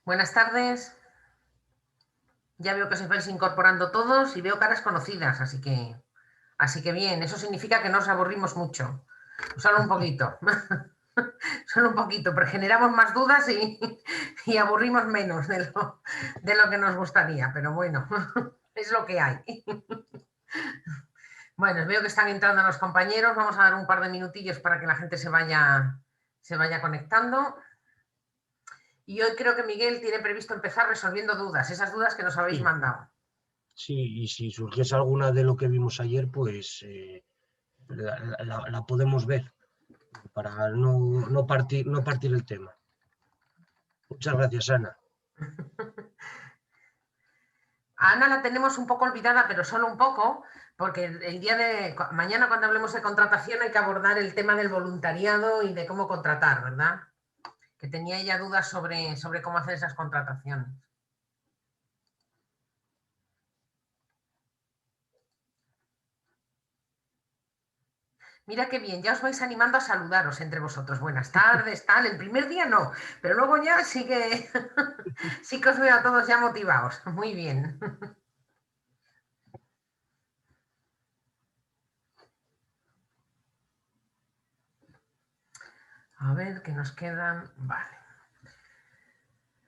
Buenas tardes. Ya veo que se vais incorporando todos y veo caras conocidas, así que bien, eso significa que no os aburrimos mucho. Solo un poquito. Solo un poquito, pero generamos más dudas y aburrimos menos de lo que nos gustaría, pero bueno, es lo que hay. Bueno, veo que están entrando los compañeros, vamos a dar un par de minutillos para que la gente se vaya conectando. Y hoy creo que Miguel tiene previsto empezar resolviendo dudas, esas dudas que nos habéis Sí, mandado. sí, y si surgiese alguna de lo que vimos ayer, pues la podemos ver para no partir el tema. Muchas gracias, Ana. A Ana la tenemos un poco olvidada, pero solo un poco, porque el día de mañana, cuando hablemos de contratación, hay que abordar el tema del voluntariado y de cómo contratar, ¿verdad? Que tenía ella dudas sobre cómo hacer esas contrataciones. Mira qué bien, ya os vais animando a saludaros entre vosotros. Buenas tardes, tal. El primer día no, pero luego ya sí que sí que os veo a todos ya motivados. Muy bien. A ver, ¿qué nos quedan? Vale.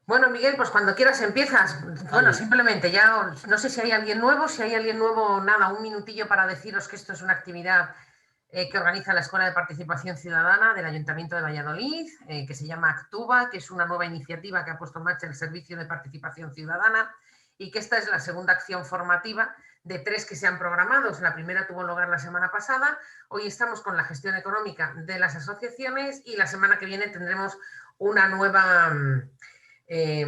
Bueno, Miguel, pues cuando quieras empiezas. Bueno, Vale, simplemente ya no sé si hay alguien nuevo, nada, un minutillo para deciros que esto es una actividad que organiza la Escuela de Participación Ciudadana del Ayuntamiento de Valladolid, que se llama Actuba, que es una nueva iniciativa que ha puesto en marcha el Servicio de Participación Ciudadana y que esta es la segunda acción formativa de 3 que se han programado. La primera tuvo lugar la semana pasada, hoy estamos con la gestión económica de las asociaciones y la semana que viene tendremos una nueva eh,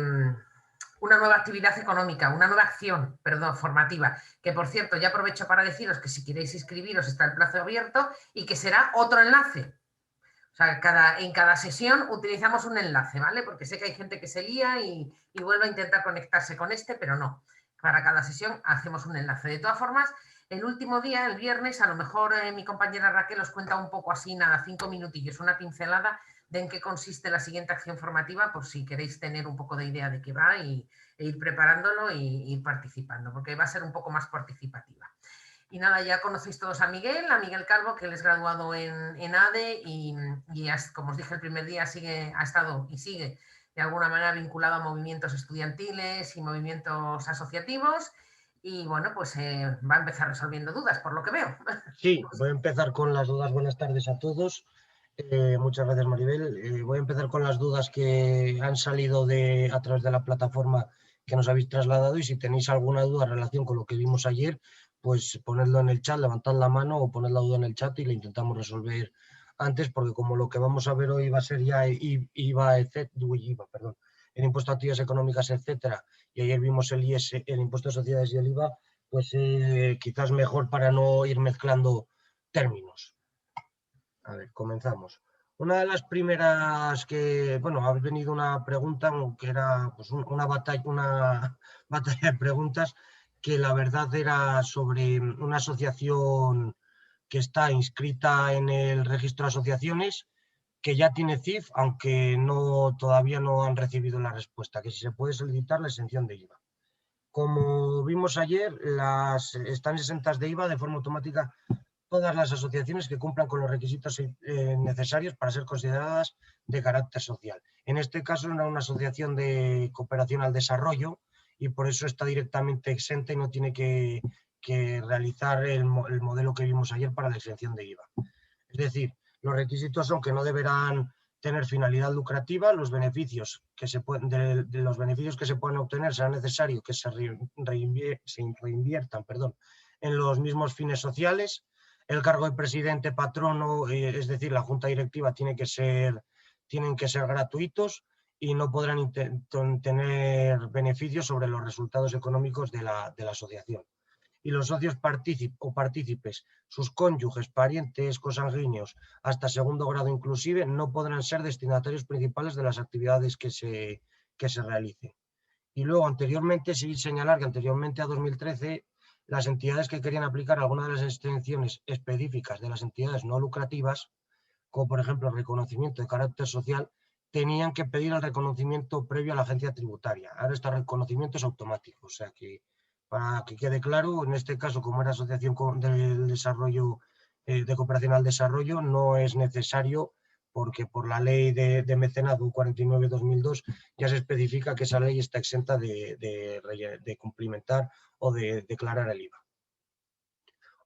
una nueva actividad económica, una nueva acción, perdón, formativa, que por cierto ya aprovecho para deciros que si queréis inscribiros está el plazo abierto y que será otro enlace. O sea, en cada sesión utilizamos un enlace, ¿vale? Porque sé que hay gente que se lía y vuelve a intentar conectarse con este, pero no. Para cada sesión hacemos un enlace. De todas formas, el último día, el viernes, a lo mejor mi compañera Raquel os cuenta un poco así, nada, 5 minutillos, una pincelada de en qué consiste la siguiente acción formativa, por si queréis tener un poco de idea de qué va e ir preparándolo y ir participando, porque va a ser un poco más participativa. Y nada, ya conocéis todos a Miguel Calvo, que él es graduado en ADE y como os dije el primer día, ha estado y sigue de alguna manera vinculado a movimientos estudiantiles y movimientos asociativos. Y bueno, pues va a empezar resolviendo dudas, por lo que veo. sí, voy a empezar con las dudas. Buenas tardes a todos. Muchas gracias, Maribel. Voy a empezar con las dudas que han salido a través de la plataforma que nos habéis trasladado y si tenéis alguna duda en relación con lo que vimos ayer, pues ponedlo en el chat, levantad la mano o poned la duda en el chat y la intentamos resolver antes, porque como lo que vamos a ver hoy va a ser ya IVA, perdón, el impuesto a actividades económicas, etcétera, y ayer vimos el el impuesto de sociedades y el IVA, pues quizás mejor para no ir mezclando términos. A ver, comenzamos. Una de las primeras bueno, ha venido una pregunta que era pues, una batalla de preguntas que la verdad era sobre una asociación que está inscrita en el registro de asociaciones, que ya tiene CIF, aunque todavía no han recibido la respuesta, que si se puede solicitar la exención de IVA. Como vimos ayer, están exentas de IVA de forma automática todas las asociaciones que cumplan con los requisitos necesarios para ser consideradas de carácter social. En este caso era una asociación de cooperación al desarrollo y por eso está directamente exenta y no tiene que realizar el modelo que vimos ayer para la exención de IVA. Es decir, los requisitos son que no deberán tener finalidad lucrativa, los beneficios de los beneficios que se puedan obtener será necesario que se reinviertan en los mismos fines sociales. El cargo de presidente, patrono, es decir, la junta directiva tienen que ser gratuitos y no podrán tener beneficios sobre los resultados económicos de la asociación. Y los socios partícipes, sus cónyuges, parientes, consanguíneos, hasta segundo grado inclusive, no podrán ser destinatarios principales de las actividades que se realicen. Y luego, sí señalar que anteriormente a 2013, las entidades que querían aplicar alguna de las exenciones específicas de las entidades no lucrativas, como por ejemplo el reconocimiento de carácter social, tenían que pedir el reconocimiento previo a la agencia tributaria. Ahora este reconocimiento es automático, o sea que para que quede claro, en este caso, como era Asociación del Desarrollo, de Cooperación al Desarrollo, no es necesario porque por la ley de mecenazgo 49/2002 ya se especifica que esa ley está exenta de cumplimentar o de declarar el IVA.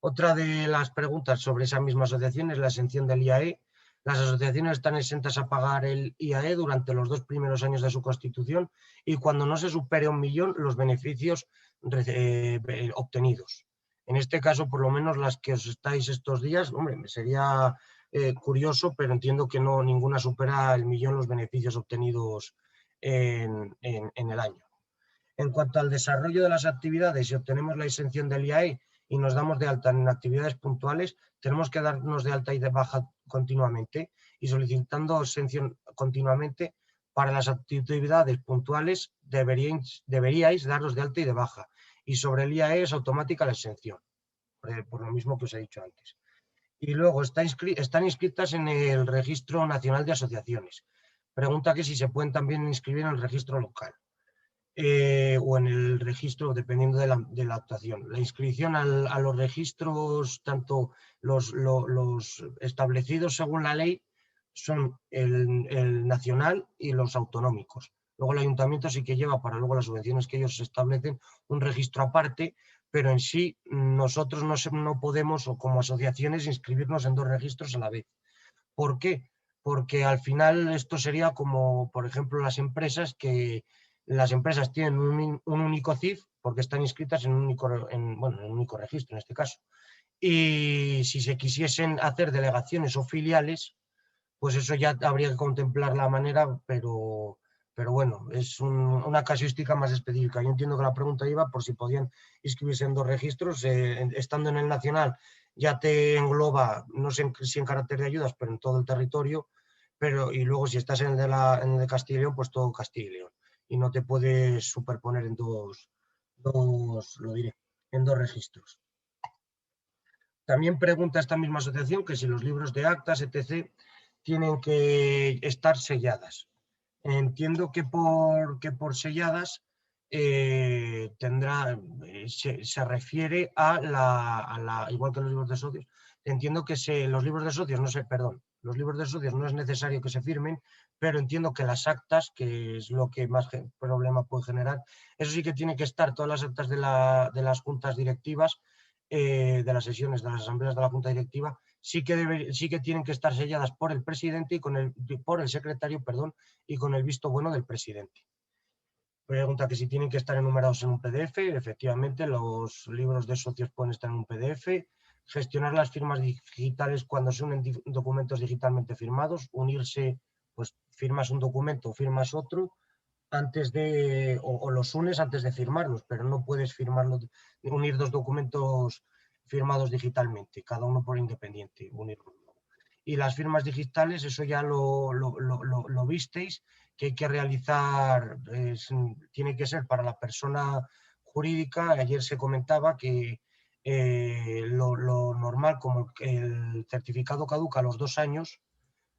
Otra de las preguntas sobre esa misma asociación es la exención del IAE. Las asociaciones están exentas a pagar el IAE durante los 2 primeros años de su constitución y cuando no se supere 1 millón los beneficios obtenidos. En este caso, por lo menos las que os estáis estos días, hombre, me sería curioso, pero entiendo que no ninguna supera el millón los beneficios obtenidos en el año. En cuanto al desarrollo de las actividades, si obtenemos la exención del IAE y nos damos de alta en actividades puntuales, tenemos que darnos de alta y de baja continuamente y solicitando exención continuamente. Para las actividades puntuales deberíais daros de alta y de baja y sobre el IAE es automática la exención, por lo mismo que os he dicho antes. Y luego están inscritas en el Registro Nacional de Asociaciones. Pregunta que si se pueden también inscribir en el registro local. O en el registro, dependiendo de la actuación. La inscripción a los registros, tanto los establecidos según la ley, son el nacional y los autonómicos. Luego el ayuntamiento sí que lleva para luego las subvenciones que ellos establecen un registro aparte, pero en sí nosotros no podemos, o como asociaciones, inscribirnos en 2 registros a la vez. ¿Por qué? Porque al final esto sería como, por ejemplo, las empresas tienen un único CIF porque están inscritas en un único registro en este caso. Y si se quisiesen hacer delegaciones o filiales, pues eso ya habría que contemplar la manera, pero bueno, es una casuística más específica. Yo entiendo que la pregunta iba por si podían inscribirse en 2 registros. Estando en el nacional ya te engloba, no sé si en carácter de ayudas, pero en todo el territorio, y luego si estás en el de Castilla y León, pues todo Castilla y León. Y no te puedes superponer en en 2 registros. También pregunta esta misma asociación que si los libros de actas, etc., tienen que estar selladas. Entiendo que por selladas se refiere igual que los libros de socios. Entiendo que los libros de socios, los libros de socios no es necesario que se firmen, pero entiendo que las actas, que es lo que más problema puede generar, eso sí que tiene que estar, todas las actas de las juntas directivas, de las sesiones de las asambleas de la junta directiva, sí que tienen que estar selladas por el presidente y por el secretario, perdón, y con el visto bueno del presidente. Pregunta que si tienen que estar enumerados en un PDF. Efectivamente, los libros de socios pueden estar en un PDF. Gestionar las firmas digitales cuando se unen documentos digitalmente firmados. Unirse, pues firmas un documento o firmas otro o los unes antes de firmarlos, pero no puedes unir 2 documentos firmados digitalmente, cada uno por independiente, unirlos. Y las firmas digitales, eso ya lo visteis, que hay que realizar, tiene que ser para la persona jurídica. Ayer se comentaba que lo normal, como el certificado caduca a los 2 años,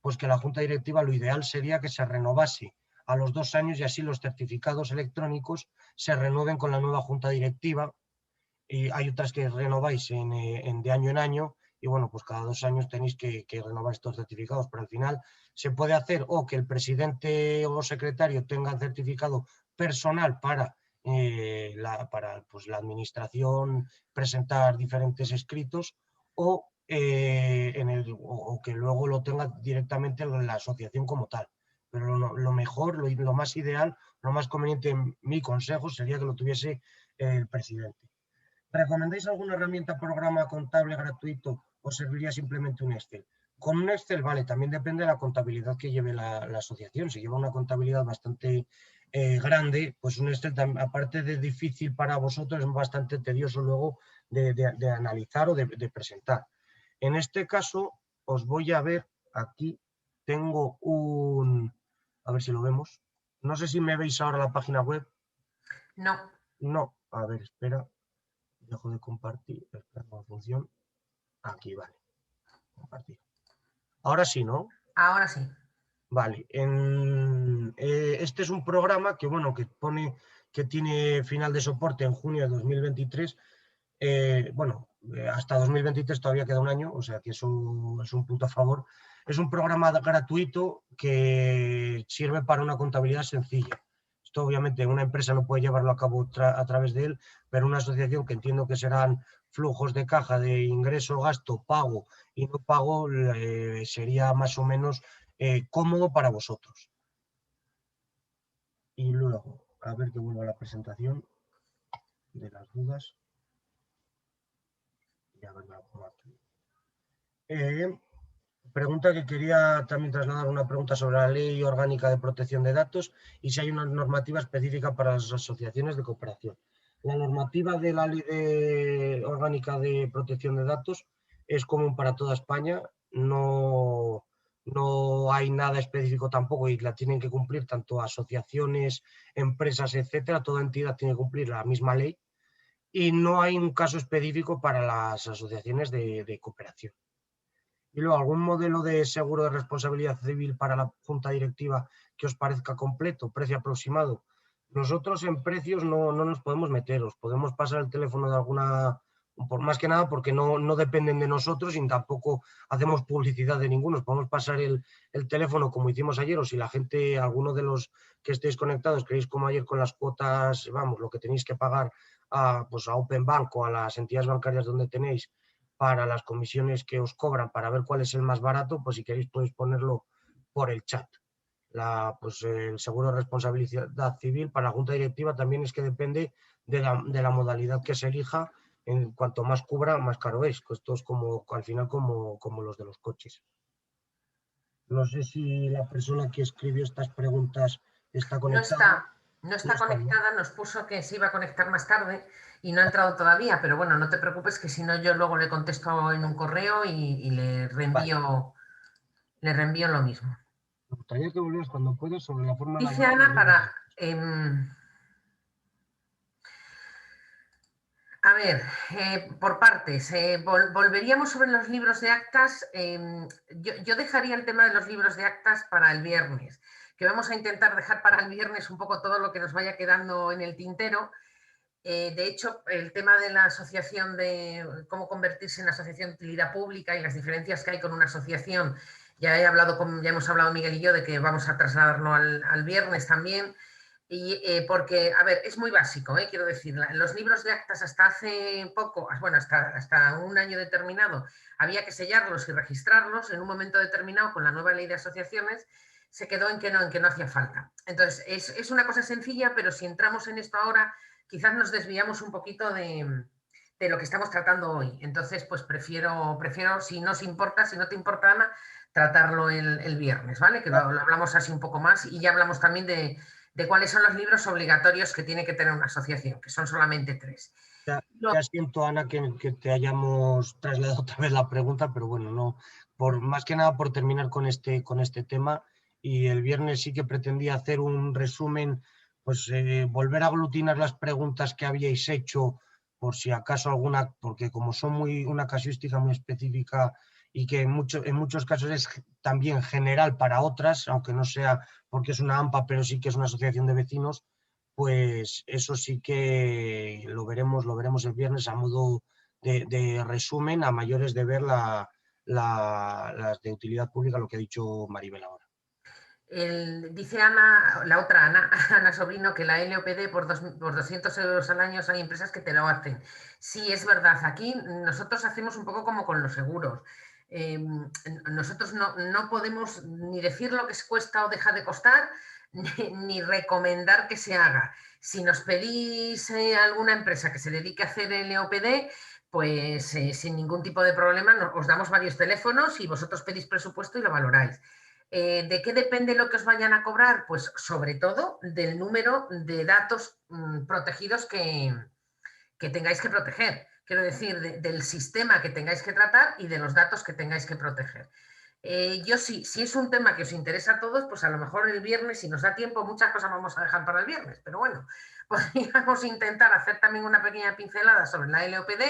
pues que la junta directiva lo ideal sería que se renovase a los 2 años y así los certificados electrónicos se renueven con la nueva junta directiva. Y hay otras que renováis de año en año y bueno, pues cada 2 años tenéis que renovar estos certificados, pero al final se puede hacer o que el presidente o secretario tenga certificado personal para pues, la administración presentar diferentes escritos o que luego lo tenga directamente la asociación como tal. Pero lo mejor, lo más ideal, lo más conveniente, mi consejo sería que lo tuviese el presidente. ¿Recomendáis alguna herramienta, programa contable gratuito o serviría simplemente un Excel? Con un Excel, vale, también depende de la contabilidad que lleve la asociación. Si lleva una contabilidad bastante grande, pues un Excel, aparte de difícil para vosotros, es bastante tedioso luego de analizar o de presentar. En este caso, os voy a ver, aquí tengo a ver si lo vemos. No sé si me veis ahora la página web. No. No, a ver, espera. Dejo de compartir, espera, ¿cómo funciona? Aquí, vale. Compartir. Ahora sí, ¿no? Ahora sí. Vale, este es un programa que, bueno, que pone que tiene final de soporte en junio de 2023. Bueno, hasta 2023 todavía queda un año, o sea que eso es un punto a favor. Es un programa gratuito que sirve para una contabilidad sencilla. Esto obviamente una empresa no puede llevarlo a cabo a través de él, pero una asociación, que entiendo que serán flujos de caja de ingreso, gasto, pago y no pago, sería más o menos cómodo para vosotros. Y luego, a ver que vuelva la presentación de las dudas. Y a ver, me la pongo aquí. Pregunta que quería también trasladar, una pregunta sobre la Ley Orgánica de Protección de Datos y si hay una normativa específica para las asociaciones de cooperación. La normativa de la Ley Orgánica de Protección de Datos es común para toda España, no hay nada específico tampoco y la tienen que cumplir tanto asociaciones, empresas, etcétera. Toda entidad tiene que cumplir la misma ley y no hay un caso específico para las asociaciones de cooperación. Y luego, ¿algún modelo de seguro de responsabilidad civil para la junta directiva que os parezca completo, precio aproximado? Nosotros en precios no nos podemos meter, os podemos pasar el teléfono de alguna, por más que nada porque no dependen de nosotros y tampoco hacemos publicidad de ninguno. Os podemos pasar el teléfono como hicimos ayer, o si la gente, alguno de los que estéis conectados, queréis como ayer con las cuotas, vamos, lo que tenéis que pagar pues a Open Bank o a las entidades bancarias donde tenéis, para las comisiones que os cobran, para ver cuál es el más barato, pues si queréis podéis ponerlo por el chat. Pues el seguro de responsabilidad civil para la junta directiva también es que depende de la modalidad que se elija. En cuanto más cubra, más caro es. Esto es como al final como los de los coches. No sé si la persona que escribió estas preguntas está conectada. No está conectada, nos puso que se iba a conectar más tarde y no ha entrado todavía, pero bueno, no te preocupes que si no yo luego le contesto en un correo y le reenvío, lo mismo. Me gustaría que volvieras cuando puedas sobre la forma de Dice elaborar los Ana libros. A ver, por partes, volveríamos sobre los libros de actas. Yo dejaría el tema de los libros de actas para el viernes, que vamos a intentar dejar para el viernes un poco todo lo que nos vaya quedando en el tintero. De hecho, el tema de la asociación, de cómo convertirse en asociación de utilidad pública y las diferencias que hay con una asociación, ya hemos hablado Miguel y yo de que vamos a trasladarlo al viernes también. Y porque, a ver, es muy básico, quiero decir, los libros de actas hasta hace poco, bueno, hasta un año determinado, había que sellarlos y registrarlos. En un momento determinado, con la nueva ley de asociaciones, se quedó en que no hacía falta. Entonces, es una cosa sencilla, pero si entramos en esto ahora, quizás nos desviamos un poquito de lo que estamos tratando hoy. Entonces, pues prefiero, si no te importa, Ana, tratarlo el viernes, ¿vale? Que lo hablamos así un poco más y ya hablamos también de cuáles son los libros obligatorios que tiene que tener una asociación, que son solamente 3. Ya siento, Ana, que te hayamos trasladado otra vez la pregunta, pero bueno, no, más que nada por terminar con este tema. Y el viernes sí que pretendía hacer un resumen, pues volver a aglutinar las preguntas que habíais hecho, por si acaso alguna, porque como son una casuística muy específica y que en muchos casos es también general para otras, aunque no sea porque es una AMPA, pero sí que es una asociación de vecinos, pues eso sí que lo veremos el viernes a modo de resumen, a mayores de ver las de utilidad pública, lo que ha dicho Maribel ahora. Dice Ana, la otra Ana, Ana Sobrino, que la LOPD por 200 euros al año hay empresas que te lo hacen. Sí, es verdad. Aquí nosotros hacemos un poco como con los seguros. Nosotros no podemos ni decir lo que cuesta o deja de costar, ni recomendar que se haga. Si nos pedís alguna empresa que se dedique a hacer LOPD, pues sin ningún tipo de problema os damos varios teléfonos y vosotros pedís presupuesto y lo valoráis. ¿De qué depende lo que os vayan a cobrar? Pues sobre todo del número de datos protegidos que tengáis que proteger. Quiero decir, del sistema que tengáis que tratar y de los datos que tengáis que proteger. Yo sí, si es un tema que os interesa a todos, pues a lo mejor el viernes, si nos da tiempo, muchas cosas vamos a dejar para el viernes, pero bueno, podríamos intentar hacer también una pequeña pincelada sobre la LOPD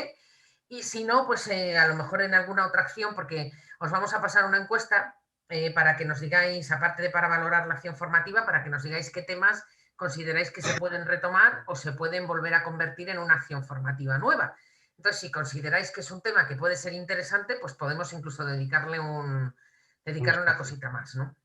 y si no, pues a lo mejor en alguna otra acción, porque os vamos a pasar una encuesta para que nos digáis, aparte de para valorar la acción formativa, para que nos digáis qué temas consideráis que se pueden retomar o se pueden volver a convertir en una acción formativa nueva. Entonces, si consideráis que es un tema que puede ser interesante, pues podemos incluso dedicarle una cosita más, ¿no?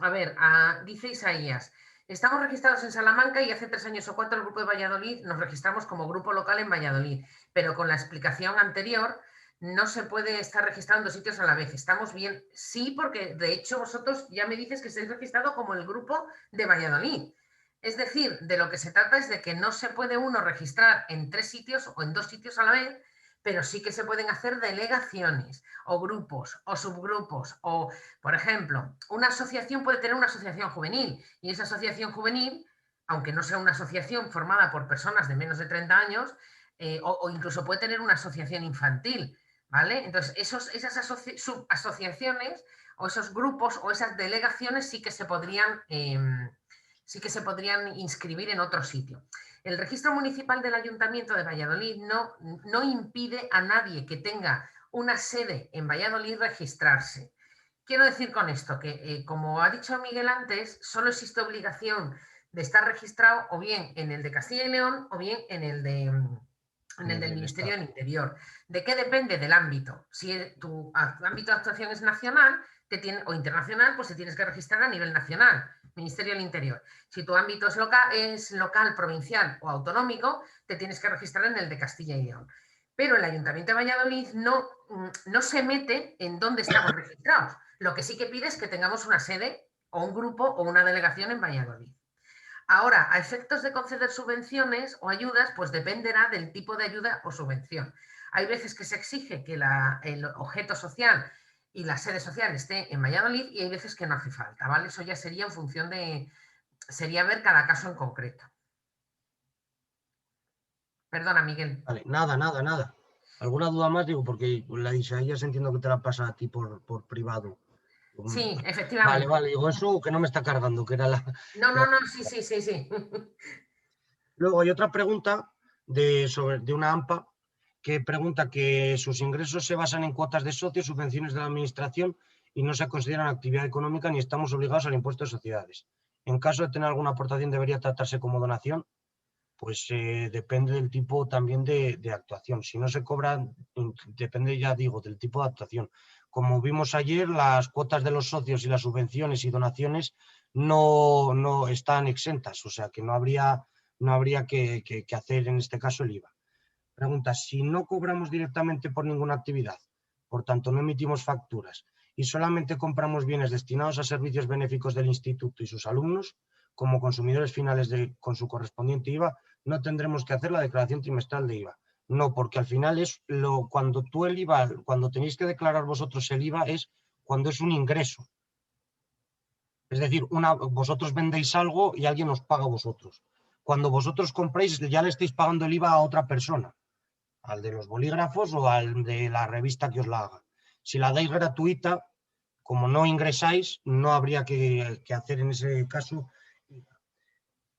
A ver, dice Isaías, estamos registrados en Salamanca y hace 3 años o 4 el grupo de Valladolid nos registramos como grupo local en Valladolid, pero con la explicación anterior no se puede estar registrando sitios a la vez. ¿Estamos bien? Sí, porque de hecho vosotros ya me dices que estáis registrado como el grupo de Valladolid. Es decir, de lo que se trata es de que no se puede uno registrar en 3 sitios o en 2 sitios a la vez, pero sí que se pueden hacer delegaciones o grupos o subgrupos o, por ejemplo, una asociación puede tener una asociación juvenil y esa asociación juvenil, aunque no sea una asociación formada por personas de menos de 30 años, o incluso puede tener una asociación infantil, ¿vale? Entonces, esas asociaciones o esos grupos o esas delegaciones sí que se podrían inscribir en otro sitio. El registro municipal del Ayuntamiento de Valladolid no impide a nadie que tenga una sede en Valladolid registrarse. Quiero decir con esto que, como ha dicho Miguel antes, solo existe obligación de estar registrado o bien en el de Castilla y León o bien en el del Ministerio del Interior. ¿De qué depende? Del ámbito. Si tu ámbito de actuación es nacional o internacional, pues te tienes que registrar a nivel nacional, Ministerio del Interior. Si tu ámbito es local, provincial o autonómico, te tienes que registrar en el de Castilla y León. Pero el Ayuntamiento de Valladolid no se mete en dónde estamos registrados. Lo que sí que pide es que tengamos una sede o un grupo o una delegación en Valladolid. Ahora, a efectos de conceder subvenciones o ayudas, pues dependerá del tipo de ayuda o subvención. Hay veces que se exige que el objeto social y la sede social esté en Valladolid y hay veces que no hace falta, ¿vale? Eso ya sería en función sería ver cada caso en concreto. Perdona, Miguel. Vale, nada. ¿Alguna duda más? Digo, porque la de Isaías entiendo que te la pasa a ti por privado. Sí, efectivamente. Vale, digo, eso que no me está cargando, que era la... No, sí. Luego hay otra pregunta de una AMPA que pregunta que sus ingresos se basan en cuotas de socios, subvenciones de la administración y no se consideran actividad económica ni estamos obligados al impuesto de sociedades. En caso de tener alguna aportación, ¿debería tratarse como donación? Pues depende del tipo también de actuación. Si no se cobra, depende, ya digo, del tipo de actuación. Como vimos ayer, las cuotas de los socios y las subvenciones y donaciones no están exentas, o sea que no habría que hacer en este caso el IVA. Pregunta, si no cobramos directamente por ninguna actividad, por tanto no emitimos facturas y solamente compramos bienes destinados a servicios benéficos del instituto y sus alumnos, como consumidores finales con su correspondiente IVA, no tendremos que hacer la declaración trimestral de IVA. No, porque al final cuando tenéis que declarar vosotros el IVA es cuando es un ingreso. Es decir, vosotros vendéis algo y alguien os paga a vosotros. Cuando vosotros compráis ya le estáis pagando el IVA a otra persona, al de los bolígrafos o al de la revista que os la haga. Si la dais gratuita, como no ingresáis, no habría que hacer en ese caso.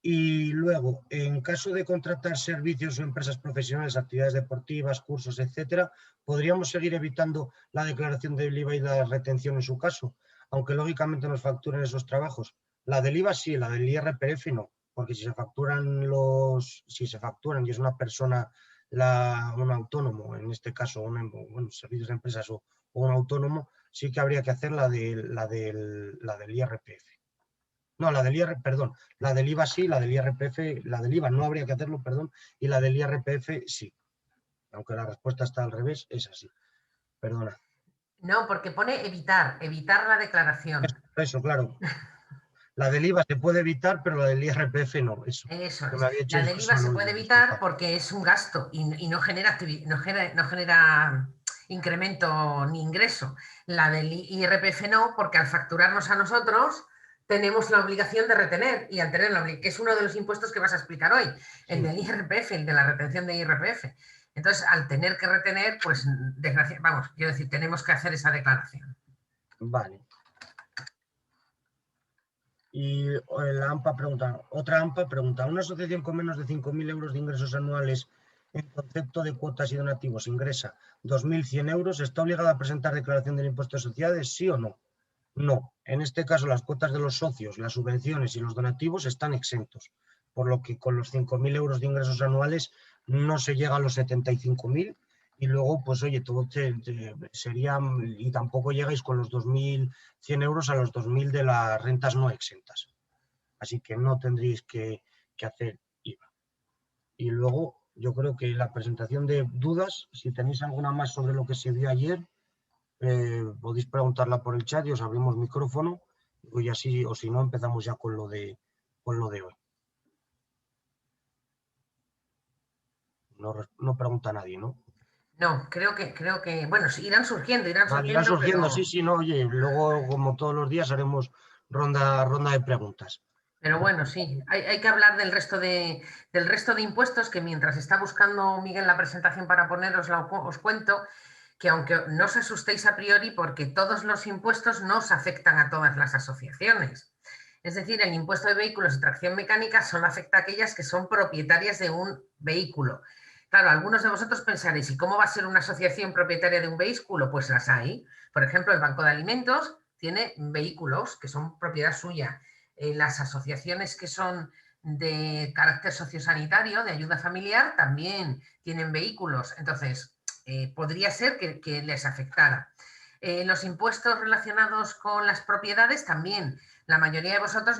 Y luego, en caso de contratar servicios o empresas profesionales, actividades deportivas, cursos, etcétera, podríamos seguir evitando la declaración del IVA y la retención en su caso, aunque lógicamente nos facturen esos trabajos. La del IVA sí, la del IRPF no, porque si se facturan y es una persona, un autónomo, en este caso, servicios de empresas o un autónomo, sí que habría que hacer la del IRPF. No, la del IVA sí, la del IRPF, la del IVA no habría que hacerlo, perdón, y la del IRPF sí. Aunque la respuesta está al revés, es así. Perdona. No, porque pone evitar la declaración. Eso, claro. La del IVA se puede evitar, pero la del IRPF no. Eso es. La del IVA se puede evitar porque es un gasto y no genera incremento ni ingreso. La del IRPF no, porque al facturarnos a nosotros tenemos la obligación de retener y al tener que es uno de los impuestos que vas a explicar hoy, el del IRPF, el de la retención de IRPF. Entonces, al tener que retener, pues, quiero decir, tenemos que hacer esa declaración. Vale. Y otra AMPA pregunta, ¿una asociación con menos de 5.000 euros de ingresos anuales en concepto de cuotas y donativos ingresa 2.100 euros? ¿Está obligada a presentar declaración del impuesto de sociedades? ¿Sí o no? No, en este caso las cuotas de los socios, las subvenciones y los donativos están exentos, por lo que con los 5.000 euros de ingresos anuales no se llega a los 75.000 y luego, pues oye, todo sería, y tampoco llegáis con los 2.100 euros a los 2.000 de las rentas no exentas. Así que no tendréis que hacer IVA. Y luego, yo creo que la presentación de dudas, si tenéis alguna más sobre lo que se vio ayer, podéis preguntarla por el chat y os abrimos micrófono y así, o si no, empezamos ya con lo de hoy. No pregunta nadie, ¿no? No, creo que, bueno, sí, irán surgiendo, Vale, irán surgiendo, pero... sí, sí, no, oye, luego, como todos los días, haremos ronda de preguntas. Pero bueno, sí, hay que hablar del resto de impuestos que mientras está buscando Miguel la presentación para ponerosla, os cuento que aunque no os asustéis a priori porque todos los impuestos no os afectan a todas las asociaciones. Es decir, el impuesto de vehículos de tracción mecánica solo afecta a aquellas que son propietarias de un vehículo. Claro, algunos de vosotros pensaréis, ¿y cómo va a ser una asociación propietaria de un vehículo? Pues las hay. Por ejemplo, el Banco de Alimentos tiene vehículos que son propiedad suya. Las asociaciones que son de carácter sociosanitario, de ayuda familiar, también tienen vehículos. Entonces, podría ser que les afectara. Los impuestos relacionados con las propiedades también. La mayoría de vosotros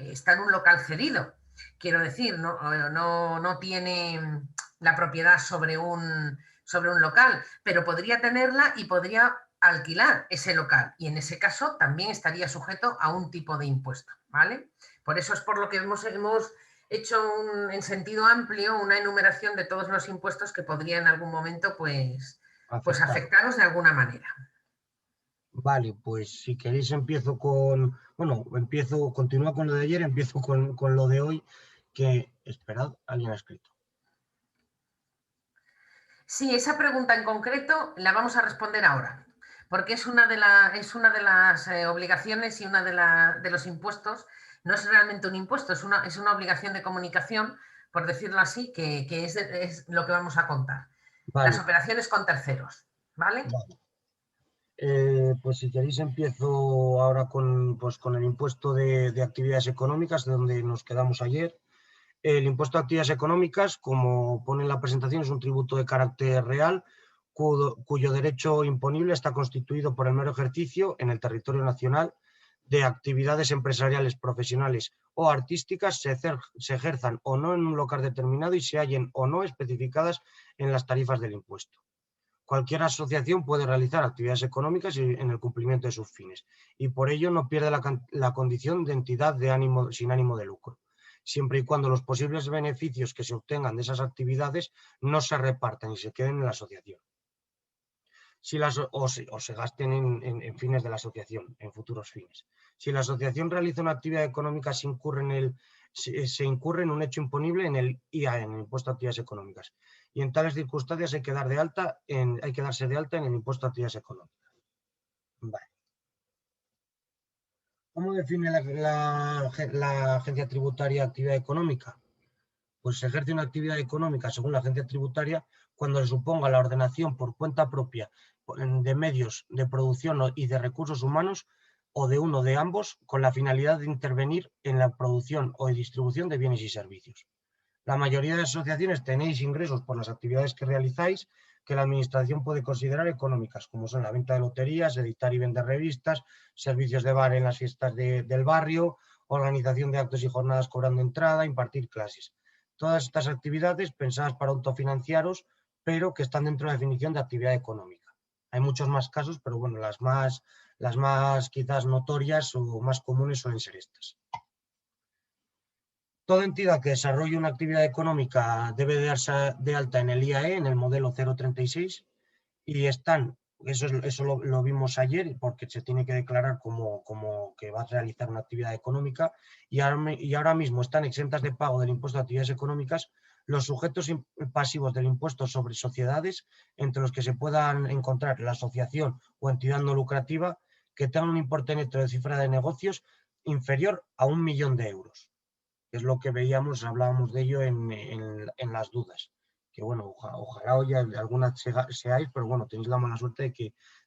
está en un local cedido. Quiero decir, no tiene la propiedad sobre un local, pero podría tenerla y podría alquilar ese local y en ese caso también estaría sujeto a un tipo de impuesto, ¿vale? Por eso es por lo que hemos hecho en sentido amplio una enumeración de todos los impuestos que podría en algún momento pues afectaros de alguna manera. Vale, pues si queréis continúa con lo de ayer, empiezo con lo de hoy, que, esperad, alguien ha escrito. Sí, esa pregunta en concreto la vamos a responder ahora, porque es una de las obligaciones y de los impuestos. No es realmente un impuesto, es una obligación de comunicación, por decirlo así, que es lo que vamos a contar. Vale. Las operaciones con terceros, ¿vale? Vale. Pues si queréis empiezo ahora con el impuesto de actividades económicas, de donde nos quedamos ayer. El impuesto de actividades económicas, como pone en la presentación, es un tributo de carácter real, cuyo derecho imponible está constituido por el mero ejercicio en el territorio nacional de actividades empresariales, profesionales o artísticas se ejerzan o no en un local determinado y se hallen o no especificadas en las tarifas del impuesto. Cualquier asociación puede realizar actividades económicas en el cumplimiento de sus fines y por ello no pierde la condición de entidad sin ánimo de lucro, siempre y cuando los posibles beneficios que se obtengan de esas actividades no se repartan y se queden en la asociación. O se gasten en fines de la asociación, en futuros fines. Si la asociación realiza una actividad económica se incurre en un hecho imponible en el IAE, en el impuesto a actividades económicas. Y en tales circunstancias hay que darse de alta en el impuesto a actividades económicas. Vale. ¿Cómo define la agencia tributaria actividad económica? Pues se ejerce una actividad económica según la agencia tributaria cuando se suponga la ordenación por cuenta propia de medios de producción y de recursos humanos o de uno de ambos con la finalidad de intervenir en la producción o distribución de bienes y servicios. La mayoría de asociaciones tenéis ingresos por las actividades que realizáis que la administración puede considerar económicas, como son la venta de loterías, editar y vender revistas, servicios de bar en las fiestas del barrio, organización de actos y jornadas cobrando entrada, impartir clases. Todas estas actividades pensadas para autofinanciaros, pero que están dentro de la definición de actividad económica. Hay muchos más casos, pero bueno, las más quizás notorias o más comunes suelen ser estas. Toda entidad que desarrolle una actividad económica debe de darse de alta en el IAE, en el modelo 036, y eso lo vimos ayer, porque se tiene que declarar como que va a realizar una actividad económica, y ahora mismo están exentas de pago del impuesto de actividades económicas los sujetos pasivos del impuesto sobre sociedades, entre los que se puedan encontrar la asociación o entidad no lucrativa que tenga un importe neto de cifra de negocios inferior a 1 millón de euros. Es lo que veíamos, hablábamos de ello en las dudas, que bueno, ojalá hoy alguna seáis, pero bueno, tenéis la mala suerte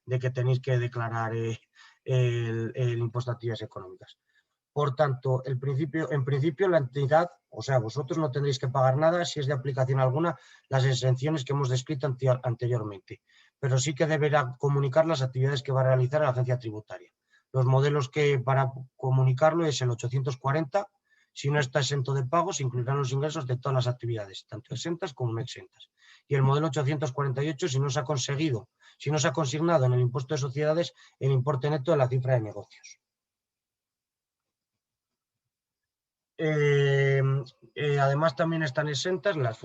de que tenéis que declarar el impuesto a actividades económicas. Por tanto, en principio la entidad, o sea, vosotros no tendréis que pagar nada si es de aplicación alguna las exenciones que hemos descrito anteriormente, pero sí que deberá comunicar las actividades que va a realizar la agencia tributaria. Los modelos que para comunicarlo es el 840. Si no está exento de pagos, se incluirán los ingresos de todas las actividades, tanto exentas como no exentas. Y el modelo 848, si no se ha consignado en el impuesto de sociedades el importe neto de la cifra de negocios. Además, también están exentas las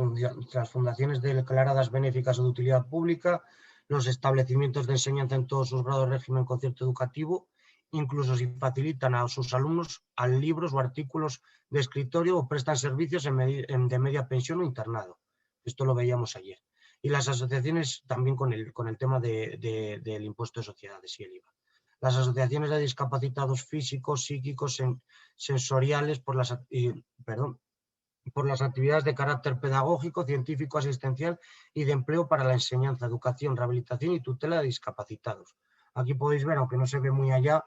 fundaciones declaradas benéficas o de utilidad pública, los establecimientos de enseñanza en todos sus grados de régimen concierto educativo, incluso si facilitan a sus alumnos libros o artículos de escritorio o prestan servicios de media pensión o internado. Esto lo veíamos ayer. Y las asociaciones también con el tema del impuesto de sociedades y el IVA. Las asociaciones de discapacitados físicos, psíquicos, sensoriales por las actividades de carácter pedagógico, científico, asistencial y de empleo para la enseñanza, educación, rehabilitación y tutela de discapacitados. Aquí podéis ver, aunque no se ve muy allá,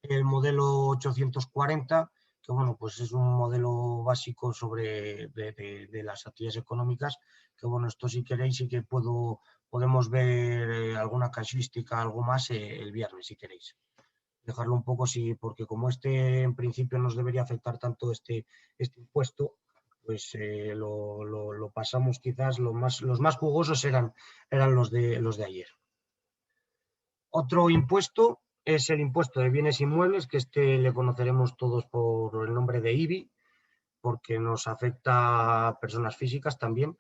el modelo 840, que bueno, pues es un modelo básico de las actividades económicas, que bueno, esto si queréis sí que podemos ver alguna casuística, algo más el viernes, si queréis. Dejarlo un poco, porque como en principio nos debería afectar tanto este impuesto, pues lo pasamos quizás, los más jugosos eran los de ayer. Otro impuesto es el impuesto de bienes inmuebles, que le conoceremos todos por el nombre de IBI, porque nos afecta a personas físicas también.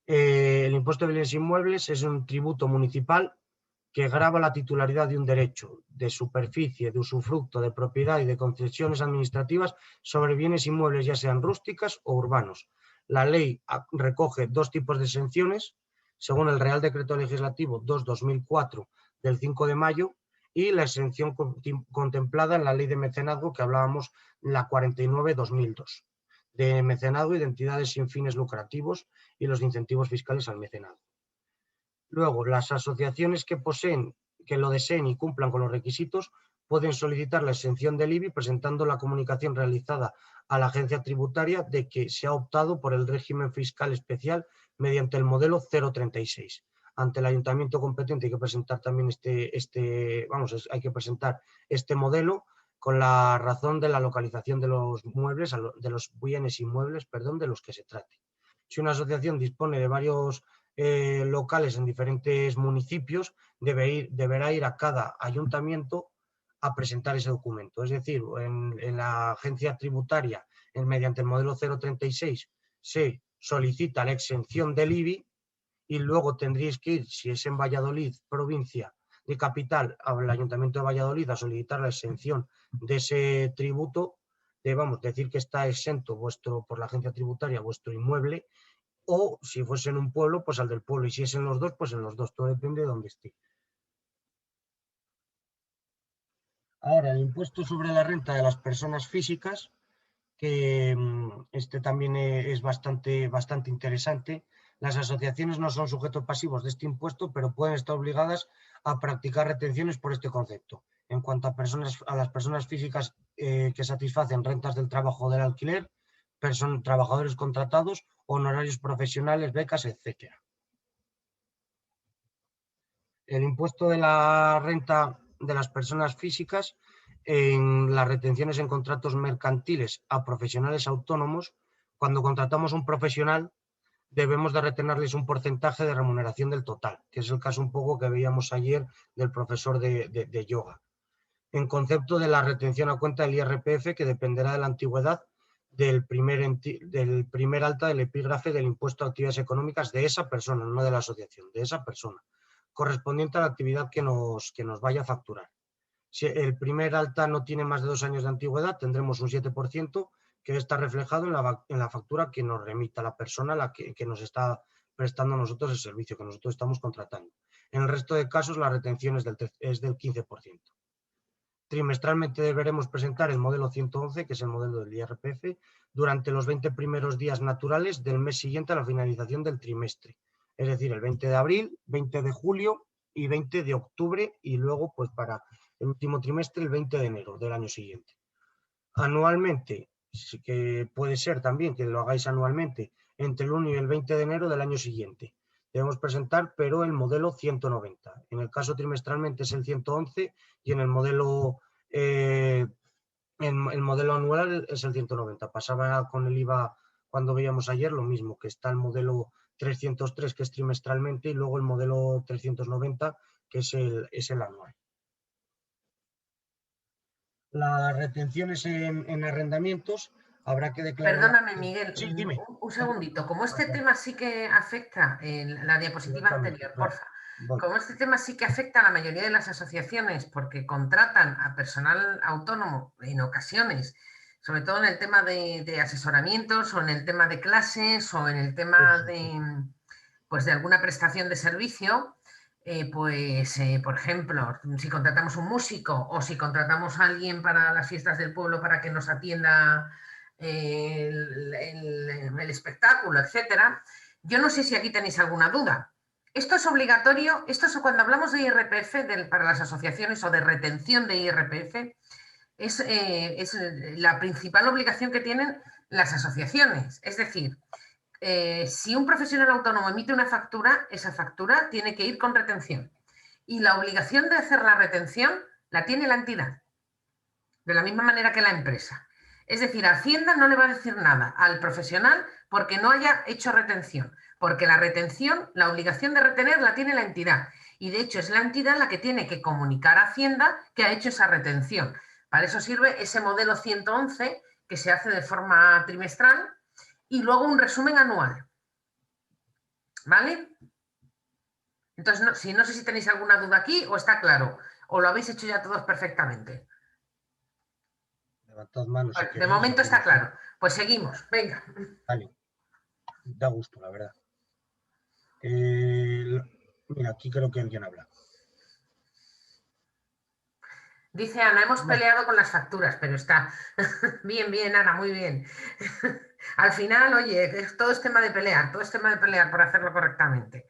El impuesto de bienes inmuebles es un tributo municipal que grava la titularidad de un derecho de superficie, de usufructo, de propiedad y de concesiones administrativas sobre bienes inmuebles, ya sean rústicas o urbanos. La ley recoge dos tipos de exenciones, según el Real Decreto Legislativo 2/2004 del 5 de mayo, y la exención contemplada en la Ley de Mecenazgo que hablábamos, la 49/2002, de mecenazgo y de entidades sin fines lucrativos y los incentivos fiscales al mecenazgo. Luego, las asociaciones que lo deseen y cumplan con los requisitos pueden solicitar la exención del IBI presentando la comunicación realizada a la agencia tributaria de que se ha optado por el régimen fiscal especial mediante el modelo 036. Ante el ayuntamiento competente hay que presentar también hay que presentar este modelo con la razón de la localización de los muebles, de los bienes inmuebles, de los que se trate. Si una asociación dispone de varios locales en diferentes municipios, deberá ir a cada ayuntamiento a presentar ese documento. Es decir, en la agencia tributaria, mediante el modelo 036, se solicita la exención del IBI y luego tendríais que ir, si es en Valladolid, provincia de capital, al Ayuntamiento de Valladolid a solicitar la exención de ese tributo, decir que está exento por la agencia tributaria vuestro inmueble, o si fuese en un pueblo, pues al del pueblo, y si es en los dos, pues en los dos, todo depende de dónde esté. Ahora, el impuesto sobre la renta de las personas físicas, que también es bastante interesante. Las asociaciones no son sujetos pasivos de este impuesto, pero pueden estar obligadas a practicar retenciones por este concepto. En cuanto a las personas físicas que satisfacen rentas del trabajo o del alquiler, trabajadores contratados, honorarios profesionales, becas, etc. El impuesto de la renta de las personas físicas en las retenciones en contratos mercantiles a profesionales autónomos. Cuando contratamos un profesional, debemos de retenerles un porcentaje de remuneración del total, que es el caso un poco que veíamos ayer del profesor de yoga. En concepto de la retención a cuenta del IRPF, que dependerá de la antigüedad del primer alta del epígrafe del impuesto a actividades económicas de esa persona, no de la asociación, de esa persona, correspondiente a la actividad que nos vaya a facturar. Si el primer alta no tiene más de 2 años de antigüedad, tendremos un 7% que está reflejado en la factura que nos remita la persona que nos está prestando a nosotros el servicio que nosotros estamos contratando. En el resto de casos, la retención es del 15%. Trimestralmente deberemos presentar el modelo 111, que es el modelo del IRPF, durante los 20 primeros días naturales del mes siguiente a la finalización del trimestre. Es decir, el 20 de abril, 20 de julio y 20 de octubre y luego pues para el último trimestre el 20 de enero del año siguiente. Anualmente, sí que puede ser también que lo hagáis anualmente entre el 1 y el 20 de enero del año siguiente. Debemos presentar, pero el modelo 190. En el caso trimestralmente es el 111 y en el modelo anual es el 190. Pasaba con el IVA cuando veíamos ayer lo mismo, que está el modelo 303 que es trimestralmente y luego el modelo 390 que es el anual. Las retenciones en arrendamientos habrá que declarar. Perdóname, Miguel, Sí, dime. un segundito. Como este tema sí que afecta en la diapositiva anterior, Claro. porfa. Voy. Como este tema sí que afecta a la mayoría de las asociaciones porque contratan a personal autónomo en ocasiones, sobre todo en el tema de asesoramientos o en el tema de clases o en el tema pues de alguna prestación de servicio, por ejemplo, si contratamos un músico o si contratamos a alguien para las fiestas del pueblo para que nos atienda el espectáculo, etcétera. Yo no sé si aquí tenéis alguna duda. Esto es obligatorio, esto es cuando hablamos de IRPF para las asociaciones o de retención de IRPF, es la principal obligación que tienen las asociaciones. Es decir, si un profesional autónomo emite una factura, esa factura tiene que ir con retención. Y la obligación de hacer la retención la tiene la entidad, de la misma manera que la empresa. Es decir, Hacienda no le va a decir nada al profesional porque no haya hecho retención, porque la retención, la obligación de retener la tiene la entidad. Y de hecho es la entidad la que tiene que comunicar a Hacienda que ha hecho esa retención. Para eso sirve ese modelo 111 que se hace de forma trimestral y luego un resumen anual. ¿Vale? Entonces, no sé si tenéis alguna duda aquí o está claro, o lo habéis hecho ya todos perfectamente. Levantad manos si Bueno, de queréis. momento está claro. Pues seguimos, venga. Vale, da gusto, la verdad. Mira, aquí creo que alguien habla. Dice Ana, hemos peleado con las facturas, pero está bien, bien, Ana, muy bien. Al final, oye, todo es tema de pelear, todo es tema de pelear por hacerlo correctamente.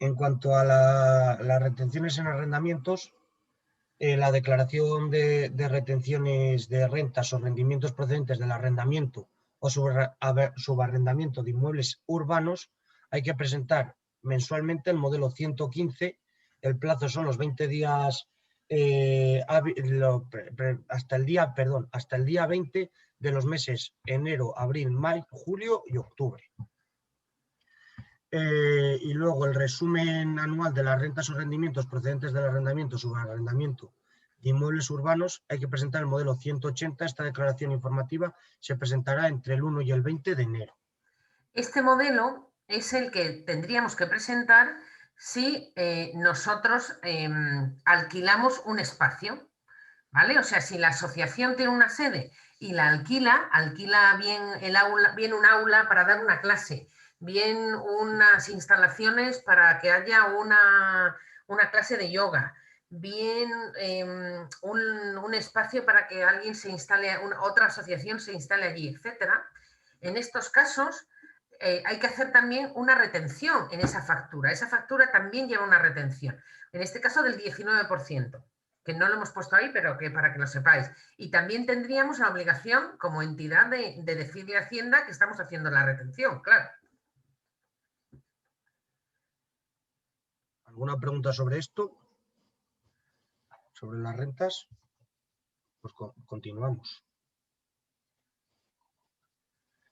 En cuanto a las retenciones en arrendamientos, la declaración de retenciones de rentas o rendimientos procedentes del arrendamiento o subarrendamiento de inmuebles urbanos hay que presentar mensualmente el modelo 115. El plazo son los 20 días hasta el día 20 de los meses enero, abril, mayo, julio y octubre. Y luego el resumen anual de las rentas o rendimientos procedentes del arrendamiento, subarrendamiento de inmuebles urbanos, hay que presentar el modelo 180. Esta declaración informativa se presentará entre el 1 y el 20 de enero. Este modelo es el que tendríamos que presentar si nosotros alquilamos un espacio, ¿vale? O sea, si la asociación tiene una sede y la alquila bien un aula para dar una clase, bien unas instalaciones para que haya una clase de yoga, bien un espacio para que alguien se instale, otra asociación se instale allí, etcétera. En estos casos hay que hacer también una retención en esa factura. Esa factura también lleva una retención, en este caso del 19%. Que no lo hemos puesto ahí, pero que para que lo sepáis. Y también tendríamos la obligación como entidad de decirle a Hacienda que estamos haciendo la retención, claro. ¿Alguna pregunta sobre esto? ¿Sobre las rentas? Pues continuamos.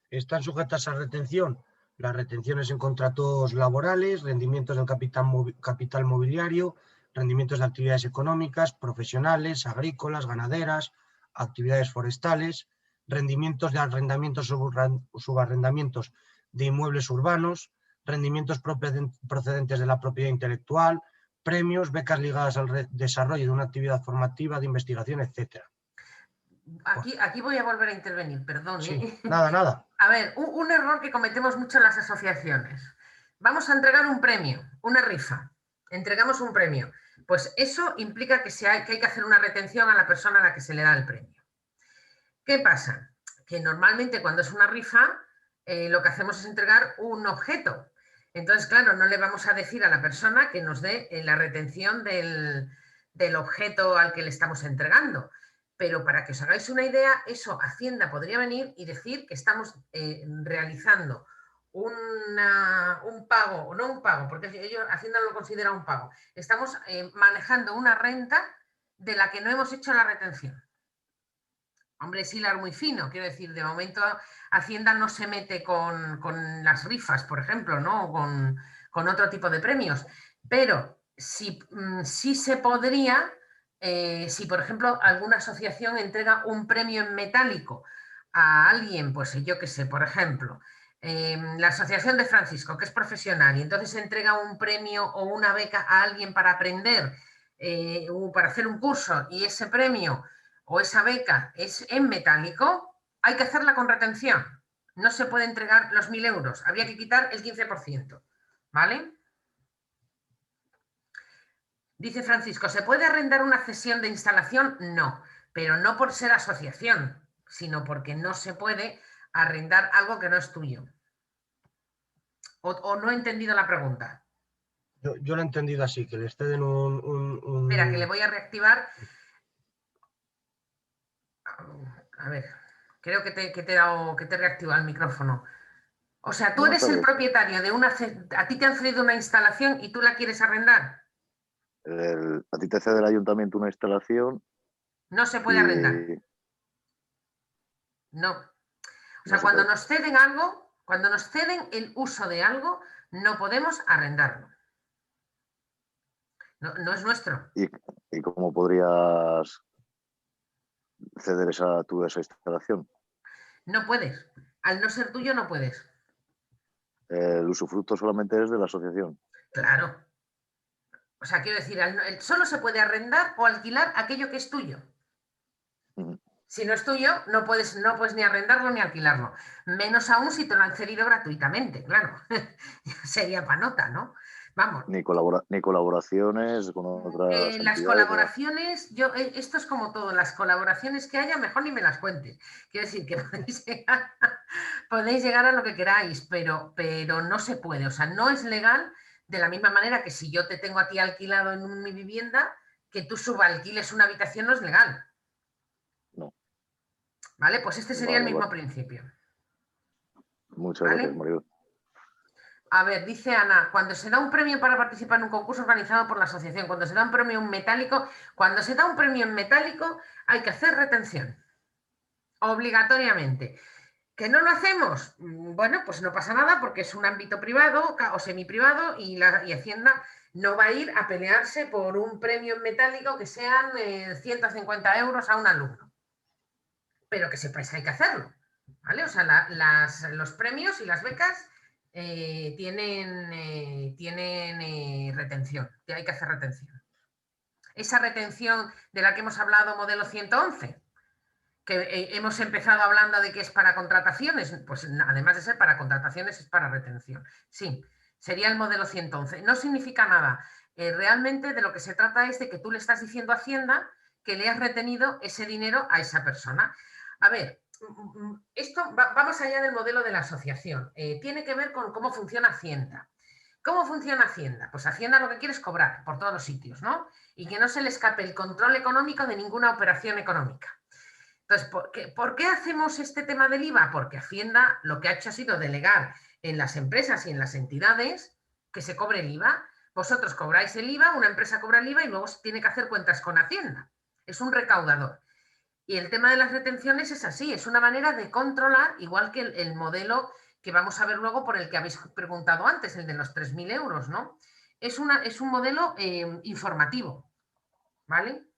Están sujetas a retención las retenciones en contratos laborales, rendimientos del capital mobiliario, rendimientos de actividades económicas, profesionales, agrícolas, ganaderas, actividades forestales, rendimientos de arrendamientos o subarrendamientos de inmuebles urbanos, rendimientos procedentes de la propiedad intelectual, premios, becas ligadas al desarrollo de una actividad formativa, de investigación, etc. Aquí voy a volver a intervenir, perdón. Sí, nada. A ver, un error que cometemos mucho en las asociaciones. Vamos a entregar un premio, una rifa. Entregamos un premio. Pues eso implica que hay que hacer una retención a la persona a la que se le da el premio. ¿Qué pasa? Que normalmente cuando es una rifa, lo que hacemos es entregar un objeto. Entonces, claro, no le vamos a decir a la persona que nos dé la retención del objeto al que le estamos entregando. Pero para que os hagáis una idea, eso Hacienda podría venir y decir que estamos realizando un pago, o no un pago, porque Hacienda no lo considera un pago. Estamos manejando una renta de la que no hemos hecho la retención. Hombre, es hilar muy fino, quiero decir, de momento Hacienda no se mete con las rifas, por ejemplo, ¿no? Con otro tipo de premios, pero sí se podría, si por ejemplo alguna asociación entrega un premio en metálico a alguien, pues yo qué sé, por ejemplo, la Asociación de Francisco, que es profesional, y entonces entrega un premio o una beca a alguien para aprender, o para hacer un curso, y ese premio o esa beca es en metálico, hay que hacerla con retención. No se puede entregar los 1.000 euros, habría que quitar el 15%, ¿vale? Dice Francisco, ¿se puede arrendar una cesión de instalación? No, pero no por ser asociación, sino porque no se puede arrendar algo que no es tuyo. ¿O no he entendido la pregunta? Yo lo he entendido así, que le ceden un... Espera, que le voy a reactivar. A ver, creo que te he reactivado el micrófono. O sea, tú Buenas eres el tardes. propietario de una... A ti te han cedido una instalación y tú la quieres arrendar. A ti te cede el ayuntamiento una instalación No se puede arrendar. y No. O no sea, se cuando puede. nos ceden algo, cuando nos ceden el uso de algo, no podemos arrendarlo. No es nuestro. ¿Y cómo podrías ceder esa instalación? No puedes. Al no ser tuyo, no puedes. El usufructo solamente es de la asociación. Claro. O sea, quiero decir, solo se puede arrendar o alquilar aquello que es tuyo. Ujú. Si no es tuyo, no puedes ni arrendarlo ni alquilarlo. Menos aún si te lo han cedido gratuitamente, claro. Sería pa' nota, ¿no? Vamos. Ni colaboraciones con otras Las entidades. colaboraciones, esto es como todo, las colaboraciones que haya, mejor ni me las cuentes. Quiero decir que podéis llegar a lo que queráis, pero no se puede. O sea, no es legal de la misma manera que si yo te tengo a ti alquilado en mi vivienda, que tú subalquiles una habitación no es legal. No. ¿Vale? Pues este sería el Vale, mismo vale. principio. Muchas ¿Vale? gracias, Maribel. A ver, dice Ana, cuando se da un premio para participar en un concurso organizado por la asociación, cuando se da un premio en metálico, cuando se da un premio en metálico hay que hacer retención, obligatoriamente. ¿Que no lo hacemos? Bueno, pues no pasa nada porque es un ámbito privado o semiprivado y Hacienda no va a ir a pelearse por un premio en metálico que sean 150 euros a un alumno. Pero que sepáis que hay que hacerlo, ¿vale? O sea, los premios y las becas tienen retención, que hay que hacer retención. Esa retención de la que hemos hablado, modelo 111, que hemos empezado hablando de que es para contrataciones, pues además de ser para contrataciones es para retención. Sí, sería el modelo 111. No significa nada. Realmente de lo que se trata es de que tú le estás diciendo a Hacienda que le has retenido ese dinero a esa persona. A ver, esto va más allá del modelo de la asociación. Tiene que ver con cómo funciona Hacienda. ¿Cómo funciona Hacienda? Pues Hacienda lo que quiere es cobrar por todos los sitios, ¿no? Y que no se le escape el control económico de ninguna operación económica. Entonces, ¿por qué hacemos este tema del IVA? Porque Hacienda lo que ha hecho ha sido delegar en las empresas y en las entidades que se cobre el IVA. Vosotros cobráis el IVA, una empresa cobra el IVA y luego tiene que hacer cuentas con Hacienda. Es un recaudador. Y el tema de las retenciones es así, es una manera de controlar, igual que el modelo que vamos a ver luego por el que habéis preguntado antes, el de los 3.000 euros, ¿no? Es un modelo informativo, ¿vale?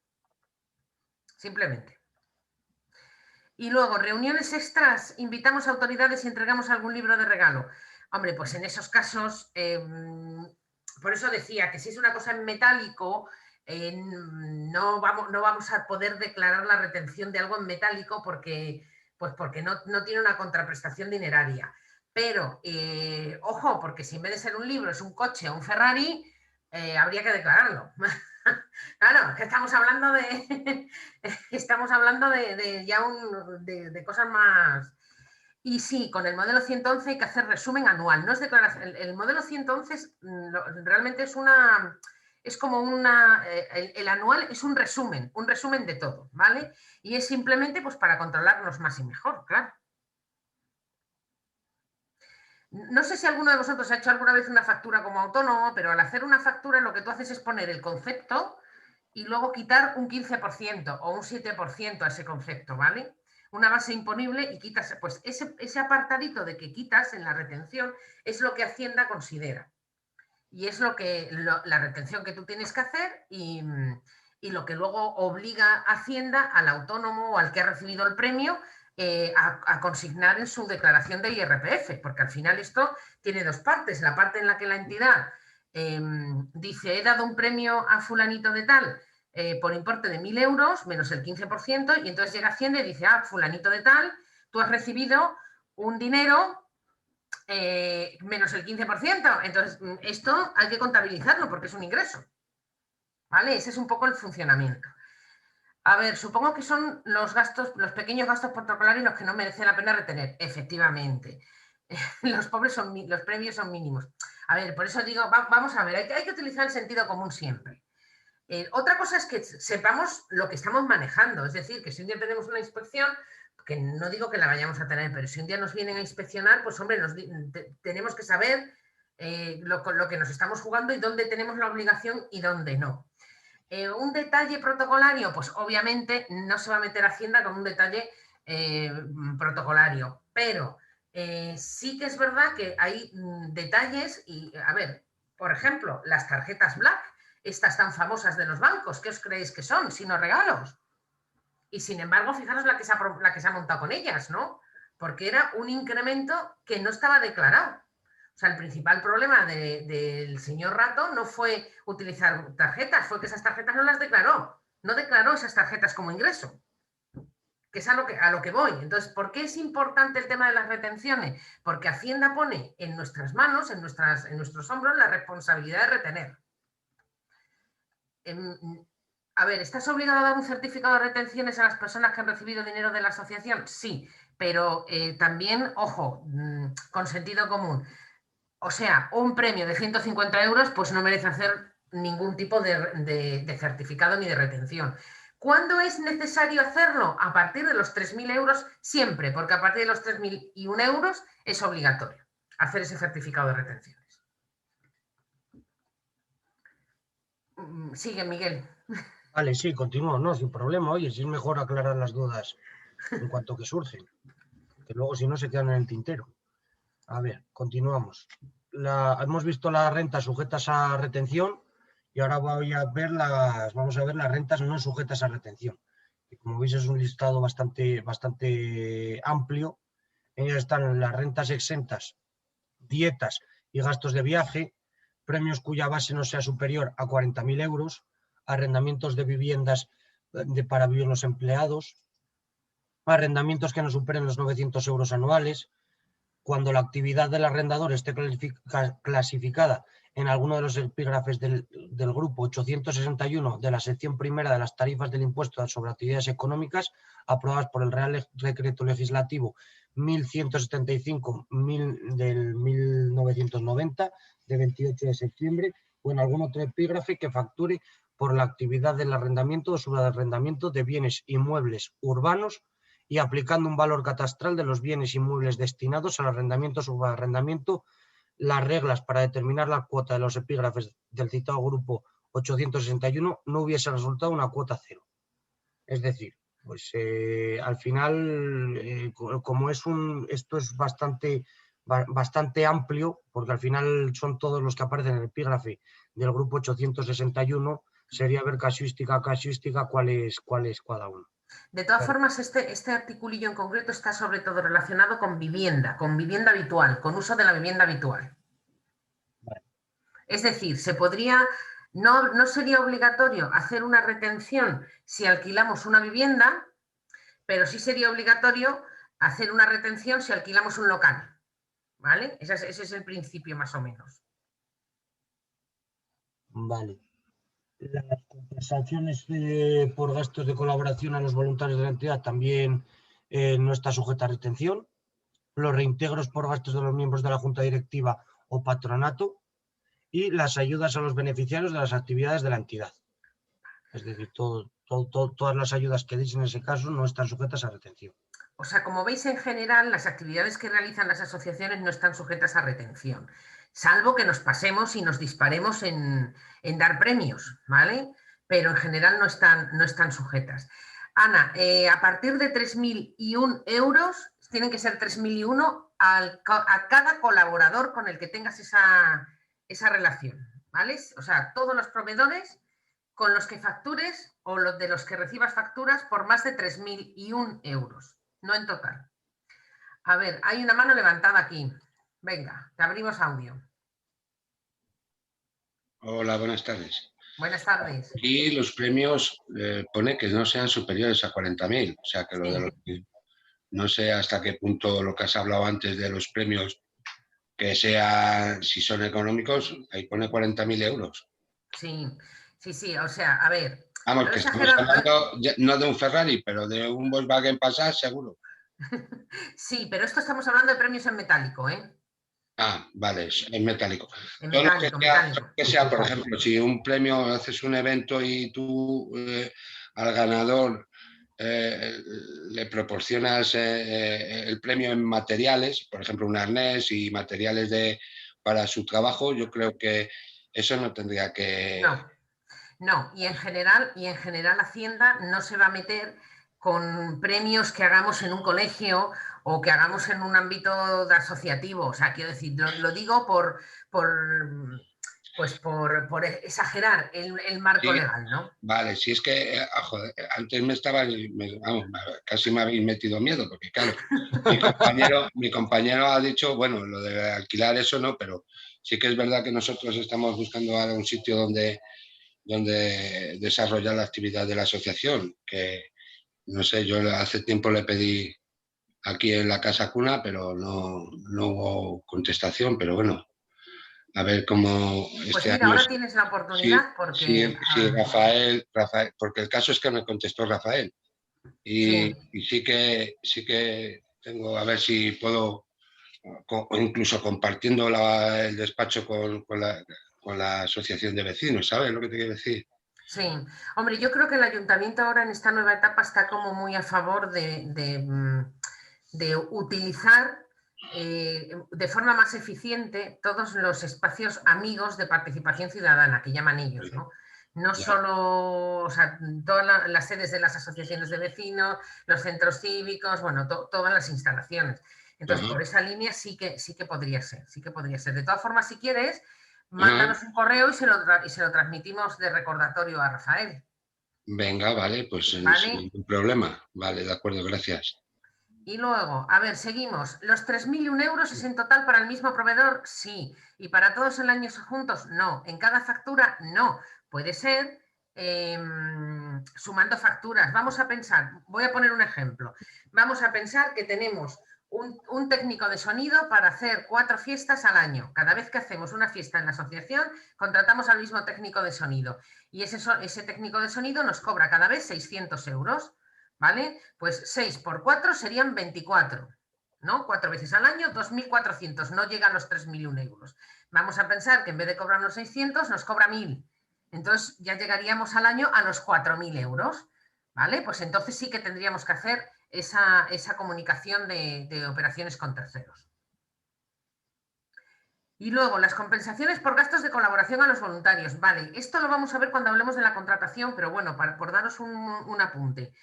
Simplemente. Y luego, reuniones extras, invitamos a autoridades y entregamos algún libro de regalo. Hombre, pues en esos casos, por eso decía que si es una cosa en metálico, no vamos a poder declarar la retención de algo en metálico porque no tiene una contraprestación dineraria. Pero, ojo, porque si en vez de ser un libro es un coche o un Ferrari, habría que declararlo. Claro, que estamos hablando de cosas más. Y sí, con el modelo 111 hay que hacer resumen anual. No es declaración. El modelo 111 realmente es como el anual es un resumen de todo, ¿vale? Y es simplemente pues para controlarnos más y mejor, claro. No sé si alguno de vosotros ha hecho alguna vez una factura como autónomo, pero al hacer una factura lo que tú haces es poner el concepto y luego quitar un 15% o un 7% a ese concepto, ¿vale? Una base imponible y quitas, pues ese apartadito de que quitas en la retención es lo que Hacienda considera. Y es la retención que tú tienes que hacer y lo que luego obliga a Hacienda, al autónomo o al que ha recibido el premio, a consignar en su declaración de IRPF, porque al final esto tiene dos partes. La parte en la que la entidad dice, he dado un premio a fulanito de tal por importe de 1.000 euros menos el 15%, y entonces llega Hacienda y dice, fulanito de tal, tú has recibido un dinero menos el 15%. Entonces, esto hay que contabilizarlo porque es un ingreso. ¿Vale? Ese es un poco el funcionamiento. A ver, supongo que son los pequeños gastos protocolarios los que no merece la pena retener. Efectivamente. Los premios son mínimos. A ver, por eso digo, vamos a ver, hay que utilizar el sentido común siempre. Otra cosa es que sepamos lo que estamos manejando. Es decir, que si un día tenemos una inspección, que no digo que la vayamos a tener, pero si un día nos vienen a inspeccionar, pues hombre, tenemos que saber lo que nos estamos jugando y dónde tenemos la obligación y dónde no. Un detalle protocolario, pues obviamente no se va a meter Hacienda con un detalle protocolario, pero sí que es verdad que hay detalles y, a ver, por ejemplo, las tarjetas Black, estas tan famosas de los bancos, ¿qué os creéis que son? Sino regalos. Y sin embargo, fijaros la que se ha montado con ellas, ¿no? Porque era un incremento que no estaba declarado. O sea, el principal problema del señor Rato no fue utilizar tarjetas, fue que esas tarjetas no las declaró. No declaró esas tarjetas como ingreso, que es a lo que voy. Entonces, ¿por qué es importante el tema de las retenciones? Porque Hacienda pone en nuestras manos, en nuestros hombros, la responsabilidad de retener. A ver, ¿estás obligado a dar un certificado de retenciones a las personas que han recibido dinero de la asociación? Sí, pero también, ojo, con sentido común. O sea, un premio de 150 euros pues no merece hacer ningún tipo de certificado ni de retención. ¿Cuándo es necesario hacerlo? A partir de los 3.000 euros siempre, porque a partir de los 3.001 euros es obligatorio hacer ese certificado de retenciones. Sigue, Miguel. Vale, sí, continúo, no, sin problema. Oye, si es mejor aclarar las dudas en cuanto que surgen, que luego si no se quedan en el tintero. A ver, continuamos. Hemos visto las rentas sujetas a retención y ahora vamos a ver las rentas no sujetas a retención. Y como veis es un listado bastante amplio. En ellas están las rentas exentas, dietas y gastos de viaje, premios cuya base no sea superior a 40.000 euros, arrendamientos de viviendas para vivir los empleados, arrendamientos que no superen los 900 euros anuales, cuando la actividad del arrendador esté clasificada en alguno de los epígrafes del grupo 861 de la sección primera de las tarifas del impuesto sobre actividades económicas aprobadas por el Real Decreto Legislativo 1175 del 1990 de 28 de septiembre, o en algún otro epígrafe que facture por la actividad del arrendamiento o subarrendamiento de bienes inmuebles urbanos y aplicando un valor catastral de los bienes inmuebles destinados al arrendamiento o subarrendamiento, las reglas para determinar la cuota de los epígrafes del citado grupo 861 no hubiese resultado una cuota cero. Es decir, pues al final, como esto es bastante amplio, porque al final son todos los que aparecen en el epígrafe del grupo 861, sería ver casuística a casuística cuál es cada uno. De todas formas, este articulillo en concreto está sobre todo relacionado con vivienda habitual, con uso de la vivienda habitual. Vale. Es decir, no sería obligatorio hacer una retención si alquilamos una vivienda, pero sí sería obligatorio hacer una retención si alquilamos un local. ¿Vale? Ese es el principio más o menos. Vale. Las compensaciones por gastos de colaboración a los voluntarios de la entidad también no está sujeta a retención. los reintegros por gastos de los miembros de la Junta Directiva o patronato y las ayudas a los beneficiarios de las actividades de la entidad. Es decir, todas las ayudas que deis en ese caso no están sujetas a retención. O sea, como veis, en general, las actividades que realizan las asociaciones no están sujetas a retención, salvo que nos pasemos y nos disparemos en dar premios, ¿vale? Pero en general no están sujetas. Ana, a partir de 3.001 euros, tienen que ser 3.001 a cada colaborador con el que tengas esa relación, ¿vale? O sea, todos los proveedores con los que factures o de los que recibas facturas por más de 3.001 euros. No en total. A ver, hay una mano levantada aquí. Venga, te abrimos audio. Hola, buenas tardes. Buenas tardes. Y los premios pone que no sean superiores a 40.000. O sea, que lo de los, no sé hasta qué punto lo que has hablado antes de los premios, que sea, si son económicos, ahí pone 40.000 euros. Sí, o sea, a ver. Vamos, que estamos hablando no de un Ferrari, pero de un Volkswagen Passat, seguro. Sí, pero esto estamos hablando de premios en metálico, ¿eh? Ah, vale, en metálico. En Todo metálico, lo que sea, por ejemplo, si un premio, haces un evento y tú al ganador le proporcionas el premio en materiales, por ejemplo, un arnés y materiales para su trabajo, yo creo que eso no tendría que... No, y en general Hacienda no se va a meter con premios que hagamos en un colegio o que hagamos en un ámbito asociativo. O sea, quiero decir, lo digo por exagerar el marco legal, ¿no? Vale, si es que joder, antes casi me habéis metido miedo, porque claro, mi compañero ha dicho, bueno, lo de alquilar eso no, pero sí que es verdad que nosotros estamos buscando ahora un sitio donde desarrollar la actividad de la asociación, que no sé, yo hace tiempo le pedí aquí en la Casa Cuna, pero no hubo contestación, pero bueno, a ver cómo pues mira, ahora tienes la oportunidad porque... Sí, Rafael, porque el caso es que me contestó Rafael y sí que tengo, a ver si puedo, incluso compartiendo el despacho con la asociación de vecinos, ¿sabes lo que te quiero decir? Sí, hombre, yo creo que el ayuntamiento ahora en esta nueva etapa está como muy a favor de utilizar de forma más eficiente todos los espacios amigos de participación ciudadana, que llaman ellos, ¿no? No solo, o sea, todas las sedes de las asociaciones de vecinos, los centros cívicos, bueno, todas las instalaciones. Entonces, por esa línea sí que podría ser, De todas formas, si quieres, mándanos un correo y se lo transmitimos de recordatorio a Rafael. Venga, vale, pues sin ningún problema. Vale, de acuerdo, gracias. Y luego, a ver, seguimos. ¿Los 3.001 euros es en total para el mismo proveedor? Sí. ¿Y para todos el año juntos? No. ¿En cada factura? No. Puede ser sumando facturas. Vamos a pensar, voy a poner un ejemplo. Vamos a pensar que tenemos un técnico de sonido para hacer 4 fiestas al año. Cada vez que hacemos una fiesta en la asociación, contratamos al mismo técnico de sonido. Y ese técnico de sonido nos cobra cada vez 600 euros. ¿Vale? Pues 6 por 4 serían 24, ¿no? 4 veces al año, 2.400, no llega a los 3.001 euros. Vamos a pensar que en vez de cobrarnos 600, nos cobra 1.000. Entonces ya llegaríamos al año a los 4.000 euros, ¿vale? Pues entonces sí que tendríamos que hacer esa comunicación de operaciones con terceros. Y luego, las compensaciones por gastos de colaboración a los voluntarios. Vale, esto lo vamos a ver cuando hablemos de la contratación, pero bueno, por daros un apunte.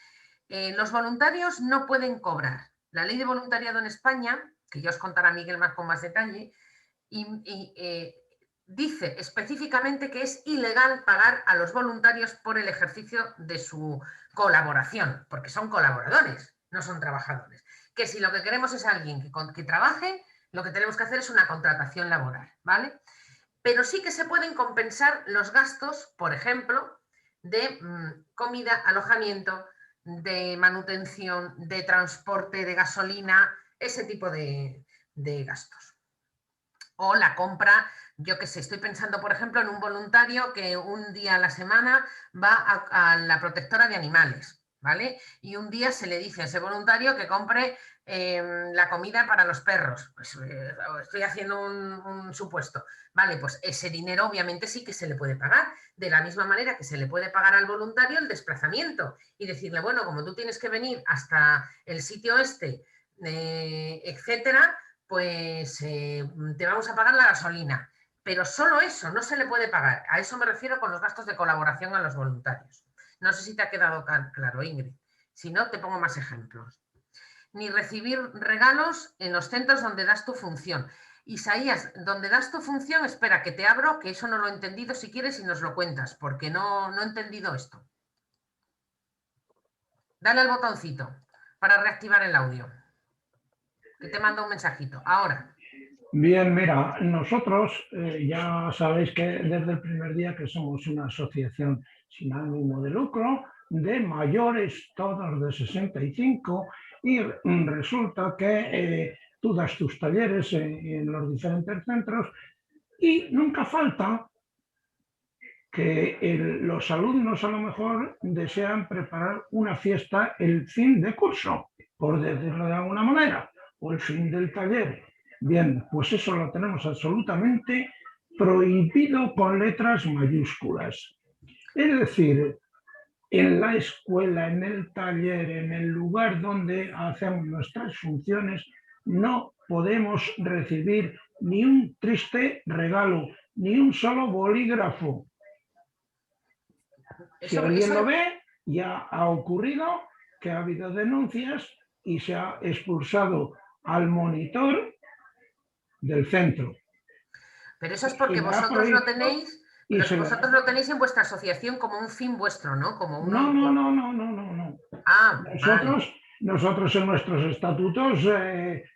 Los voluntarios no pueden cobrar. La ley de voluntariado en España, que ya os contará Miguel más con más detalle, dice específicamente que es ilegal pagar a los voluntarios por el ejercicio de su colaboración, porque son colaboradores, no son trabajadores. Que si lo que queremos es alguien que trabaje, lo que tenemos que hacer es una contratación laboral, ¿vale? Pero sí que se pueden compensar los gastos, por ejemplo, de comida, alojamiento, de manutención, de transporte, de gasolina, ese tipo de gastos. O la compra, yo qué sé, estoy pensando, por ejemplo, en un voluntario que un día a la semana va a la protectora de animales, ¿vale? Y un día se le dice a ese voluntario que compre la comida para los perros. Pues, estoy haciendo un supuesto. Vale, pues ese dinero obviamente sí que se le puede pagar, de la misma manera que se le puede pagar al voluntario el desplazamiento y decirle, bueno, como tú tienes que venir hasta el sitio este, etcétera, pues te vamos a pagar la gasolina. Pero solo eso no se le puede pagar. A eso me refiero con los gastos de colaboración a los voluntarios. No sé si te ha quedado claro, Ingrid. Si no, te pongo más ejemplos. Ni recibir regalos en los centros donde das tu función. Isaías, donde das tu función, espera que te abro, que eso no lo he entendido, si quieres y nos lo cuentas, porque no he entendido esto. Dale al botoncito para reactivar el audio. Que te mando un mensajito. Ahora. Bien, mira, nosotros ya sabéis que desde el primer día que somos una asociación sin ánimo de lucro de mayores, todos de 65, y resulta que tú das tus talleres en los diferentes centros y nunca falta que los alumnos a lo mejor desean preparar una fiesta el fin de curso, por decirlo de alguna manera, o el fin del taller. Bien, pues eso lo tenemos absolutamente prohibido con letras mayúsculas. Es decir, en la escuela, en el taller, en el lugar donde hacemos nuestras funciones, no podemos recibir ni un triste regalo, ni un solo bolígrafo. Si alguien lo ve, ya ha ocurrido que ha habido denuncias y se ha expulsado al monitor del centro. Pero eso es porque vosotros lo tenéis, vosotros lo tenéis en vuestra asociación como un fin vuestro, ¿no? Como un... No. Ah, Nosotros en nuestros estatutos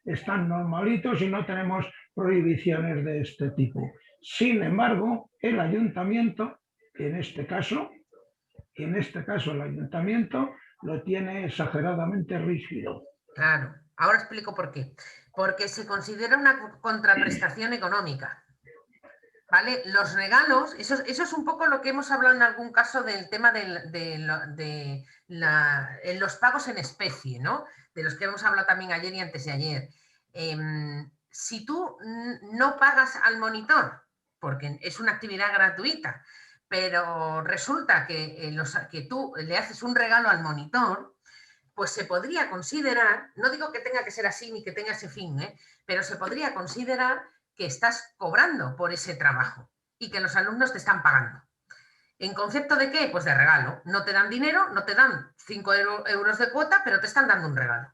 están normalitos y no tenemos prohibiciones de este tipo. Sin embargo, el ayuntamiento, en este caso el ayuntamiento lo tiene exageradamente rígido. Claro, ahora explico por qué. Porque se considera una contraprestación económica. ¿Vale? Los regalos, eso es un poco lo que hemos hablado en algún caso del tema de los pagos en especie, ¿no? De los que hemos hablado también ayer y antes de ayer. Si tú no pagas al monitor, porque es una actividad gratuita, pero resulta que tú le haces un regalo al monitor, pues se podría considerar, no digo que tenga que ser así ni que tenga ese fin, pero se podría considerar que estás cobrando por ese trabajo y que los alumnos te están pagando. ¿En concepto de qué? Pues de regalo. No te dan dinero, no te dan 5 euros de cuota, pero te están dando un regalo.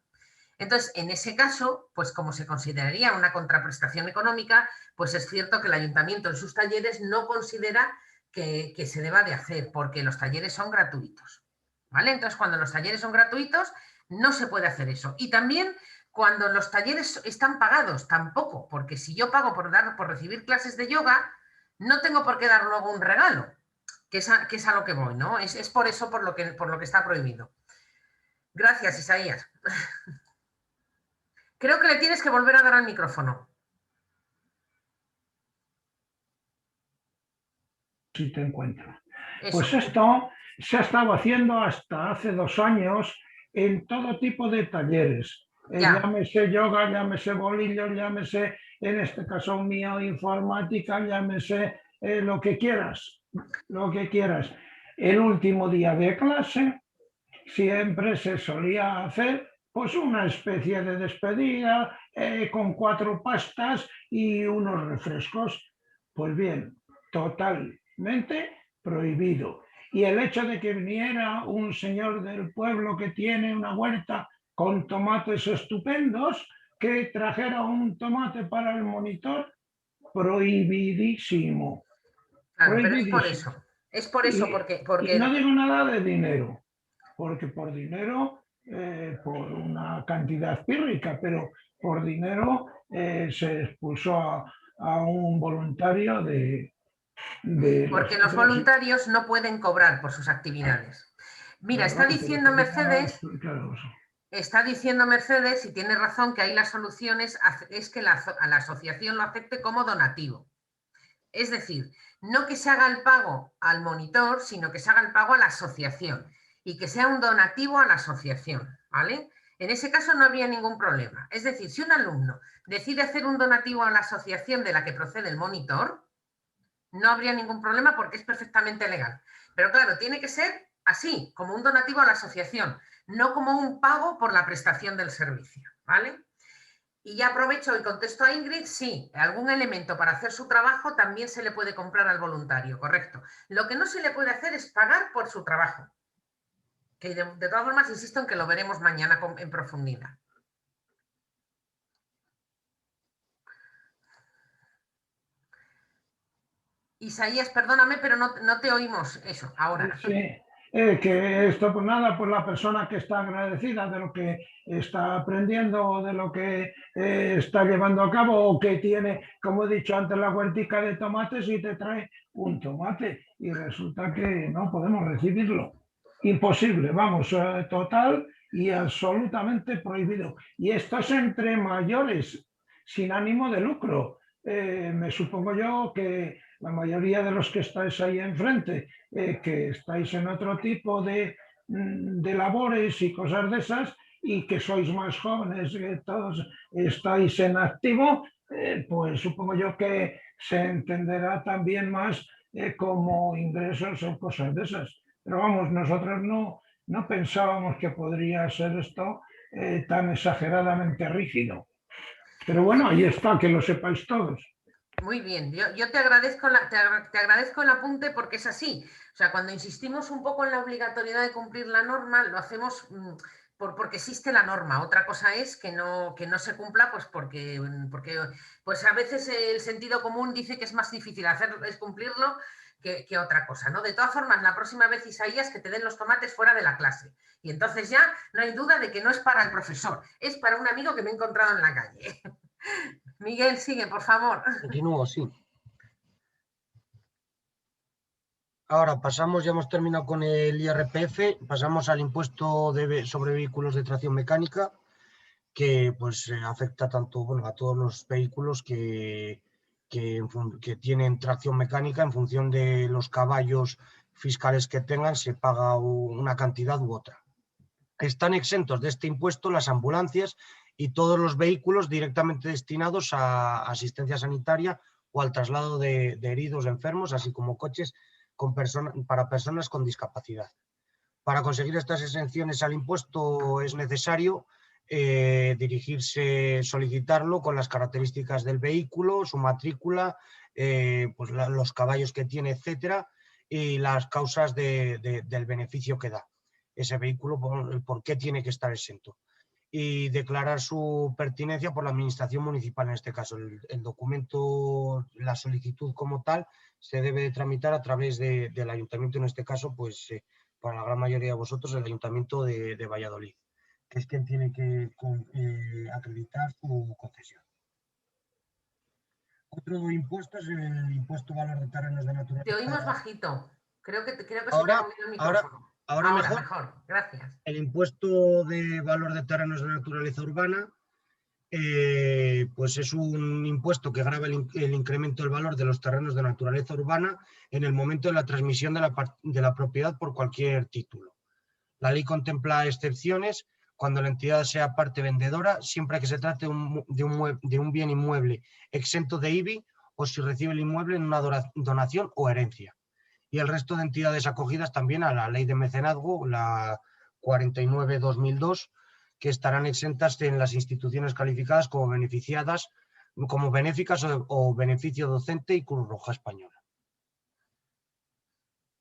Entonces, en ese caso, pues como se consideraría una contraprestación económica, pues es cierto que el ayuntamiento en sus talleres no considera que se deba de hacer, porque los talleres son gratuitos. ¿Vale? Entonces, cuando los talleres son gratuitos, no se puede hacer eso. Y también cuando los talleres están pagados, tampoco, porque si yo pago por recibir clases de yoga, no tengo por qué dar luego un regalo, que es a lo que voy, ¿no? Es por eso por lo que está prohibido. Gracias, Isaías. Creo que le tienes que volver a dar al micrófono. Si te encuentro. Eso. Pues esto se ha estado haciendo hasta hace 2 años en todo tipo de talleres. Llámese yoga, llámese bolillo, llámese, en este caso mío, informática, llámese lo que quieras, El último día de clase siempre se solía hacer pues una especie de despedida con 4 pastas y unos refrescos. Pues bien, totalmente prohibido. Y el hecho de que viniera un señor del pueblo que tiene una huerta con tomates estupendos, que trajera un tomate para el monitor, prohibidísimo. Claro, prohibidísimo. Pero es por eso, porque... Y no digo nada de dinero, porque por dinero, por una cantidad pírrica, pero por dinero se expulsó a un voluntario porque los voluntarios no pueden cobrar por sus actividades. Mira, está diciendo Mercedes, y tiene razón, que ahí las soluciones es que la asociación lo acepte como donativo. Es decir, no que se haga el pago al monitor, sino que se haga el pago a la asociación. y que sea un donativo a la asociación, ¿vale? En ese caso no habría ningún problema. Es decir, si un alumno decide hacer un donativo a la asociación de la que procede el monitor, no habría ningún problema porque es perfectamente legal. Pero claro, tiene que ser así, como un donativo a la asociación, no como un pago por la prestación del servicio, ¿vale? Y ya aprovecho y contesto a Ingrid, sí, algún elemento para hacer su trabajo también se le puede comprar al voluntario, correcto. Lo que no se le puede hacer es pagar por su trabajo. Que de todas formas, insisto en que lo veremos mañana en profundidad. Isaías, perdóname, pero no te oímos eso ahora. Sí, que esto, pues nada, pues la persona que está agradecida de lo que está aprendiendo o de lo que está llevando a cabo o que tiene, como he dicho antes, la huertica de tomates y te trae un tomate y resulta que no podemos recibirlo. Imposible, vamos, total y absolutamente prohibido. Y esto es entre mayores, sin ánimo de lucro. Me supongo yo que la mayoría de los que estáis ahí enfrente, que estáis en otro tipo de labores y cosas de esas, y que sois más jóvenes, que todos estáis en activo, pues supongo yo que se entenderá también más como ingresos o cosas de esas. Pero vamos, nosotros no pensábamos que podría ser esto tan exageradamente rígido. Pero bueno, ahí está, que lo sepáis todos. Muy bien, yo te agradezco, te agradezco el apunte porque es así. O sea, cuando insistimos un poco en la obligatoriedad de cumplir la norma, lo hacemos porque existe la norma. Otra cosa es que no se cumpla, pues porque pues a veces el sentido común dice que es más difícil es cumplirlo que otra cosa, ¿no? De todas formas, la próxima vez, Isaías, que te den los tomates fuera de la clase. Y entonces ya no hay duda de que no es para el profesor, es para un amigo que me he encontrado en la calle. Miguel, sigue, por favor. Continúo, sí. Ahora pasamos, ya hemos terminado con el IRPF, pasamos al impuesto sobre vehículos de tracción mecánica, que pues afecta tanto, bueno, a todos los vehículos que tienen tracción mecánica. En función de los caballos fiscales que tengan, se paga una cantidad u otra. Están exentos de este impuesto las ambulancias y todos los vehículos directamente destinados a asistencia sanitaria o al traslado de heridos, enfermos, así como coches para personas con discapacidad. Para conseguir estas exenciones al impuesto es necesario solicitarlo con las características del vehículo, su matrícula, pues los caballos que tiene, etcétera, y las causas del beneficio que da ese vehículo, por qué tiene que estar exento. Y declarar su pertinencia por la administración municipal en este caso. El documento, la solicitud como tal, se debe de tramitar a través del ayuntamiento, en este caso, pues para la gran mayoría de vosotros, el ayuntamiento de Valladolid, que es quien tiene que acreditar su concesión. Otro impuesto es el impuesto valor de terrenos de naturaleza. Te oímos bajito. Creo que se te ha movido el micrófono. Ahora mejor. Gracias. El impuesto de valor de terrenos de naturaleza urbana, pues es un impuesto que grava el incremento del valor de los terrenos de naturaleza urbana en el momento de la transmisión de la propiedad por cualquier título. La ley contempla excepciones cuando la entidad sea parte vendedora, siempre que se trate de un bien inmueble exento de IBI o si recibe el inmueble en una donación o herencia. Y el resto de entidades acogidas también a la ley de mecenazgo, la 49/2002, que estarán exentas en las instituciones calificadas como beneficiadas, como benéficas o beneficio docente y Cruz Roja Española.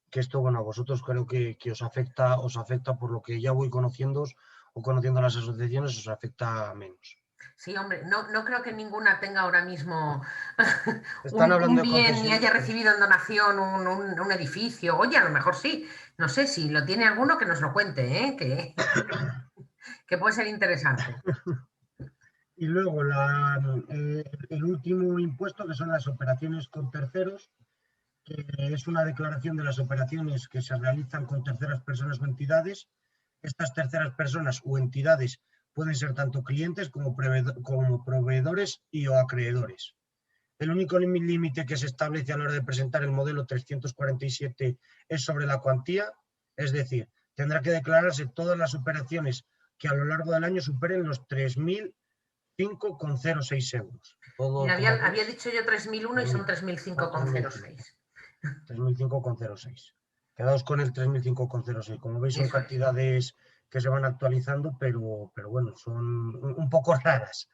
Que esto, bueno, a vosotros creo que os afecta por lo que ya voy conociendo o conociendo las asociaciones, os afecta menos. Sí, hombre, no creo que ninguna tenga ahora mismo un bien ni haya recibido en donación un edificio. Oye, a lo mejor sí. No sé, si lo tiene alguno que nos lo cuente, ¿eh? que puede ser interesante. Y luego el último impuesto, que son las operaciones con terceros, que es una declaración de las operaciones que se realizan con terceras personas o entidades. Estas terceras personas o entidades pueden ser tanto clientes como proveedores o acreedores. El único límite que se establece a la hora de presentar el modelo 347 es sobre la cuantía, es decir, tendrá que declararse todas las operaciones que a lo largo del año superen los 3.005,06 euros. Todo, Mira, había dicho yo 3.001 y son 3.005,06. 3.005,06. Quedaos con el 3.005,06. Como veis, son Eso es. cantidades que se van actualizando, pero bueno, son un poco raras.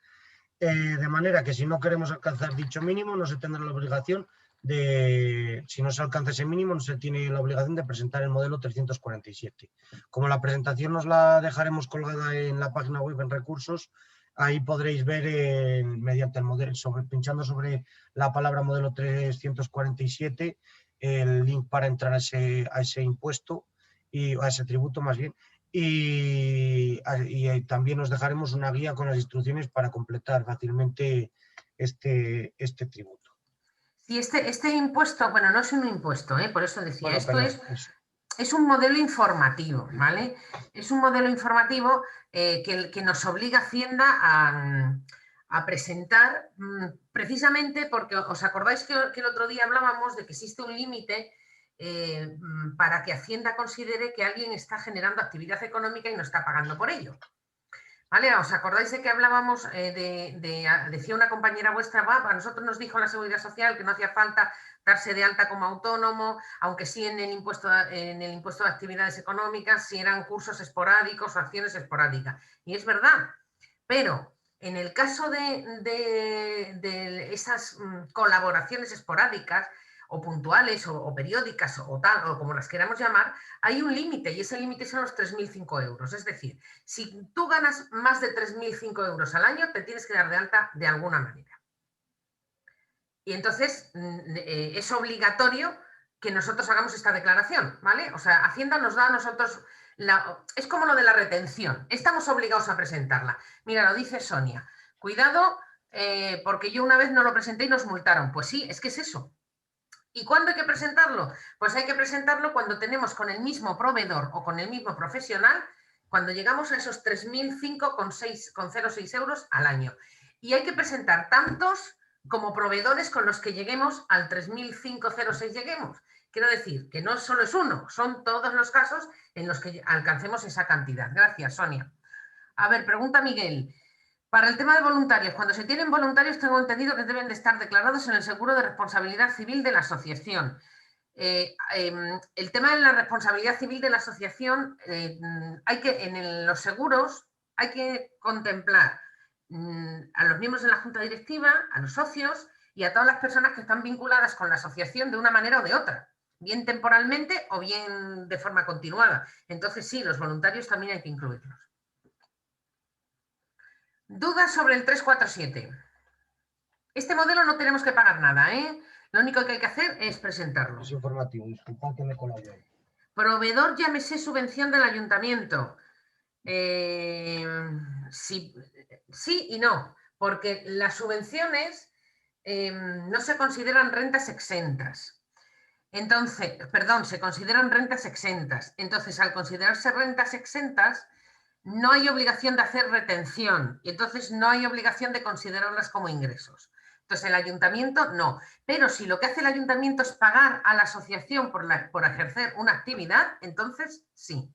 De manera que si no queremos alcanzar dicho mínimo, no se tendrá la obligación de, si no se alcanza ese mínimo, no se tiene la obligación de presentar el modelo 347. Como la presentación nos la dejaremos colgada en la página web en recursos, ahí podréis ver mediante el modelo, pinchando sobre la palabra modelo 347, el link para entrar a ese impuesto y a ese tributo más bien. Y también os dejaremos una guía con las instrucciones para completar fácilmente este tributo. Sí, este impuesto, bueno, no es un impuesto, por eso decía, Bueno, esto perdón, es un modelo informativo, ¿vale? Es un modelo informativo que nos obliga Hacienda a presentar, precisamente porque os acordáis que el otro día hablábamos de que existe un límite para que Hacienda considere que alguien está generando actividad económica y no está pagando por ello. ¿Vale? ¿Os acordáis de que hablábamos, decía una compañera vuestra, a nosotros nos dijo la Seguridad Social que no hacía falta darse de alta como autónomo, aunque sí en el impuesto de actividades económicas, si eran cursos esporádicos o acciones esporádicas. Y es verdad, pero en el caso de esas colaboraciones esporádicas, o puntuales, o periódicas, o tal, o como las queramos llamar, hay un límite y ese límite son los 3.005 euros. Es decir, si tú ganas más de 3.005 euros al año, te tienes que dar de alta de alguna manera. Y entonces es obligatorio que nosotros hagamos esta declaración, ¿vale? O sea, Hacienda nos da a nosotros, es como lo de la retención, estamos obligados a presentarla. Mira, lo dice Sonia, cuidado, porque yo una vez no lo presenté y nos multaron. Pues sí, es que es eso. ¿Y cuándo hay que presentarlo? Pues hay que presentarlo cuando tenemos con el mismo proveedor o con el mismo profesional, cuando llegamos a esos 3.005,06 euros al año. Y hay que presentar tantos como proveedores con los que lleguemos al 3.506 lleguemos. Quiero decir que no solo es uno, son todos los casos en los que alcancemos esa cantidad. Gracias, Sonia. A ver, pregunta Miguel. Para el tema de voluntarios, cuando se tienen voluntarios tengo entendido que deben de estar declarados en el seguro de responsabilidad civil de la asociación. El tema de la responsabilidad civil de la asociación, en los seguros hay que contemplar a los miembros de la junta directiva, a los socios y a todas las personas que están vinculadas con la asociación de una manera o de otra, bien temporalmente o bien de forma continuada. Entonces sí, los voluntarios también hay que incluirlos. Dudas sobre el 347. Este modelo no tenemos que pagar nada, ¿eh? Lo único que hay que hacer es presentarlo. Es informativo, disculpad que me colabore. Proveedor, llámese subvención del ayuntamiento. Sí y no, porque las subvenciones no se consideran rentas exentas. Entonces, perdón, se consideran rentas exentas. Entonces, al considerarse rentas exentas, no hay obligación de hacer retención y entonces no hay obligación de considerarlas como ingresos. Entonces el ayuntamiento no, pero si lo que hace el ayuntamiento es pagar a la asociación por ejercer una actividad, entonces sí.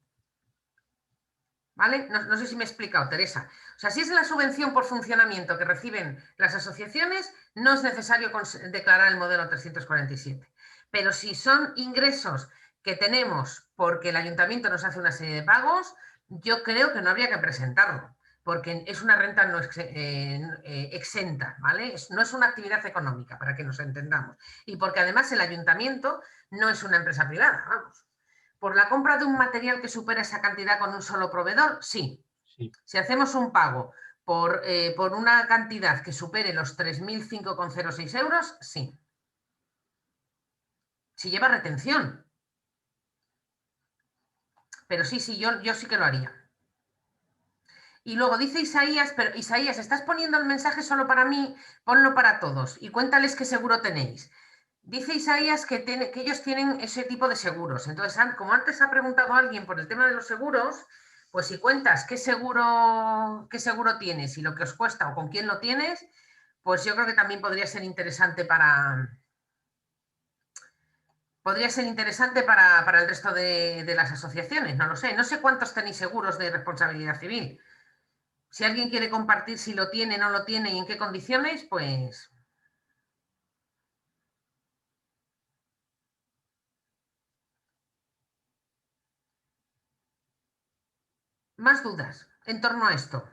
¿Vale? No sé si me he explicado, Teresa. O sea, si es la subvención por funcionamiento que reciben las asociaciones, no es necesario declarar el modelo 347. Pero si son ingresos que tenemos porque el ayuntamiento nos hace una serie de pagos, yo creo que no habría que presentarlo, porque es una renta no exenta, ¿vale? No es una actividad económica, para que nos entendamos. Y porque además el ayuntamiento no es una empresa privada, vamos. ¿Por la compra de un material que supera esa cantidad con un solo proveedor? Sí. Si hacemos un pago por una cantidad que supere los 3.005,06 euros, sí. Si lleva retención. Pero sí, yo sí que lo haría. Y luego dice Isaías, pero Isaías, ¿estás poniendo el mensaje solo para mí? Ponlo para todos y cuéntales qué seguro tenéis. Dice Isaías que ellos tienen ese tipo de seguros. Entonces, como antes ha preguntado alguien por el tema de los seguros, pues si cuentas qué seguro tienes y lo que os cuesta o con quién lo tienes, pues yo creo que también podría ser interesante para Podría ser interesante para el resto de las asociaciones, no lo sé. No sé cuántos tenéis seguros de responsabilidad civil. Si alguien quiere compartir si lo tiene, no lo tiene y en qué condiciones, pues... Más dudas en torno a esto.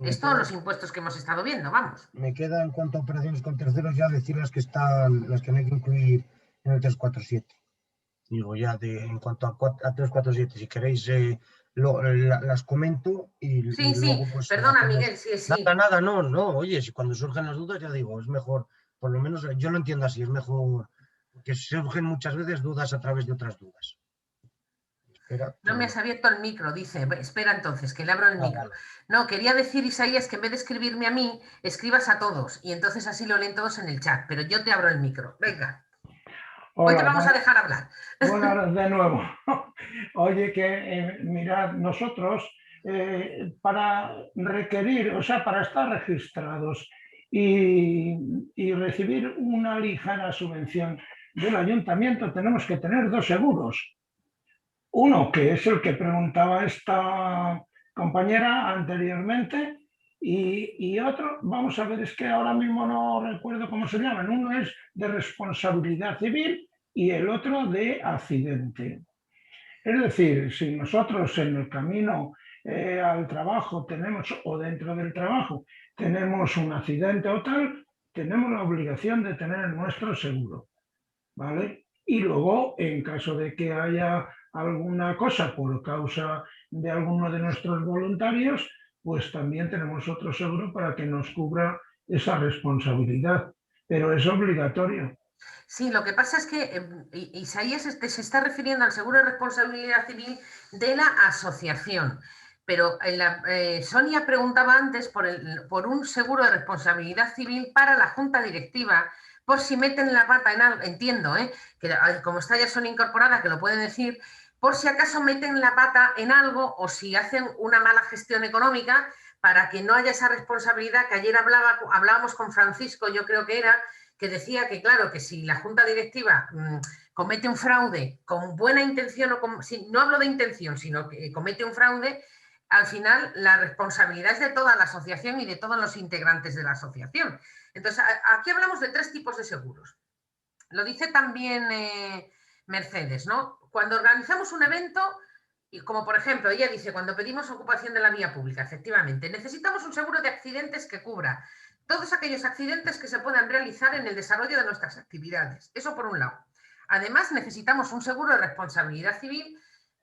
Esto, los impuestos que hemos estado viendo, vamos. Me queda en cuanto a operaciones con terceros ya decir las que no hay que incluir en el 347. Digo ya en cuanto a 347, si queréis las comento y Sí, luego sí, pues perdona hacemos... Miguel, sí, sí. Nada, no, oye, si cuando surgen las dudas ya digo, es mejor, por lo menos yo lo entiendo así, es mejor, porque surgen muchas veces dudas a través de otras dudas. Espera, No me has abierto el micro, dice. Espera entonces, que le abro el micro. vale. No, quería decir, Isaías, que en vez de escribirme a mí, escribas a todos y entonces así lo leen todos en el chat, pero yo te abro el micro. Venga. Hoy te Hola, vamos a dejar hablar. buenas de nuevo. Oye, que mirad, nosotros para requerir, o sea, para estar registrados y recibir una ligera subvención del ayuntamiento tenemos que tener dos seguros. Uno, que es el que preguntaba esta compañera anteriormente, y otro, vamos a ver, es que ahora mismo no recuerdo cómo se llaman. Uno es de responsabilidad civil y el otro de accidente. Es decir, si nosotros en el camino al trabajo tenemos, o dentro del trabajo, tenemos un accidente o tal, tenemos la obligación de tener nuestro seguro, ¿vale? Y luego, en caso de que haya alguna cosa por causa de alguno de nuestros voluntarios, pues también tenemos otro seguro para que nos cubra esa responsabilidad, pero es obligatorio. Sí, lo que pasa es que Isaías se está refiriendo al seguro de responsabilidad civil de la asociación, pero Sonia preguntaba antes por un seguro de responsabilidad civil para la junta directiva, por si meten la pata en algo, entiendo, que como está ya Sonia incorporada, que lo puede decir, por si acaso meten la pata en algo o si hacen una mala gestión económica para que no haya esa responsabilidad que ayer hablábamos con Francisco, yo creo que era, que decía que, claro, que si la junta directiva comete un fraude con buena intención, no hablo de intención, sino que comete un fraude, al final la responsabilidad es de toda la asociación y de todos los integrantes de la asociación. Entonces, aquí hablamos de 3 tipos de seguros. Lo dice también Mercedes, ¿no? Cuando organizamos un evento, y como por ejemplo, ella dice, cuando pedimos ocupación de la vía pública, efectivamente, necesitamos un seguro de accidentes que cubra todos aquellos accidentes que se puedan realizar en el desarrollo de nuestras actividades. Eso por un lado. Además, necesitamos un seguro de responsabilidad civil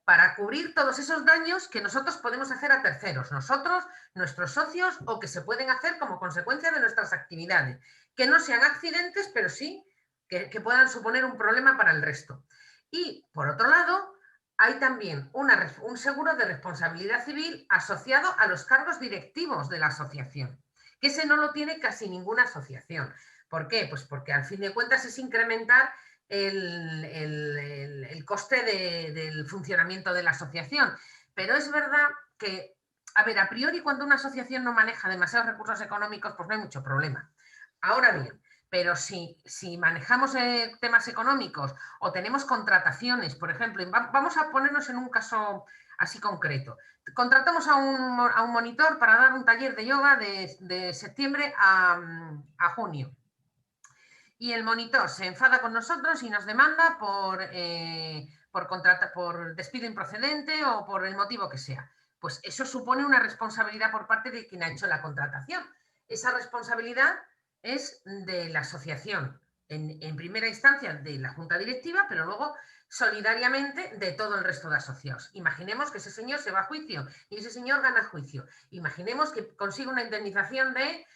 para cubrir todos esos daños que nosotros podemos hacer a terceros, nosotros, nuestros socios, o que se pueden hacer como consecuencia de nuestras actividades. Que no sean accidentes, pero sí que puedan suponer un problema para el resto. Y, por otro lado, hay también un seguro de responsabilidad civil asociado a los cargos directivos de la asociación, que ese no lo tiene casi ninguna asociación. ¿Por qué? Pues porque al fin de cuentas es incrementar el coste del funcionamiento de la asociación. Pero es verdad que, a ver, a priori cuando una asociación no maneja demasiados recursos económicos, pues no hay mucho problema. Ahora bien, pero si manejamos temas económicos o tenemos contrataciones, por ejemplo, vamos a ponernos en un caso así concreto. Contratamos a un monitor para dar un taller de yoga de septiembre a junio. Y el monitor se enfada con nosotros y nos demanda por despido improcedente o por el motivo que sea. Pues eso supone una responsabilidad por parte de quien ha hecho la contratación. Esa responsabilidad es de la asociación, en primera instancia de la junta directiva, pero luego solidariamente de todo el resto de asociados. Imaginemos que ese señor se va a juicio y ese señor gana juicio. Imaginemos que consigue una indemnización de,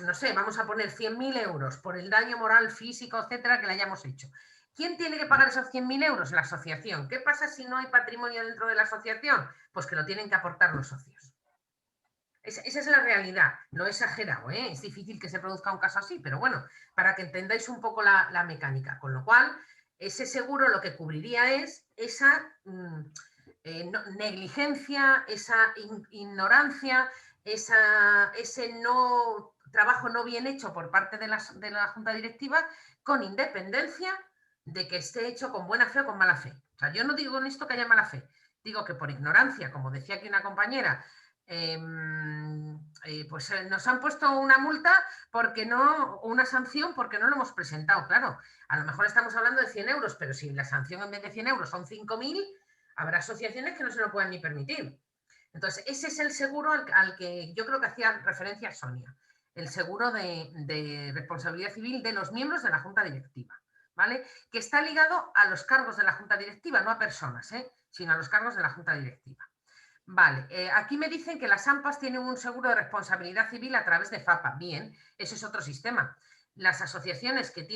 no sé, vamos a poner 100.000 euros por el daño moral, físico, etcétera, que le hayamos hecho. ¿Quién tiene que pagar esos 100.000 euros? La asociación. ¿Qué pasa si no hay patrimonio dentro de la asociación? Pues que lo tienen que aportar los socios. Esa es la realidad, lo he exagerado, es difícil que se produzca un caso así, pero bueno, para que entendáis un poco la mecánica, con lo cual ese seguro lo que cubriría es esa negligencia, esa ignorancia, ese no trabajo no bien hecho por parte de la Junta Directiva, con independencia de que esté hecho con buena fe o con mala fe. O sea, yo no digo en esto que haya mala fe, digo que por ignorancia, como decía aquí una compañera, pues nos han puesto una multa porque no, una sanción porque no lo hemos presentado. Claro, a lo mejor estamos hablando de 100 euros, pero si la sanción en vez de 100 euros son 5.000, habrá asociaciones que no se lo pueden ni permitir. Entonces, ese es el seguro al que yo creo que hacía referencia Sonia, el seguro de responsabilidad civil de los miembros de la Junta Directiva, ¿vale? Que está ligado a los cargos de la Junta Directiva, no a personas, sino a los cargos de la Junta Directiva. Vale, aquí me dicen que las AMPAs tienen un seguro de responsabilidad civil a través de FAPA. Bien, eso es otro sistema. Las asociaciones que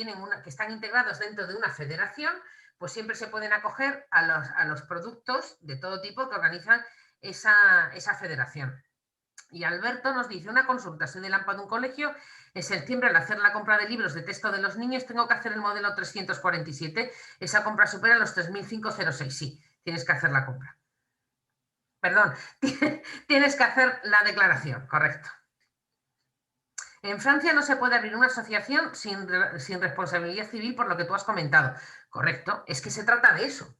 están integradas dentro de una federación, pues siempre se pueden acoger a los productos de todo tipo que organizan esa federación. Y Alberto nos dice, una consulta, soy del AMPA de un colegio, en septiembre al hacer la compra de libros de texto de los niños tengo que hacer el modelo 347, esa compra supera los 3.506, sí, tienes que hacer la compra. Perdón, tienes que hacer la declaración, correcto. En Francia no se puede abrir una asociación sin responsabilidad civil por lo que tú has comentado. Correcto, es que se trata de eso.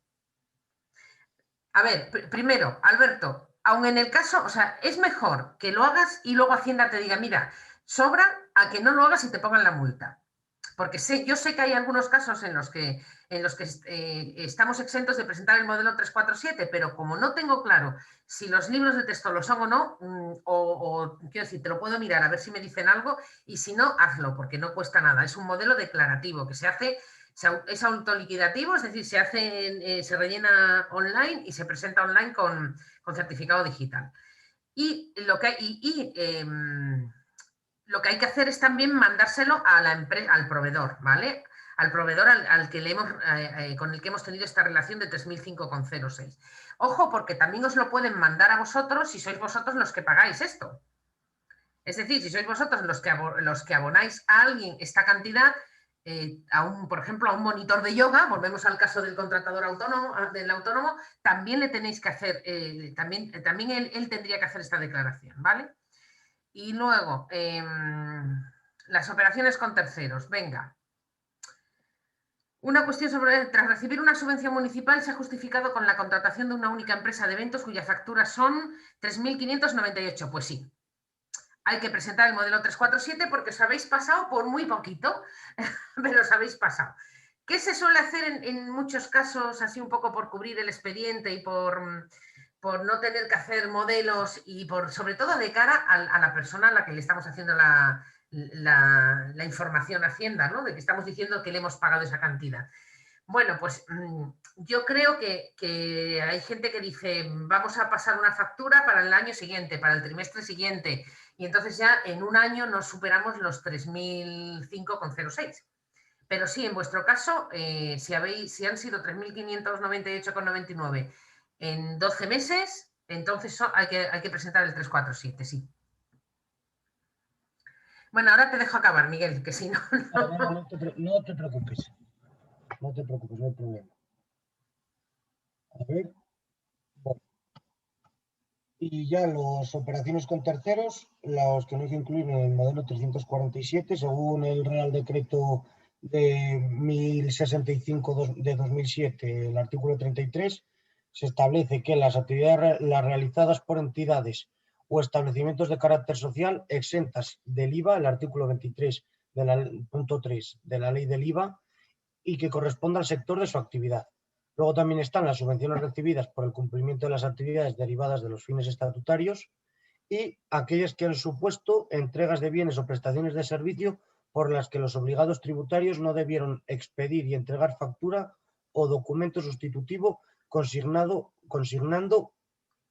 A ver, primero, Alberto, aun en el caso, o sea, es mejor que lo hagas y luego Hacienda te diga, mira, sobra a que no lo hagas y te pongan la multa. Porque yo sé que hay algunos casos en los que estamos exentos de presentar el modelo 347, pero como no tengo claro si los libros de texto lo son o no, quiero decir, te lo puedo mirar a ver si me dicen algo y si no, hazlo, porque no cuesta nada. Es un modelo declarativo que se hace, es autoliquidativo, es decir, se rellena online y se presenta online con certificado digital. Y lo que hay que hacer es también mandárselo a la empresa, al proveedor, ¿vale? Al proveedor con el que hemos tenido esta relación de 3.005,06. Ojo, porque también os lo pueden mandar a vosotros si sois vosotros los que pagáis esto. Es decir, si sois vosotros los que abonáis a alguien esta cantidad, por ejemplo, a un monitor de yoga, volvemos al caso del contratador autónomo, del autónomo, también le tenéis que hacer, también él tendría que hacer esta declaración, ¿vale? Y luego, las operaciones con terceros. Venga. Una cuestión sobre, tras recibir una subvención municipal, se ha justificado con la contratación de una única empresa de eventos cuya factura son 3.598. Pues sí. Hay que presentar el modelo 347 porque os habéis pasado por muy poquito, pero os habéis pasado. ¿Qué se suele hacer en muchos casos, así un poco por cubrir el expediente y por no tener que hacer modelos y sobre todo de cara a la persona a la que le estamos haciendo la información a Hacienda, ¿no? De que estamos diciendo que le hemos pagado esa cantidad? Bueno, pues yo creo que hay gente que dice, vamos a pasar una factura para el año siguiente, para el trimestre siguiente, y entonces ya en un año nos superamos los 3.005,06. Pero sí, en vuestro caso, si han sido 3.598,99 en 12 meses, entonces hay que presentar el 347, sí. Bueno, ahora te dejo acabar, Miguel, que si no... No te preocupes. No te preocupes, no hay problema. A ver. Bueno. Y ya las operaciones con terceros, los que no hay que incluir en el modelo 347, según el Real Decreto de 1065 de 2007, el artículo 33, se establece que las actividades realizadas por entidades o establecimientos de carácter social exentas del IVA, el artículo 23 punto 3 de la ley del IVA, y que corresponda al sector de su actividad. Luego también están las subvenciones recibidas por el cumplimiento de las actividades derivadas de los fines estatutarios y aquellas que han supuesto entregas de bienes o prestaciones de servicio por las que los obligados tributarios no debieron expedir y entregar factura o documento sustitutivo consignando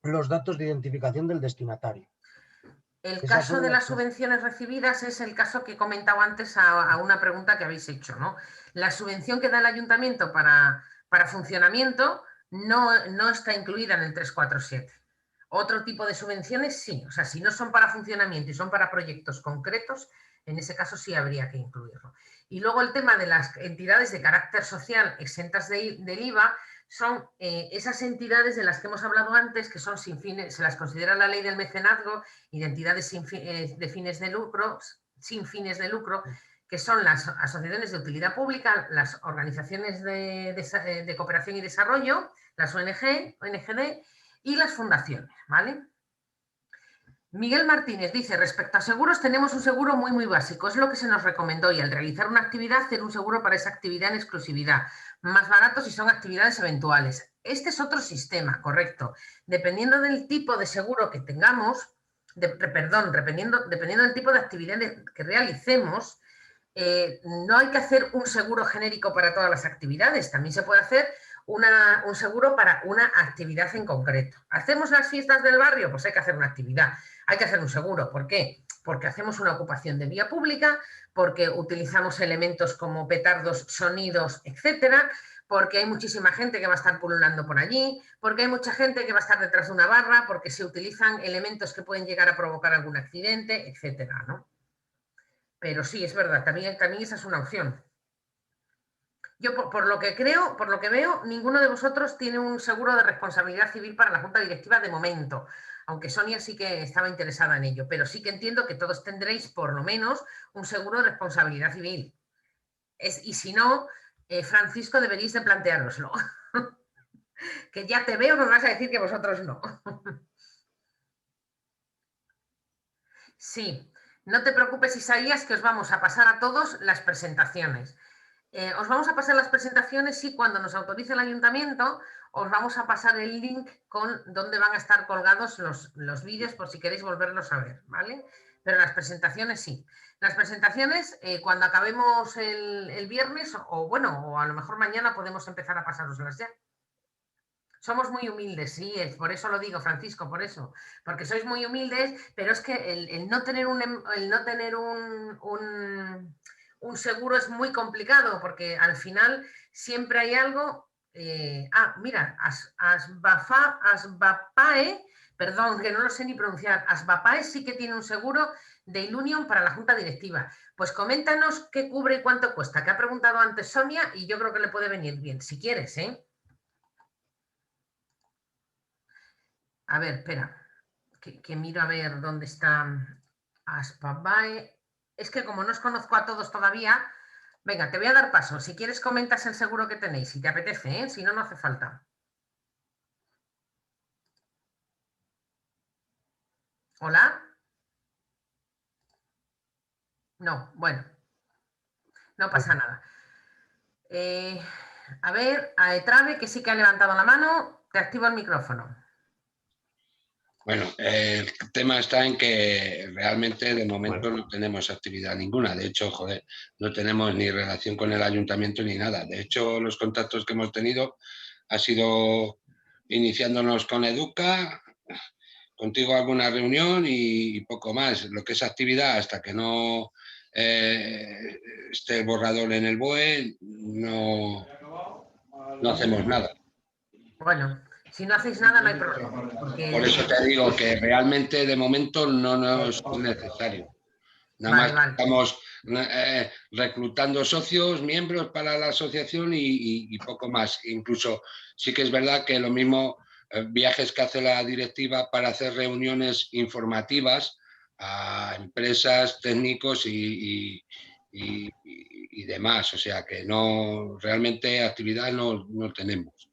los datos de identificación del destinatario. El caso de las subvenciones recibidas es el caso que he comentado antes a una pregunta que habéis hecho, ¿no? La subvención que da el ayuntamiento para funcionamiento no está incluida en el 347. Otro tipo de subvenciones sí, o sea, si no son para funcionamiento y son para proyectos concretos, en ese caso sí habría que incluirlo. Y luego el tema de las entidades de carácter social exentas del IVA son esas entidades de las que hemos hablado antes, que son sin fines, se las considera la ley del mecenazgo y de entidades de fines de lucro, sin fines de lucro, que son las asociaciones de utilidad pública, las organizaciones de cooperación y desarrollo, las ONGD y las fundaciones, ¿vale? Miguel Martínez dice, respecto a seguros, tenemos un seguro muy básico, es lo que se nos recomendó y al realizar una actividad, hacer un seguro para esa actividad en exclusividad, más barato si son actividades eventuales. Este es otro sistema, correcto. Dependiendo del tipo de seguro que tengamos, dependiendo del tipo de actividad que realicemos, no hay que hacer un seguro genérico para todas las actividades, también se puede hacer un seguro para una actividad en concreto. ¿Hacemos las fiestas del barrio? Pues hay que hacer una actividad, hay que hacer un seguro. ¿Por qué? Porque hacemos una ocupación de vía pública, porque utilizamos elementos como petardos, sonidos, etcétera, porque hay muchísima gente que va a estar pululando por allí, porque hay mucha gente que va a estar detrás de una barra, porque se utilizan elementos que pueden llegar a provocar algún accidente, etcétera, ¿no? Pero sí, es verdad, también esa es una opción. Yo, por lo que creo, por lo que veo, ninguno de vosotros tiene un seguro de responsabilidad civil para la Junta Directiva de momento, aunque Sonia sí que estaba interesada en ello, pero sí que entiendo que todos tendréis por lo menos un seguro de responsabilidad civil. Y si no, Francisco, deberéis de planteároslo. Que ya te veo que me vas a decir que vosotros no. Sí, no te preocupes, Isaías, que os vamos a pasar a todos las presentaciones. Os vamos a pasar las presentaciones y cuando nos autorice el ayuntamiento os vamos a pasar el link con donde van a estar colgados los vídeos por si queréis volverlos a ver, ¿vale? Pero las presentaciones sí. Las presentaciones, cuando acabemos el viernes o a lo mejor mañana podemos empezar a pasároslas ya. Somos muy humildes, sí, por eso lo digo, Francisco, por eso. Porque sois muy humildes, pero es que el no tener un seguro es muy complicado, porque al final siempre hay algo... mira, Asbapae, perdón, que no lo sé ni pronunciar, Asbapae sí que tiene un seguro de Ilunion para la Junta Directiva. Pues coméntanos qué cubre y cuánto cuesta, que ha preguntado antes Sonia y yo creo que le puede venir bien, si quieres, ¿eh? A ver, espera, que miro a ver dónde está Asbapae. Es que como no os conozco a todos todavía, venga, te voy a dar paso. Si quieres comentas el seguro que tenéis, si te apetece, ¿eh? Si no, no hace falta. ¿Hola? No, bueno, no pasa nada. A ver, a Etrave, que sí que ha levantado la mano, te activo el micrófono. Bueno, el tema está en que realmente de momento no tenemos actividad ninguna. De hecho, joder, no tenemos ni relación con el ayuntamiento ni nada. De hecho, los contactos que hemos tenido ha sido iniciándonos con Educa, contigo alguna reunión y poco más. Lo que es actividad, hasta que no esté el borrador en el BOE, no hacemos nada. Bueno, si no hacéis nada no hay problema. Porque... Por eso te digo que realmente de momento no es necesario. Nada más estamos reclutando socios, miembros para la asociación y poco más. Incluso sí que es verdad que lo mismo viajes que hace la directiva para hacer reuniones informativas a empresas, técnicos y demás. O sea que no, realmente actividad no tenemos.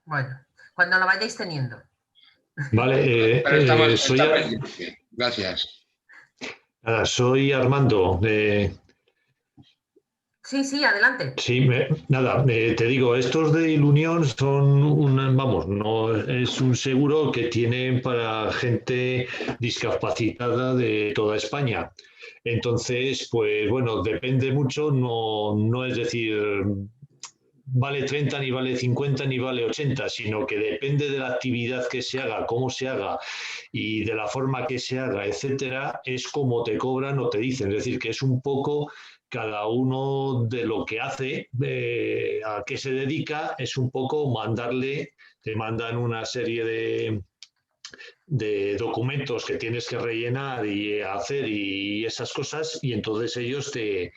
Bueno, cuando lo vayáis teniendo. Vale, pero estamos gracias. Soy Armando. Sí, adelante. Sí, te digo, estos de Ilunion son no es un seguro que tienen para gente discapacitada de toda España. Entonces, pues bueno, depende mucho, no es decir, vale 30, ni vale 50, ni vale 80, sino que depende de la actividad que se haga, cómo se haga y de la forma que se haga, etcétera, es como te cobran o te dicen. Es decir, que es un poco cada uno de lo que hace, a qué se dedica, es un poco te mandan una serie de documentos que tienes que rellenar y hacer y esas cosas, y entonces ellos te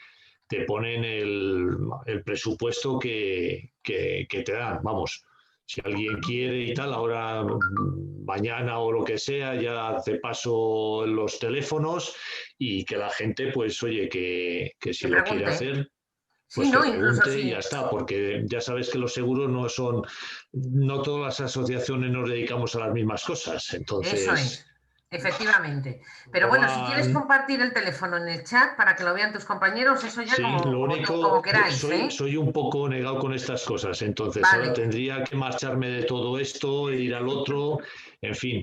ponen el presupuesto que te dan, vamos. Si alguien quiere y tal, ahora mañana o lo que sea, ya hace paso los teléfonos y que la gente, pues oye, que si lo quiere hacer, Sí, pues que ¿no? Incluso pregunte y sí. ya está, porque ya sabes que los seguros no todas las asociaciones nos dedicamos a las mismas cosas. Entonces, eso es, efectivamente. Pero bueno, si quieres compartir el teléfono en el chat para que lo vean tus compañeros, eso ya sí, lo único, como queráis, ¿eh? soy un poco negado con estas cosas, entonces Vale. ahora tendría que marcharme de todo esto, e ir al otro, en fin,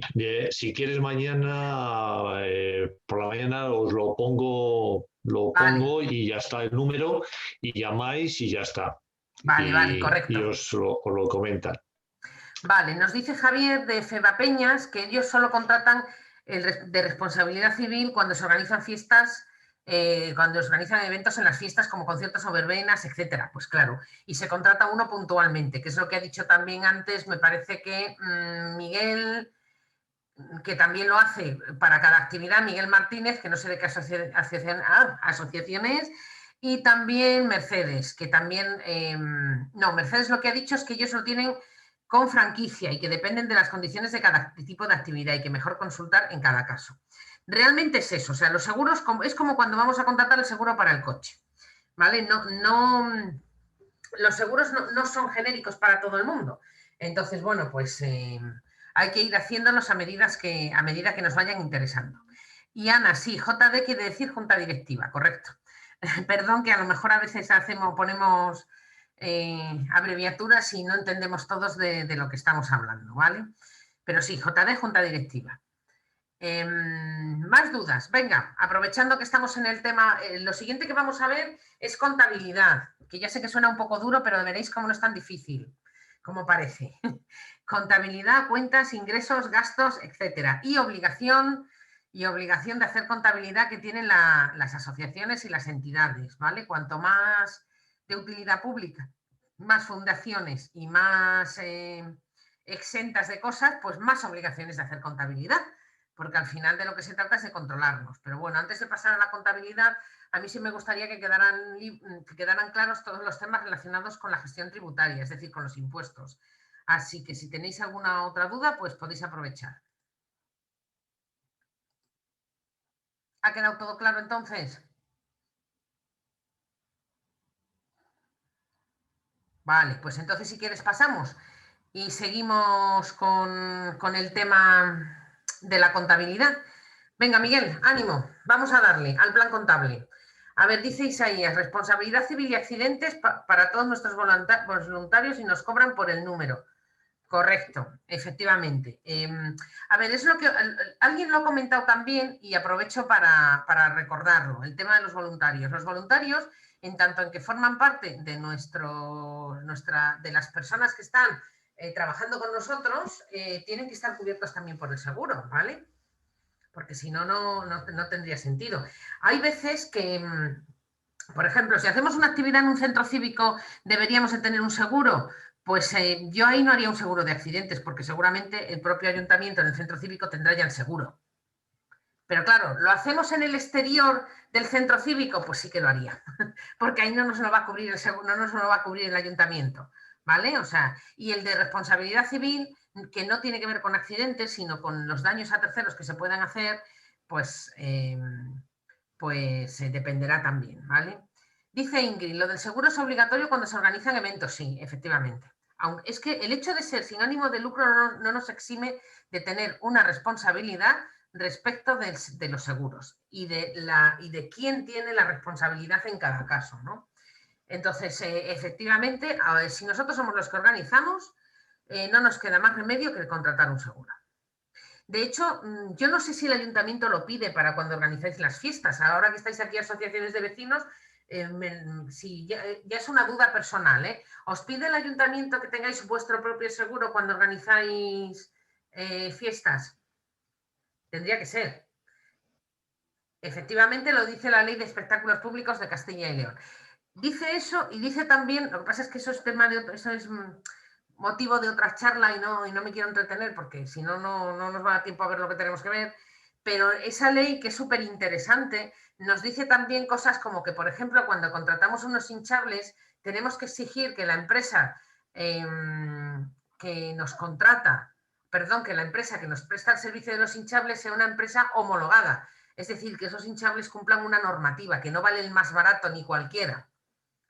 si quieres mañana, por la mañana os lo pongo y ya está el número y llamáis y ya está. Vale, correcto. Y os lo comentan. Vale, nos dice Javier de Febapeñas que ellos solo contratan de responsabilidad civil cuando se organizan fiestas, cuando se organizan eventos en las fiestas como conciertos o verbenas, etcétera. Pues claro, y se contrata uno puntualmente, que es lo que ha dicho también antes, me parece que Miguel, que también lo hace para cada actividad, Miguel Martínez, que no sé de qué asociación es, y también Mercedes, que también, no, Mercedes lo que ha dicho es que ellos lo tienen con franquicia y que dependen de las condiciones de cada tipo de actividad y que mejor consultar en cada caso. Realmente es eso, o sea, los seguros es como cuando vamos a contratar el seguro para el coche, ¿vale? Los seguros no son genéricos para todo el mundo. Entonces, bueno, pues hay que ir haciéndolos a medida que nos vayan interesando. Y Ana, sí, JD quiere decir junta directiva, correcto. Perdón que a lo mejor a veces ponemos abreviaturas y no entendemos todos de lo que estamos hablando, ¿vale? Pero sí, JD, junta directiva. Más dudas, venga, aprovechando que estamos en el tema, lo siguiente que vamos a ver es contabilidad, que ya sé que suena un poco duro, pero veréis cómo no es tan difícil, como parece. Contabilidad, cuentas, ingresos, gastos, etcétera. Y obligación de hacer contabilidad que tienen las asociaciones y las entidades, ¿vale? Cuanto más de utilidad pública, más fundaciones y más exentas de cosas, pues más obligaciones de hacer contabilidad, porque al final de lo que se trata es de controlarnos. Pero bueno, antes de pasar a la contabilidad, a mí sí me gustaría que quedaran claros todos los temas relacionados con la gestión tributaria, es decir, con los impuestos. Así que si tenéis alguna otra duda, pues podéis aprovechar. ¿Ha quedado todo claro entonces? Vale, pues entonces si quieres pasamos y seguimos con el tema de la contabilidad. Venga, Miguel, ánimo, vamos a darle al plan contable. A ver, dice Isaías, responsabilidad civil y accidentes para todos nuestros voluntarios y nos cobran por el número. Correcto, efectivamente. A ver, es lo que alguien lo ha comentado también y aprovecho para recordarlo, el tema de los voluntarios. Los voluntarios, en tanto en que forman parte de de las personas que están trabajando con nosotros, tienen que estar cubiertos también por el seguro, ¿vale? Porque si no, no tendría sentido. Hay veces que, por ejemplo, si hacemos una actividad en un centro cívico, ¿deberíamos de tener un seguro? Pues yo ahí no haría un seguro de accidentes, porque seguramente el propio ayuntamiento en el centro cívico tendrá ya el seguro. Pero claro, ¿lo hacemos en el exterior del centro cívico? Pues sí que lo haría, porque ahí no nos lo va a cubrir el seguro, no nos lo va a cubrir el ayuntamiento, ¿vale? O sea, y el de responsabilidad civil, que no tiene que ver con accidentes, sino con los daños a terceros que se puedan hacer, pues dependerá también, ¿vale? Dice Ingrid, lo del seguro es obligatorio cuando se organizan eventos, sí, efectivamente. Es que el hecho de ser sin ánimo de lucro no nos exime de tener una responsabilidad respecto de los seguros y de quién tiene la responsabilidad en cada caso, ¿no? Entonces, efectivamente, si nosotros somos los que organizamos, no nos queda más remedio que contratar un seguro. De hecho, yo no sé si el ayuntamiento lo pide para cuando organizáis las fiestas. Ahora que estáis aquí asociaciones de vecinos, sí, ya es una duda personal, ¿eh? ¿Os pide el ayuntamiento que tengáis vuestro propio seguro cuando organizáis fiestas? Tendría que ser. Efectivamente, lo dice la Ley de Espectáculos Públicos de Castilla y León. Dice eso y dice también, lo que pasa es que eso es motivo de otra charla y no me quiero entretener porque si no nos va a dar tiempo a ver lo que tenemos que ver, pero esa ley, que es súper interesante, nos dice también cosas como que, por ejemplo, cuando contratamos unos hinchables, tenemos que exigir que la empresa que nos contrata, perdón, que la empresa que nos presta el servicio de los hinchables sea una empresa homologada. Es decir, que esos hinchables cumplan una normativa, que no vale el más barato ni cualquiera,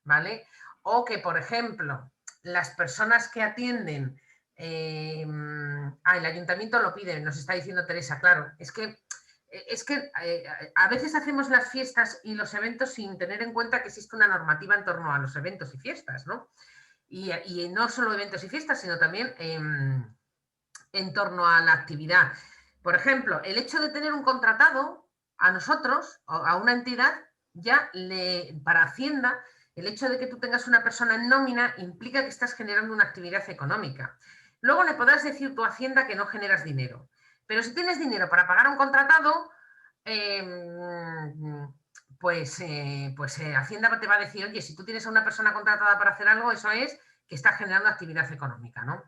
¿vale? O que, por ejemplo, las personas que atienden, el ayuntamiento lo pide, nos está diciendo Teresa, claro, es que a veces hacemos las fiestas y los eventos sin tener en cuenta que existe una normativa en torno a los eventos y fiestas, ¿no? Y no solo eventos y fiestas, sino también en torno a la actividad. Por ejemplo, el hecho de tener un contratado a nosotros, a una entidad, ya para Hacienda, el hecho de que tú tengas una persona en nómina implica que estás generando una actividad económica. Luego le podrás decir tú a Hacienda que no generas dinero. Pero si tienes dinero para pagar a un contratado, Hacienda te va a decir, oye, si tú tienes a una persona contratada para hacer algo, eso es que estás generando actividad económica, ¿no?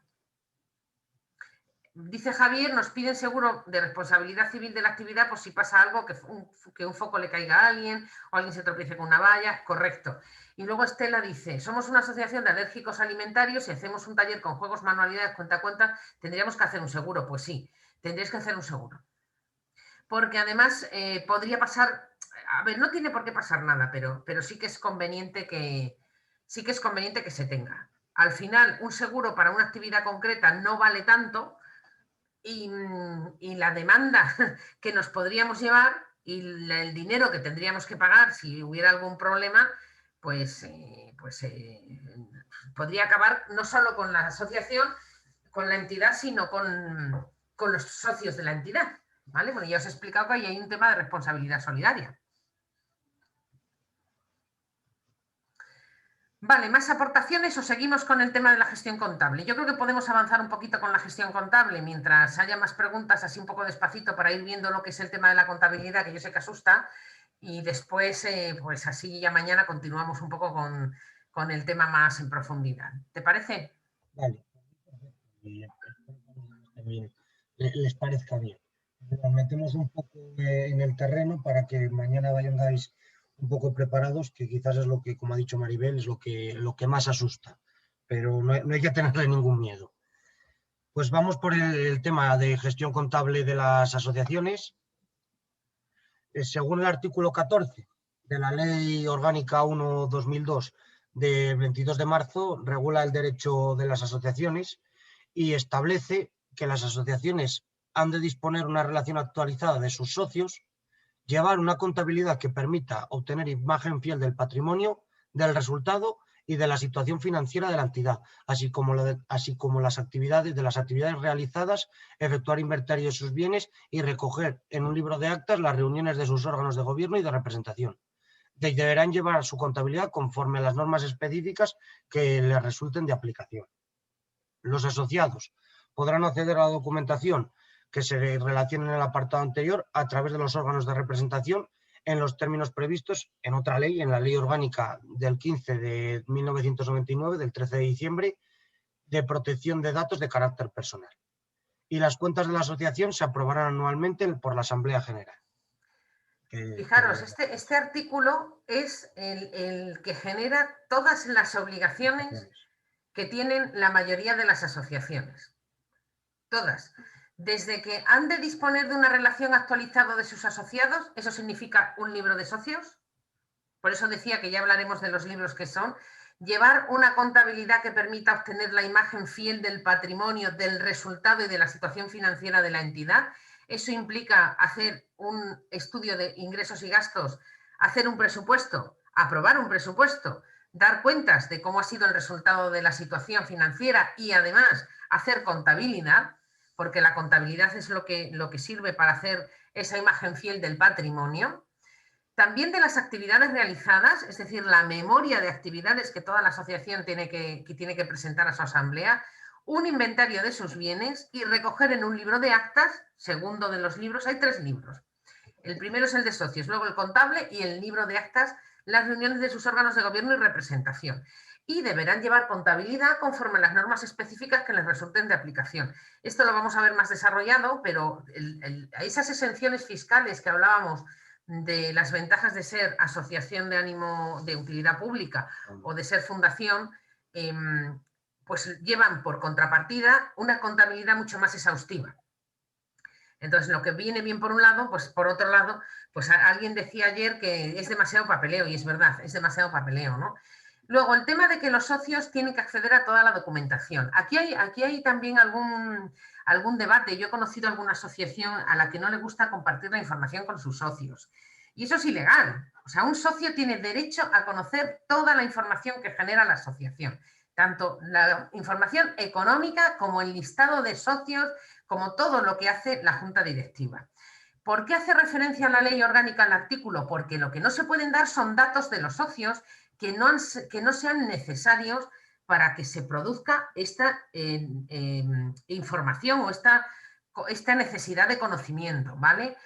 Dice Javier, nos piden seguro de responsabilidad civil de la actividad por si pasa algo, que un foco le caiga a alguien o alguien se tropiece con una valla. Correcto. Y luego Estela dice, somos una asociación de alérgicos alimentarios y hacemos un taller con juegos, manualidades, cuenta a cuenta, ¿tendríamos que hacer un seguro? Pues sí, tendríais que hacer un seguro. Porque además podría pasar, a ver, no tiene por qué pasar nada, pero sí que es conveniente que se tenga. Al final, un seguro para una actividad concreta no vale tanto, y la demanda que nos podríamos llevar y el dinero que tendríamos que pagar si hubiera algún problema, podría acabar no solo con la asociación, con la entidad, sino con los socios de la entidad, ¿vale? Bueno, ya os he explicado que ahí hay un tema de responsabilidad solidaria. Vale, ¿más aportaciones o seguimos con el tema de la gestión contable? Yo creo que podemos avanzar un poquito con la gestión contable mientras haya más preguntas, así un poco despacito, para ir viendo lo que es el tema de la contabilidad, que yo sé que asusta, y después, pues así ya mañana continuamos un poco con el tema más en profundidad. ¿Te parece? Vale. Les parezca bien. Nos metemos un poco en el terreno para que mañana vayáis un poco preparados, que quizás es lo que, como ha dicho Maribel, es lo que más asusta, pero no hay que tenerle ningún miedo. Pues vamos por el tema de gestión contable de las asociaciones. Según el artículo 14 de la Ley Orgánica 1/2002 de 22 de marzo, regula el derecho de las asociaciones y establece que las asociaciones han de disponer una relación actualizada de sus socios, llevar una contabilidad que permita obtener imagen fiel del patrimonio, del resultado y de la situación financiera de la entidad, así como las actividades realizadas, efectuar inventario de sus bienes y recoger en un libro de actas las reuniones de sus órganos de gobierno y de representación. Deberán llevar su contabilidad conforme a las normas específicas que les resulten de aplicación. Los asociados podrán acceder a la documentación que se relacione en el apartado anterior a través de los órganos de representación en los términos previstos en otra ley, en la Ley Orgánica del 15 de 1999, del 13 de diciembre, de protección de datos de carácter personal. Y las cuentas de la asociación se aprobarán anualmente por la Asamblea General. Fijaros, este artículo es el que genera todas las obligaciones que tienen la mayoría de las asociaciones. Todas. Desde que han de disponer de una relación actualizada de sus asociados, eso significa un libro de socios. Por eso decía que ya hablaremos de los libros que son. Llevar una contabilidad que permita obtener la imagen fiel del patrimonio, del resultado y de la situación financiera de la entidad. Eso implica hacer un estudio de ingresos y gastos, hacer un presupuesto, aprobar un presupuesto, dar cuentas de cómo ha sido el resultado de la situación financiera y además hacer contabilidad, porque la contabilidad es lo que sirve para hacer esa imagen fiel del patrimonio. También de las actividades realizadas, es decir, la memoria de actividades que toda la asociación tiene que presentar a su asamblea, un inventario de sus bienes y recoger en un libro de actas, segundo de los libros, hay 3 libros. El primero es el de socios, luego el contable y el libro de actas, las reuniones de sus órganos de gobierno y representación. Y deberán llevar contabilidad conforme a las normas específicas que les resulten de aplicación. Esto lo vamos a ver más desarrollado, pero esas exenciones fiscales que hablábamos de las ventajas de ser asociación de ánimo de utilidad pública o de ser fundación, pues llevan por contrapartida una contabilidad mucho más exhaustiva. Entonces, lo que viene bien por un lado, pues por otro lado, pues alguien decía ayer que es demasiado papeleo, y es verdad, es demasiado papeleo, ¿no? Luego, el tema de que los socios tienen que acceder a toda la documentación. Aquí hay también algún debate. Yo he conocido alguna asociación a la que no le gusta compartir la información con sus socios. Y eso es ilegal. O sea, un socio tiene derecho a conocer toda la información que genera la asociación. Tanto la información económica como el listado de socios, como todo lo que hace la Junta Directiva. ¿Por qué hace referencia a la ley orgánica el artículo? Porque lo que no se pueden dar son datos de los socios que no sean necesarios para que se produzca esta información o esta necesidad de conocimiento, ¿vale?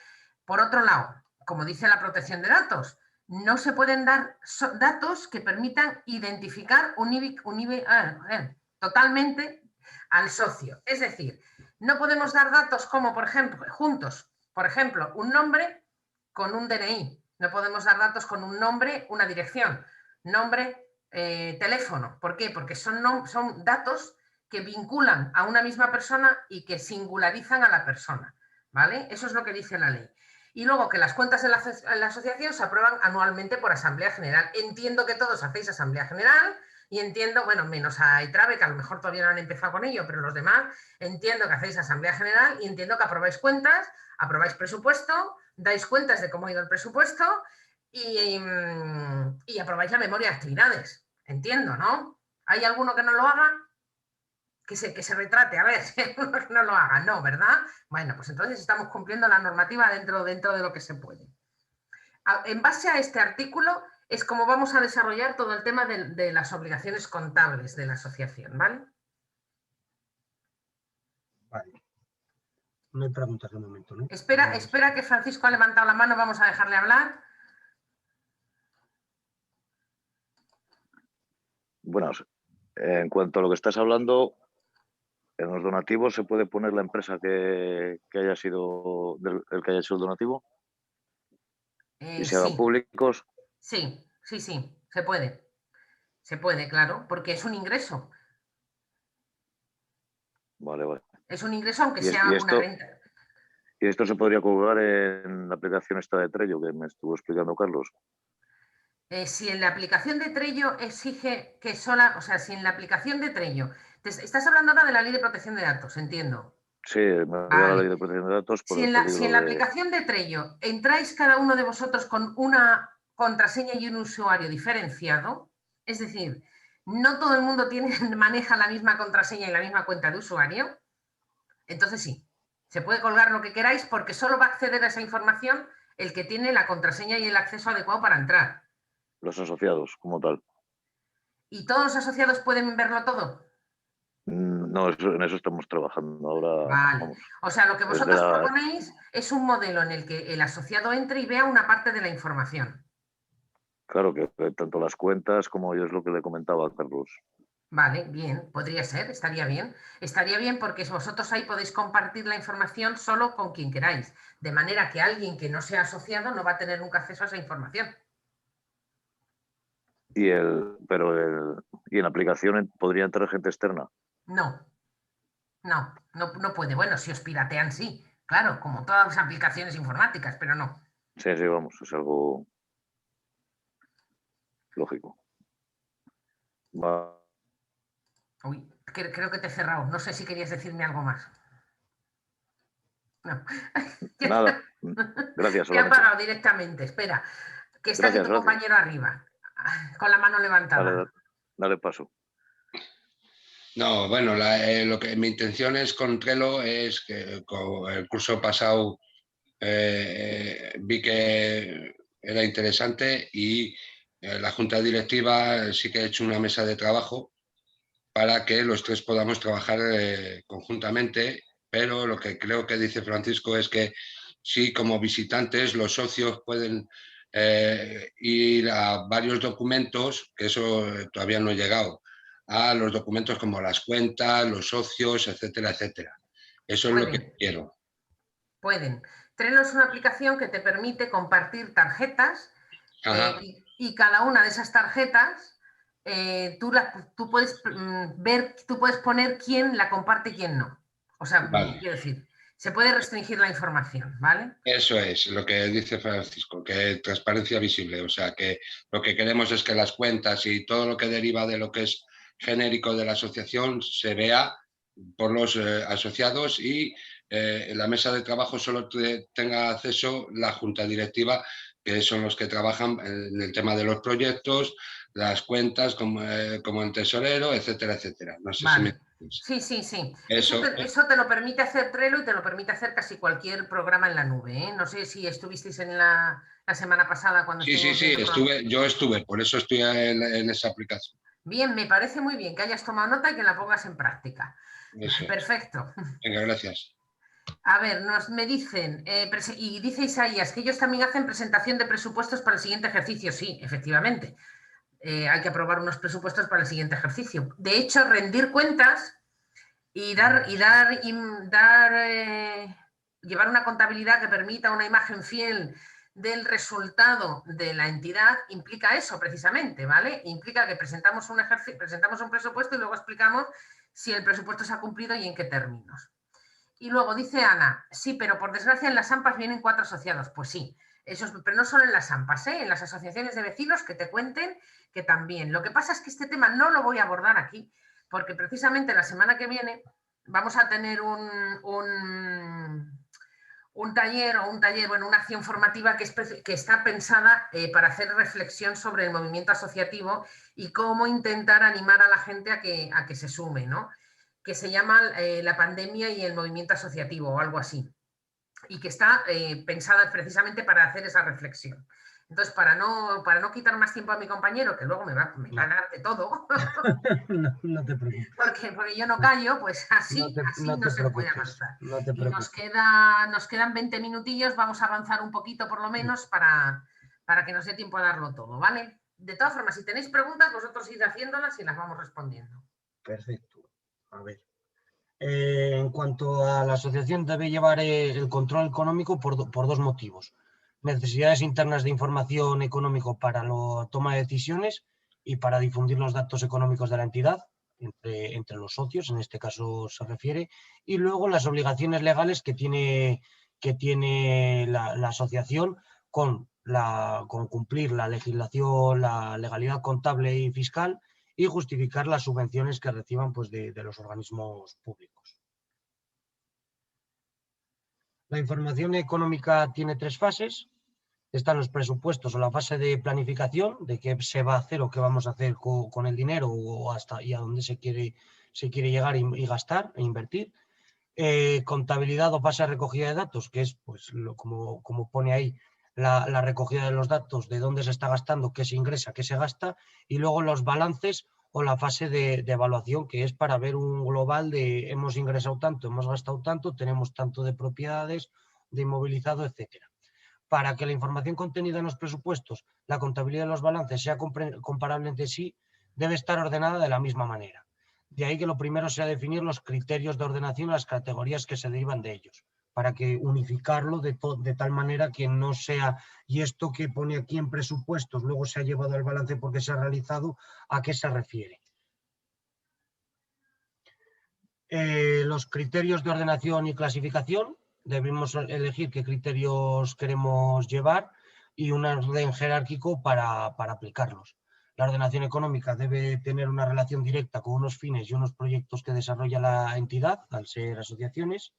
Por otro lado, como dice la protección de datos, no se pueden dar datos que permitan identificar totalmente al socio. Es decir, no podemos dar datos como, por ejemplo, un nombre con un DNI. No podemos dar datos con un nombre, una dirección, nombre, teléfono. ¿Por qué? Porque son datos que vinculan a una misma persona y que singularizan a la persona, ¿vale? Eso es lo que dice la ley. Y luego que las cuentas de la asociación se aprueban anualmente por Asamblea General. Entiendo que todos hacéis Asamblea General y entiendo, bueno, menos a ITRABE, que a lo mejor todavía no han empezado con ello, pero los demás entiendo que hacéis Asamblea General y entiendo que aprobáis cuentas, aprobáis presupuesto, dais cuentas de cómo ha ido el presupuesto y aprobáis la memoria de actividades. Entiendo, ¿no? ¿Hay alguno que no lo haga? Que se retrate, a ver, si no lo haga, no, ¿verdad? Bueno, pues entonces estamos cumpliendo la normativa dentro de lo que se puede. En base a este artículo es como vamos a desarrollar todo el tema de las obligaciones contables de la asociación, ¿vale? Vale. No hay preguntas de momento, ¿no? Espera que Francisco ha levantado la mano, vamos a dejarle hablar. Bueno, en cuanto a lo que estás hablando, en los donativos se puede poner la empresa que haya sido el que haya hecho el donativo y se hagan Sí. públicos. Sí, se puede. Se puede, claro, porque es un ingreso. Vale. Es un ingreso aunque sea una renta. ¿Y esto se podría colgar en la aplicación esta de Trello que me estuvo explicando Carlos? Si en la aplicación de Trello exige que sola, o sea, si en la aplicación de Trello, estás hablando ahora de la ley de protección de datos, entiendo. Sí, me voy a la ley de protección de datos por el peligro si en la aplicación de Trello entráis cada uno de vosotros con una contraseña y un usuario diferenciado, es decir, no todo el mundo maneja la misma contraseña y la misma cuenta de usuario, entonces sí, se puede colgar lo que queráis porque solo va a acceder a esa información el que tiene la contraseña y el acceso adecuado para entrar. Los asociados, como tal. ¿Y todos los asociados pueden verlo todo? No, en eso estamos trabajando ahora. Vale. Vamos, o sea, lo que vosotros proponéis es un modelo en el que el asociado entre y vea una parte de la información. Claro, que tanto las cuentas como yo es lo que le comentaba a Carlos. Vale, bien, podría ser, estaría bien. Estaría bien porque vosotros ahí podéis compartir la información solo con quien queráis, de manera que alguien que no sea asociado no va a tener nunca acceso a esa información. ¿Y en la aplicación podría entrar gente externa? No puede. Bueno, si os piratean, sí, claro, como todas las aplicaciones informáticas, pero no. Sí, vamos, es algo lógico. Uy, creo que te he cerrado. No sé si querías decirme algo más. No. Nada, gracias. Te he apagado directamente. Espera, que está aquí tu compañero arriba, con la mano levantada. Dale paso. No, bueno, mi intención es con Trello es que con el curso pasado vi que era interesante y la junta directiva sí que ha hecho una mesa de trabajo para que los tres podamos trabajar conjuntamente, pero lo que creo que dice Francisco es que sí, como visitantes, los socios pueden ir a varios documentos, que eso todavía no he llegado, a los documentos como las cuentas, los socios, etcétera, etcétera. Eso es lo que quiero. Pueden. Trello es una aplicación que te permite compartir tarjetas y cada una de esas tarjetas tú puedes ver, tú puedes poner quién la comparte y quién no. O sea, Vale. quiero decir, se puede restringir la información, ¿vale? Eso es lo que dice Francisco, que transparencia visible. O sea, que lo que queremos es que las cuentas y todo lo que deriva de lo que es genérico de la asociación se vea por los asociados y en la mesa de trabajo solo tenga acceso la junta directiva, que son los que trabajan en el tema de los proyectos, las cuentas como el tesorero, etcétera, etcétera. No sé si me entiendes. Sí, sí, sí. Eso te lo permite hacer Trello y te lo permite hacer casi cualquier programa en la nube, ¿eh? No sé si estuvisteis en la semana pasada cuando Sí, yo estuve, por eso estoy en esa aplicación. Bien, me parece muy bien que hayas tomado nota y que la pongas en práctica. Eso. Perfecto. Venga, gracias. A ver, me dicen, y dice Isaías, que ellos también hacen presentación de presupuestos para el siguiente ejercicio. Sí, efectivamente. Hay que aprobar unos presupuestos para el siguiente ejercicio. De hecho, rendir cuentas y llevar una contabilidad que permita una imagen fiel del resultado de la entidad implica eso precisamente, ¿vale? Implica que presentamos un presupuesto y luego explicamos si el presupuesto se ha cumplido y en qué términos. Y luego dice Ana, sí, pero por desgracia en las AMPAs vienen 4 asociados. Pues sí, pero no solo en las AMPAs, en las asociaciones de vecinos que te cuenten que también. Lo que pasa es que este tema no lo voy a abordar aquí, porque precisamente la semana que viene vamos a tener una acción formativa que está pensada para hacer reflexión sobre el movimiento asociativo y cómo intentar animar a la gente a que se sume, ¿no? Que se llama La pandemia y el movimiento asociativo o algo así, y que está pensada precisamente para hacer esa reflexión. Entonces, para no quitar más tiempo a mi compañero, que luego me va a dar de todo, no te preocupes. Porque yo no callo, pues así no se puede avanzar. Y nos quedan 20 minutillos, vamos a avanzar un poquito por lo menos para que nos dé tiempo a darlo todo, ¿vale? De todas formas, si tenéis preguntas, vosotros id haciéndolas y las vamos respondiendo. Perfecto. A ver. En cuanto a la asociación, debe llevar el control económico por 2 motivos. Necesidades internas de información económico para la toma de decisiones y para difundir los datos económicos de la entidad entre los socios, en este caso se refiere, y luego las obligaciones legales que tiene la asociación con cumplir la legislación, la legalidad contable y fiscal, y justificar las subvenciones que reciban pues, de los organismos públicos. La información económica tiene 3 fases. Están los presupuestos o la fase de planificación, de qué se va a hacer o qué vamos a hacer con el dinero y a dónde se quiere llegar y gastar e invertir. Contabilidad o fase de recogida de datos, que es, pues, como pone ahí, la recogida de los datos, de dónde se está gastando, qué se ingresa, qué se gasta, y luego los balances o la fase de evaluación, que es para ver un global de hemos ingresado tanto, hemos gastado tanto, tenemos tanto de propiedades, de inmovilizado, etcétera. Para que la información contenida en los presupuestos, la contabilidad de los balances sea comparable entre sí, debe estar ordenada de la misma manera. De ahí que lo primero sea definir los criterios de ordenación y las categorías que se derivan de ellos, para que unificarlo de tal manera que no sea, y esto que pone aquí en presupuestos luego se ha llevado al balance porque se ha realizado, ¿a qué se refiere? Los criterios de ordenación y clasificación, debemos elegir qué criterios queremos llevar y un orden jerárquico para aplicarlos. La ordenación económica debe tener una relación directa con unos fines y unos proyectos que desarrolla la entidad, al ser asociaciones,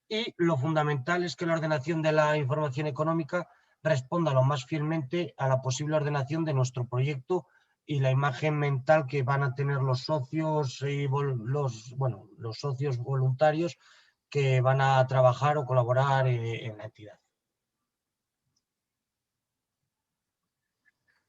y lo fundamental es que la ordenación de la información económica responda lo más fielmente a la posible ordenación de nuestro proyecto y la imagen mental que van a tener los socios y los socios voluntarios que van a trabajar o colaborar en la entidad.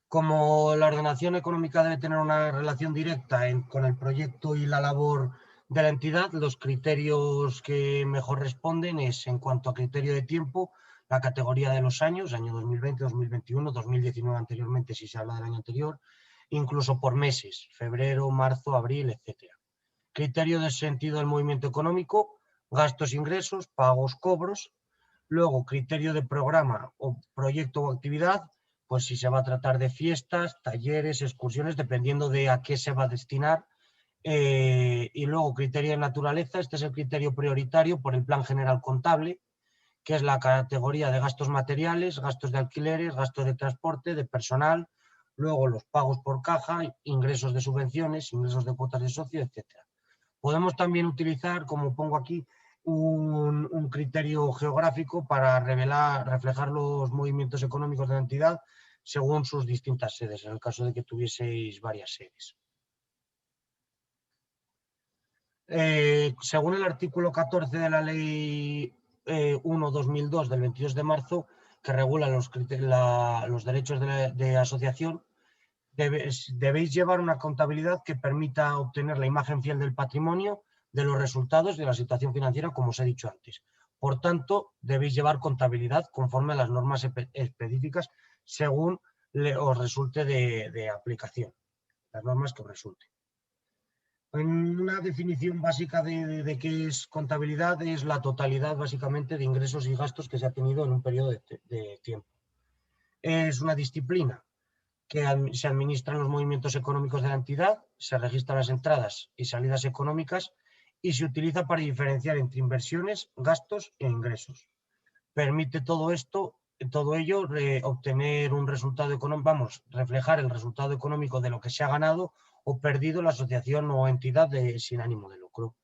Como la ordenación económica debe tener una relación directa con el proyecto y la labor de la entidad, los criterios que mejor responden es, en cuanto a criterio de tiempo, la categoría de los años, año 2020, 2021, 2019 anteriormente si se habla del año anterior, incluso por meses, febrero, marzo, abril, etc. Criterio de sentido del movimiento económico, gastos, ingresos, pagos, cobros. Luego, criterio de programa o proyecto o actividad, pues si se va a tratar de fiestas, talleres, excursiones, dependiendo de a qué se va a destinar. Y luego criterio de naturaleza, este es el criterio prioritario por el Plan General Contable, que es la categoría de gastos materiales, gastos de alquileres, gastos de transporte, de personal, luego los pagos por caja, ingresos de subvenciones, ingresos de cuotas de socio, etc. Podemos también utilizar, como pongo aquí, un criterio geográfico para reflejar los movimientos económicos de la entidad según sus distintas sedes, en el caso de que tuvieseis varias sedes. Según el artículo 14 de la Ley 1/2002 del 22 de marzo, que regula los derechos de asociación, debéis llevar una contabilidad que permita obtener la imagen fiel del patrimonio, de los resultados y de la situación financiera, como os he dicho antes. Por tanto, debéis llevar contabilidad conforme a las normas específicas según os resulte de aplicación, las normas que os resulten. Una definición básica de qué es contabilidad es la totalidad básicamente de ingresos y gastos que se ha tenido en un periodo de tiempo. Es una disciplina que se administran los movimientos económicos de la entidad, se registran las entradas y salidas económicas y se utiliza para diferenciar entre inversiones, gastos e ingresos. Permite todo ello obtener un resultado económico, reflejar el resultado económico de lo que se ha ganado o perdido la asociación o entidad sin ánimo de lucro.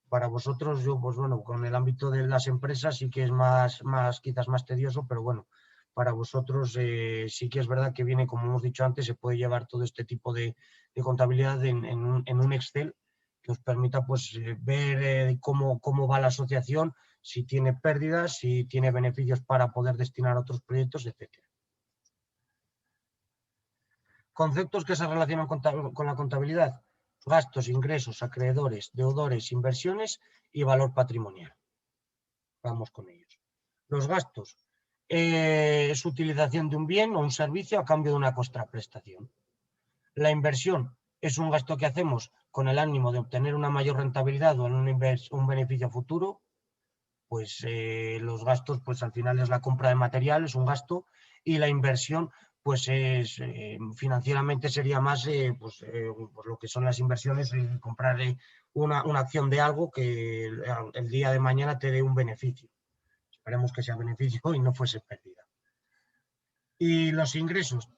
Para vosotros, yo, pues bueno, con el ámbito de las empresas sí que es quizás más tedioso, pero bueno, para vosotros sí que es verdad que viene, como hemos dicho antes, se puede llevar todo este tipo de contabilidad en un Excel que os permita pues ver cómo va la asociación, si tiene pérdidas, si tiene beneficios para poder destinar a otros proyectos, etc. Conceptos que se relacionan con la contabilidad: gastos, ingresos, acreedores, deudores, inversiones y valor patrimonial. Vamos con ellos. Los gastos es utilización de un bien o un servicio a cambio de una contraprestación. La inversión es un gasto que hacemos con el ánimo de obtener una mayor rentabilidad o un beneficio futuro. Pues los gastos, pues al final es la compra de material, es un gasto, y la inversión, pues es financieramente sería más pues lo que son las inversiones, comprar una acción de algo que el día de mañana te dé un beneficio. Esperemos que sea beneficio y no fuese pérdida. Y los ingresos,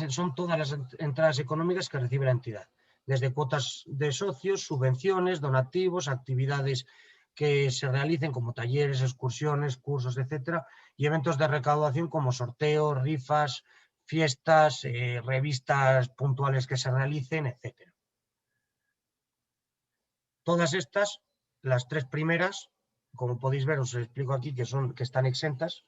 son todas las entradas económicas que recibe la entidad, desde cuotas de socios, subvenciones, donativos, actividades que se realicen como talleres, excursiones, cursos, etcétera, y eventos de recaudación como sorteos, rifas, fiestas, revistas puntuales que se realicen, etcétera. Todas estas, las tres primeras, como podéis ver, os explico aquí que están exentas,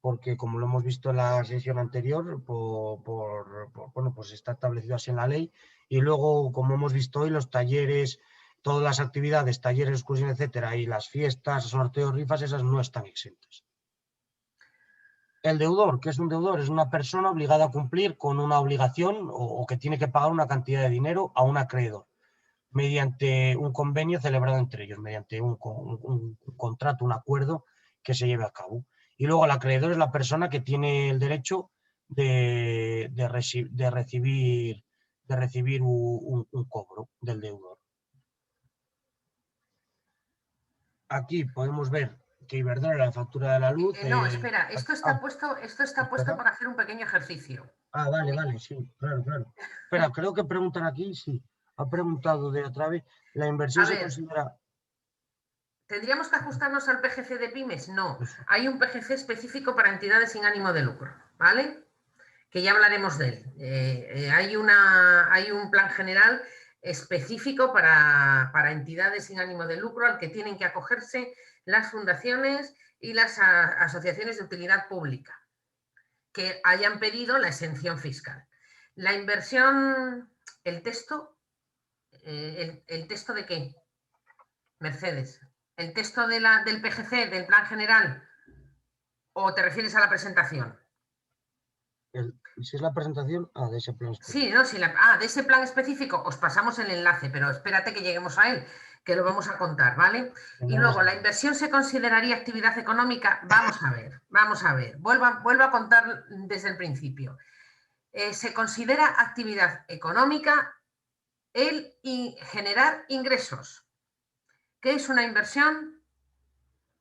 porque como lo hemos visto en la sesión anterior, bueno, pues está establecido así en la ley, y luego, como hemos visto hoy, los talleres, todas las actividades, talleres, excursiones, etcétera, y las fiestas, sorteos, rifas, esas no están exentas. El deudor, ¿qué es un deudor? Es una persona obligada a cumplir con una obligación o que tiene que pagar una cantidad de dinero a un acreedor, mediante un convenio celebrado entre ellos, mediante un contrato, un acuerdo que se lleve a cabo. Y luego el acreedor es la persona que tiene el derecho de recibir un cobro del deudor. Aquí podemos ver que Iberdrola, la factura de la luz... No, espera, esto está puesto para hacer un pequeño ejercicio. Ah, vale, sí, claro. Espera, creo que preguntan aquí, sí. Ha preguntado de otra vez, ¿la inversión se considera...? ¿Tendríamos que ajustarnos al PGC de pymes? No, hay un PGC específico para entidades sin ánimo de lucro, ¿vale? Que ya hablaremos de él. Hay un plan general específico para entidades sin ánimo de lucro al que tienen que acogerse las fundaciones y las asociaciones de utilidad pública que hayan pedido la exención fiscal. La inversión, el texto ¿de qué? Mercedes. ¿El texto del PGC, del plan general? ¿O te refieres a la presentación? Si es la presentación, de ese plan específico. Sí, no, de ese plan específico os pasamos el enlace, pero espérate que lleguemos a él. que lo vamos a contar, ¿vale? Y luego, ¿la inversión se consideraría actividad económica? Vamos a ver, vamos a ver. Vuelvo a contar desde el principio. Se considera actividad económica el generar ingresos. ¿Qué es una inversión?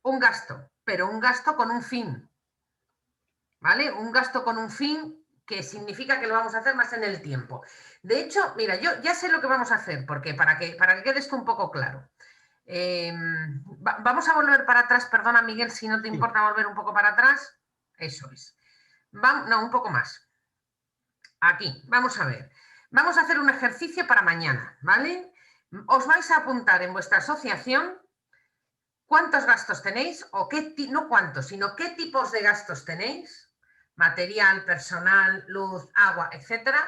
Un gasto, pero un gasto con un fin, ¿vale? Un gasto con un fin que significa que lo vamos a hacer más en el tiempo. De hecho, mira, yo ya sé lo que vamos a hacer, porque para que quede esto un poco claro. Vamos a volver para atrás, perdona Miguel, si no te importa volver un poco para atrás. Eso es. No, un poco más. Aquí, vamos a ver. Vamos a hacer un ejercicio para mañana, ¿vale? Os vais a apuntar en vuestra asociación cuántos gastos tenéis, o no cuántos, sino qué tipos de gastos tenéis. Material, personal, luz, agua, etcétera.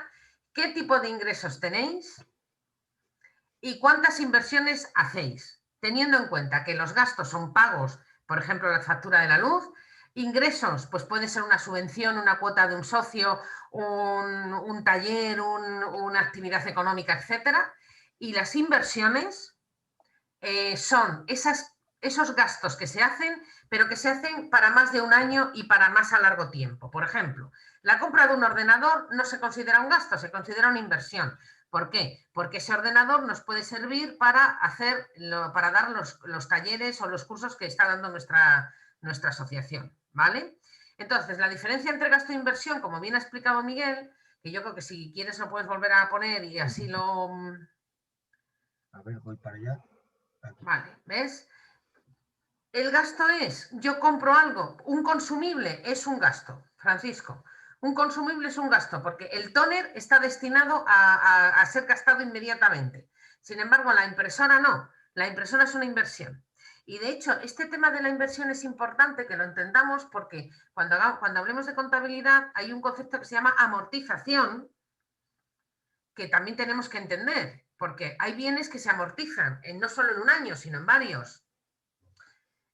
¿Qué tipo de ingresos tenéis? ¿Y cuántas inversiones hacéis? Teniendo en cuenta que los gastos son pagos, por ejemplo, la factura de la luz. Ingresos, pues puede ser una subvención, una cuota de un socio, un taller, una actividad económica, etcétera. Y las inversiones son esos gastos que se hacen, pero que se hacen para más de un año y para más a largo tiempo. Por ejemplo, la compra de un ordenador no se considera un gasto, se considera una inversión. ¿Por qué? Porque ese ordenador nos puede servir para dar los talleres o los cursos que está dando nuestra asociación, ¿vale? Entonces, la diferencia entre gasto e inversión, como bien ha explicado Miguel, que yo creo que si quieres lo puedes volver a poner y así lo... A ver, voy para allá. Aquí. Vale, ¿ves? El gasto es, yo compro algo, un consumible es un gasto, Francisco. Un consumible es un gasto porque el tóner está destinado a ser gastado inmediatamente. Sin embargo, la impresora no. La impresora es una inversión. Y de hecho, este tema de la inversión es importante que lo entendamos porque cuando hablemos de contabilidad hay un concepto que se llama amortización que también tenemos que entender, porque hay bienes que se amortizan no solo en un año, sino en varios.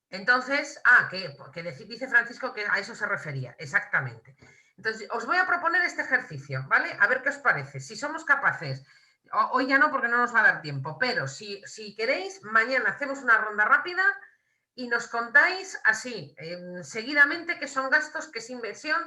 Entonces, dice Francisco que a eso se refería, exactamente. Entonces, os voy a proponer este ejercicio, ¿vale? A ver qué os parece. Si somos capaces, hoy ya no porque no nos va a dar tiempo, pero si queréis, mañana hacemos una ronda rápida y nos contáis así, seguidamente, qué son gastos, qué es inversión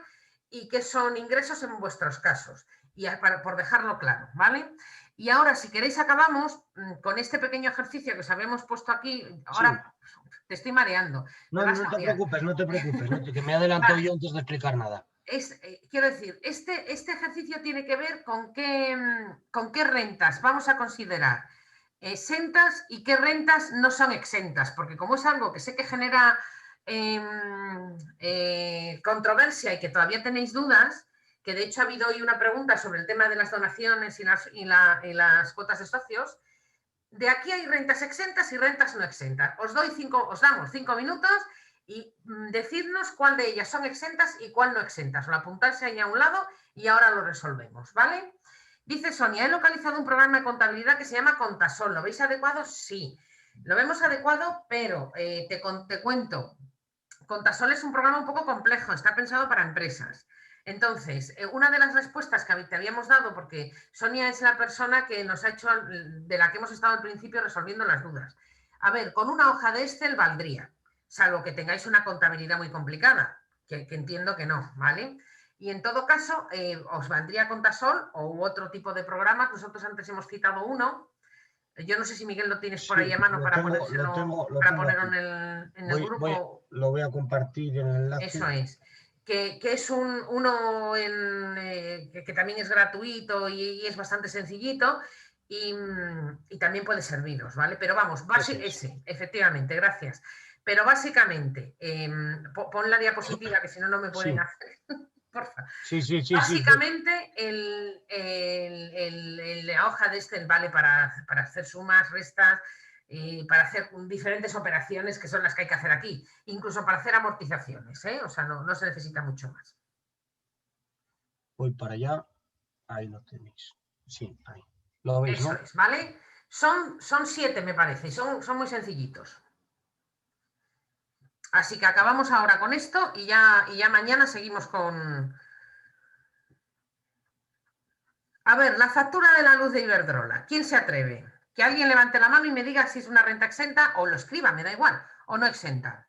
y qué son ingresos en vuestros casos. Y por dejarlo claro, ¿vale? Y ahora, si queréis, acabamos con este pequeño ejercicio que os habíamos puesto aquí. Ahora... Sí. Te estoy mareando. No te preocupes, que me adelanto yo antes de explicar nada. Quiero decir, este ejercicio tiene que ver con qué rentas vamos a considerar exentas y qué rentas no son exentas, porque como es algo que sé que genera controversia y que todavía tenéis dudas, que de hecho ha habido hoy una pregunta sobre el tema de las donaciones y las cuotas de socios. De aquí hay rentas exentas y rentas no exentas. Os damos 5 minutos y decidnos cuál de ellas son exentas y cuál no exentas. O apuntarse ahí a un lado y ahora lo resolvemos, ¿vale? Dice Sonia, he localizado un programa de contabilidad que se llama Contasol. ¿Lo veis adecuado? Sí. Lo vemos adecuado, pero te cuento. Contasol es un programa un poco complejo, está pensado para empresas. Entonces, una de las respuestas que te habíamos dado, porque Sonia es la persona que nos ha hecho, de la que hemos estado al principio resolviendo las dudas. A ver, con una hoja de Excel valdría, salvo que tengáis una contabilidad muy complicada, que entiendo que no, ¿vale? Y en todo caso, os valdría Contasol o otro tipo de programa. Nosotros antes hemos citado uno. Yo no sé si Miguel lo tienes por ahí a mano para ponerlo en el grupo. Lo voy a compartir en el enlace. Eso es. Que es uno que también es gratuito y es bastante sencillito y también puede serviros, ¿vale? Pero vamos, efectivamente, gracias. Pero básicamente, pon la diapositiva que si no, no me pueden hacer. Porfa. Sí. Básicamente, la hoja de Excel vale para hacer sumas, restas, para hacer diferentes operaciones que son las que hay que hacer aquí, incluso para hacer amortizaciones, ¿eh? O sea, no se necesita mucho más. Voy para allá, ahí lo tenéis. Sí, ahí. ¿Lo veis, eso, ¿no? Es, ¿vale? Son 7, me parece, y son muy sencillitos. Así que acabamos ahora con esto y ya mañana seguimos con... A ver, la factura de la luz de Iberdrola. ¿Quién se atreve? Que alguien levante la mano y me diga si es una renta exenta o lo escriba, me da igual, o no exenta.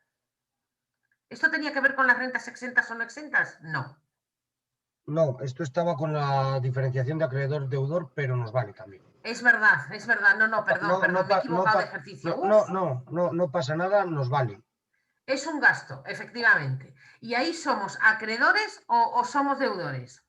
¿Esto tenía que ver con las rentas exentas o no exentas? No. No, esto estaba con la diferenciación de acreedor-deudor, pero nos vale también. Es verdad, no, perdón, me he equivocado de ejercicio. No pasa nada, nos vale. Es un gasto, efectivamente. ¿Y ahí somos acreedores o somos deudores?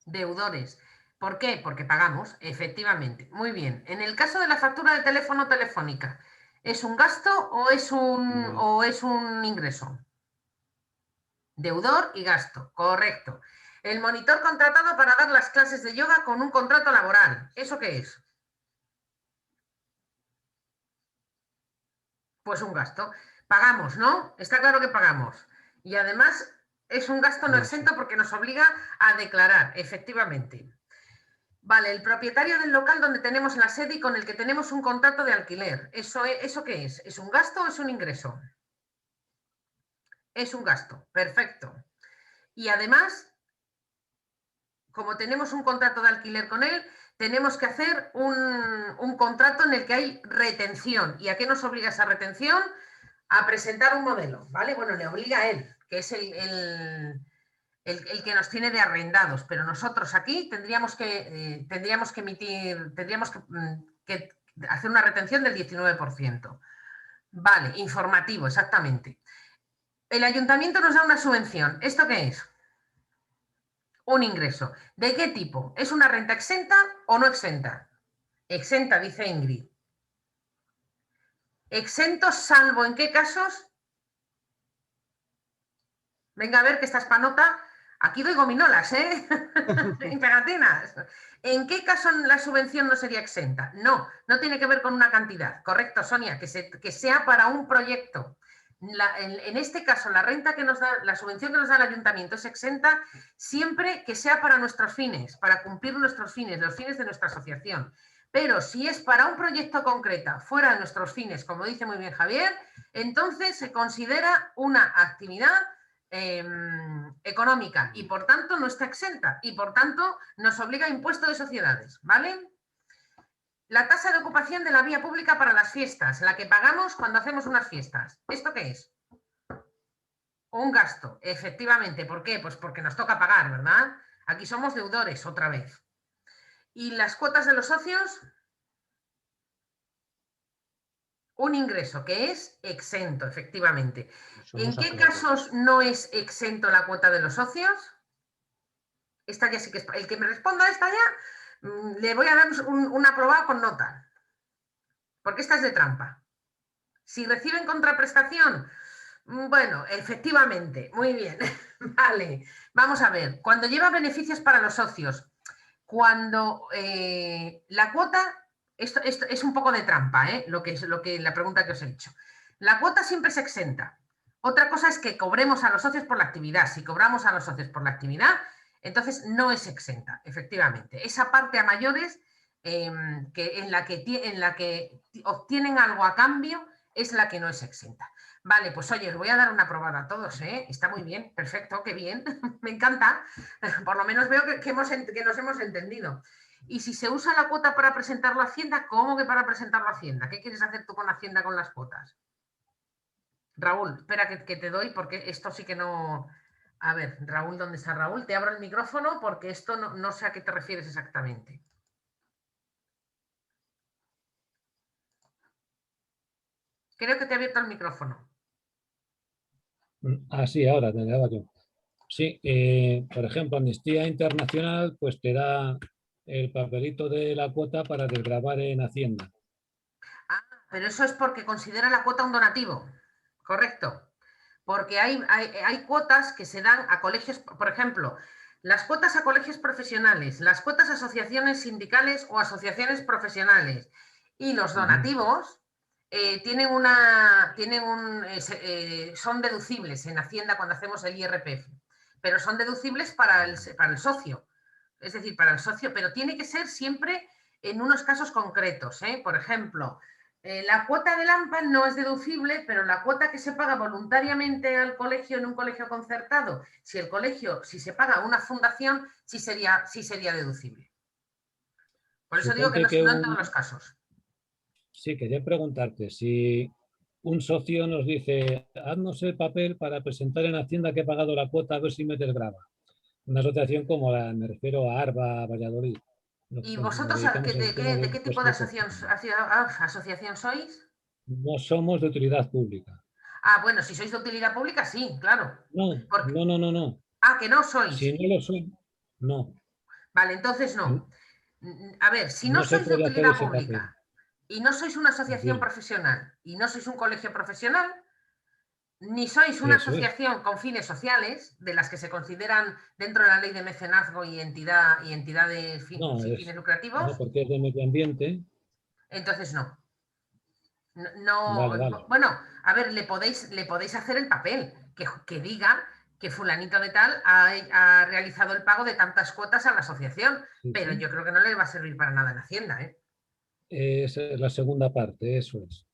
Deudores. ¿Por qué? Porque pagamos, efectivamente. Muy bien. En el caso de la factura de teléfono telefónica, ¿es un gasto o es un ingreso? Deudor y gasto, correcto. El monitor contratado para dar las clases de yoga con un contrato laboral, ¿eso qué es? Pues un gasto. Pagamos, ¿no? Está claro que pagamos. Y además es un gasto no exento porque nos obliga a declarar, efectivamente. Vale, el propietario del local donde tenemos la sede y con el que tenemos un contrato de alquiler. ¿Eso qué es? ¿Es un gasto o es un ingreso? Es un gasto, perfecto. Y además, como tenemos un contrato de alquiler con él, tenemos que hacer un contrato en el que hay retención. ¿Y a qué nos obliga esa retención? A presentar un modelo, ¿vale? Bueno, le obliga a él, que es el que nos tiene de arrendados, pero nosotros aquí tendríamos que hacer una retención del 19%. Vale, informativo, exactamente. El ayuntamiento nos da una subvención. ¿Esto qué es? Un ingreso. ¿De qué tipo? ¿Es una renta exenta o no exenta? Exenta, dice Ingrid. ¿Exento salvo en qué casos? Venga a ver que esta es panota. Aquí doy gominolas, ¿eh? Y pegatinas. ¿En qué caso la subvención no sería exenta? No tiene que ver con una cantidad. Correcto, Sonia, que sea para un proyecto. En este caso, la renta que nos da, la subvención que nos da el ayuntamiento es exenta siempre que sea para nuestros fines, para cumplir nuestros fines, los fines de nuestra asociación. Pero si es para un proyecto concreto, fuera de nuestros fines, como dice muy bien Javier, entonces se considera una actividad económica y por tanto no está exenta y por tanto nos obliga a impuesto de sociedades, ¿vale? La tasa de ocupación de la vía pública para las fiestas, la que pagamos cuando hacemos unas fiestas. ¿Esto qué es? Un gasto, efectivamente. ¿Por qué? Pues porque nos toca pagar, ¿verdad? Aquí somos deudores otra vez. ¿Y las cuotas de los socios? Un ingreso que es exento, efectivamente. ¿En qué casos no es exento la cuota de los socios? Esta ya sí que es... El que me responda a esta ya, le voy a dar un aprobado con nota. Porque esta es de trampa. Si reciben contraprestación, bueno, efectivamente, muy bien. Vale, vamos a ver. Cuando lleva beneficios para los socios, cuando la cuota... Esto es un poco de trampa, la pregunta que os he hecho. La cuota siempre es exenta. Otra cosa es que cobremos a los socios por la actividad. Si cobramos a los socios por la actividad, entonces no es exenta, efectivamente. Esa parte a mayores en la que obtienen algo a cambio es la que no es exenta. Vale, pues oye, os voy a dar una aprobada a todos, ¿eh? Está muy bien, perfecto, qué bien, me encanta. Por lo menos veo que nos hemos entendido. Y si se usa la cuota para presentarlo a Hacienda, ¿cómo que para presentarlo a Hacienda? ¿Qué quieres hacer tú con Hacienda con las cuotas? Raúl, espera que te doy porque esto sí que no... A ver, Raúl, ¿dónde está Raúl? Te abro el micrófono porque esto no sé a qué te refieres exactamente. Creo que te he abierto el micrófono. Ah, sí, ahora te daba yo. Sí, por ejemplo, Amnistía Internacional pues te da el papelito de la cuota para desgravar en Hacienda. Ah, pero eso es porque considera la cuota un donativo, correcto. Porque hay cuotas que se dan a colegios, por ejemplo, las cuotas a colegios profesionales, las cuotas a asociaciones sindicales o asociaciones profesionales y los donativos son deducibles en Hacienda cuando hacemos el IRPF, pero son deducibles para el socio, es decir, para el socio, pero tiene que ser siempre en unos casos concretos, ¿eh? Por ejemplo, La cuota del AMPA no es deducible, pero la cuota que se paga voluntariamente al colegio en un colegio concertado, si se paga a una fundación, sí sería deducible. Por eso digo que no en todos los casos. Sí, quería preguntarte, si un socio nos dice, haznos el papel para presentar en Hacienda que he pagado la cuota, a ver si me desgrava. Una asociación como me refiero a ARBA, Valladolid. ¿Y vosotros de qué tipo de asociación sois? No somos de utilidad pública. Ah, bueno, si sois de utilidad pública, sí, claro. No. Ah, que no sois. Si no lo soy, no. Vale, entonces no. A ver, si no sois de utilidad pública y no sois una asociación profesional y no sois un colegio profesional, ni sois una asociación con fines sociales, de las que se consideran dentro de la ley de mecenazgo y entidades sin fines lucrativos. No, porque es de medio ambiente. Entonces no. Vale. Bueno, a ver, le podéis hacer el papel que diga que fulanito de tal ha realizado el pago de tantas cuotas a la asociación, pero yo creo que no le va a servir para nada en Hacienda, ¿eh? Es la segunda parte, eso es.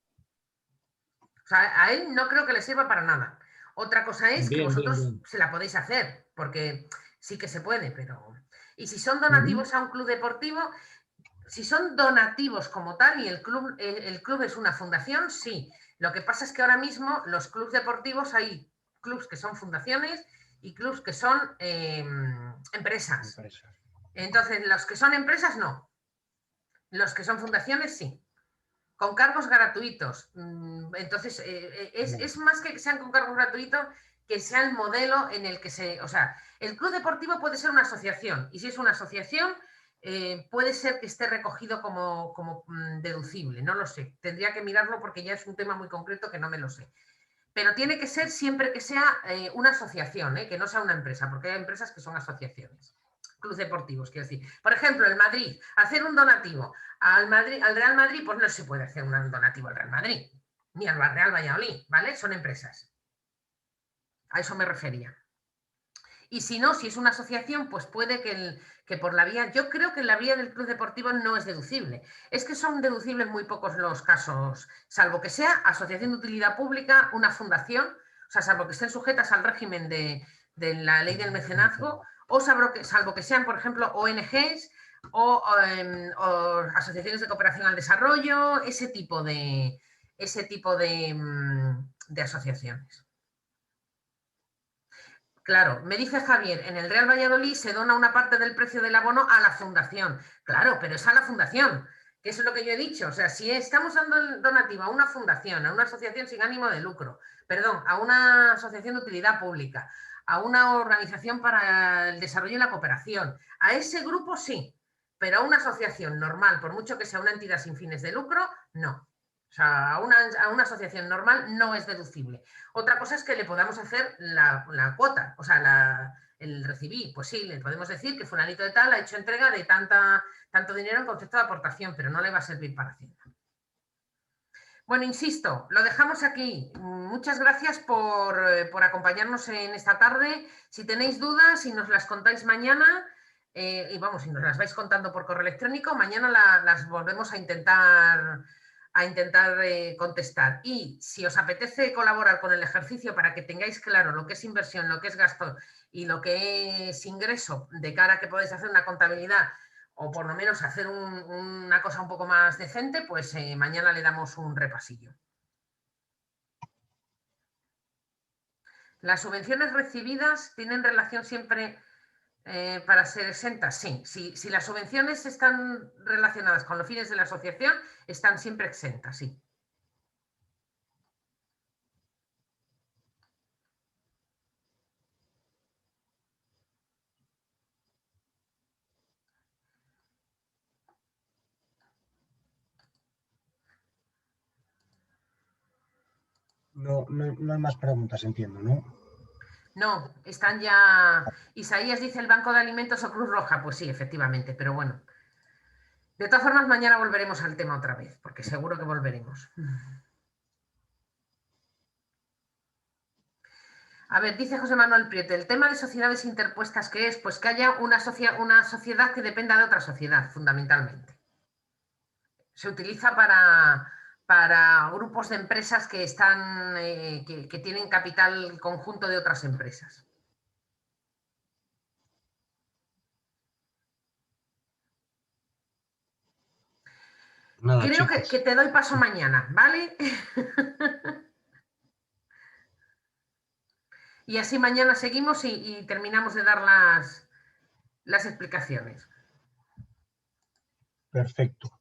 O sea, a él no creo que le sirva para nada. Otra cosa es que vosotros se la podéis hacer, porque sí que se puede, pero... Y si son donativos a un club deportivo, si son donativos como tal y el club es una fundación, sí. Lo que pasa es que ahora mismo los clubes deportivos hay clubes que son fundaciones y clubes que son empresas. Entonces, los que son empresas, no. Los que son fundaciones, sí. Con cargos gratuitos. Entonces, es más que sean con cargos gratuitos, que sea el modelo en el que se... O sea, el club deportivo puede ser una asociación, y si es una asociación, puede ser que esté recogido como deducible, no lo sé. Tendría que mirarlo porque ya es un tema muy concreto que no me lo sé. Pero tiene que ser siempre que sea una asociación, que no sea una empresa, porque hay empresas que son asociaciones. Clubes deportivos, quiero decir. Por ejemplo, el Madrid, hacer un donativo al Real Madrid, pues no se puede hacer un donativo al Real Madrid, ni al Real Valladolid, ¿vale? Son empresas. A eso me refería. Y si no, si es una asociación, pues puede que por la vía... Yo creo que la vía del club deportivo no es deducible. Es que son deducibles muy pocos los casos, salvo que sea asociación de utilidad pública, una fundación, o sea, salvo que estén sujetas al régimen de la ley del mecenazgo, o salvo que sean, por ejemplo, ONGs o asociaciones de cooperación al desarrollo, ese tipo de asociaciones. Claro, me dice Javier, en el Real Valladolid se dona una parte del precio del abono a la fundación. Claro, pero es a la fundación, que eso es lo que yo he dicho. O sea, si estamos dando el donativo a una fundación, a una asociación sin ánimo de lucro, perdón, a una asociación de utilidad pública, a una organización para el desarrollo y la cooperación, a ese grupo sí, pero a una asociación normal, por mucho que sea una entidad sin fines de lucro, no. O sea, a una asociación normal no es deducible. Otra cosa es que le podamos hacer la cuota, o sea, el recibir. Pues sí, le podemos decir que fulanito de tal ha hecho entrega de tanto dinero en concepto de aportación, pero no le va a servir para Hacienda. Bueno, insisto, lo dejamos aquí. Muchas gracias por acompañarnos en esta tarde. Si tenéis dudas, si nos las contáis mañana, y vamos, si nos las vais contando por correo electrónico, mañana las volvemos a intentar contestar. Y si os apetece colaborar con el ejercicio para que tengáis claro lo que es inversión, lo que es gasto y lo que es ingreso, de cara a que podáis hacer una contabilidad o por lo menos hacer una cosa un poco más decente, pues mañana le damos un repasillo. ¿Las subvenciones recibidas tienen relación siempre para ser exentas? Sí. Si las subvenciones están relacionadas con los fines de la asociación, están siempre exentas, sí. No hay más preguntas, entiendo, ¿no? No, están ya... Isaías dice el Banco de Alimentos o Cruz Roja. Pues sí, efectivamente, pero bueno. De todas formas, mañana volveremos al tema otra vez, porque seguro que volveremos. A ver, dice José Manuel Prieto, el tema de sociedades interpuestas, ¿qué es? Pues que haya una sociedad que dependa de otra sociedad, fundamentalmente. Se utiliza para grupos de empresas que están, que tienen capital conjunto de otras empresas. Nada, Creo chicos. que te doy paso mañana, ¿vale? Y así mañana seguimos y terminamos de dar las explicaciones. Perfecto.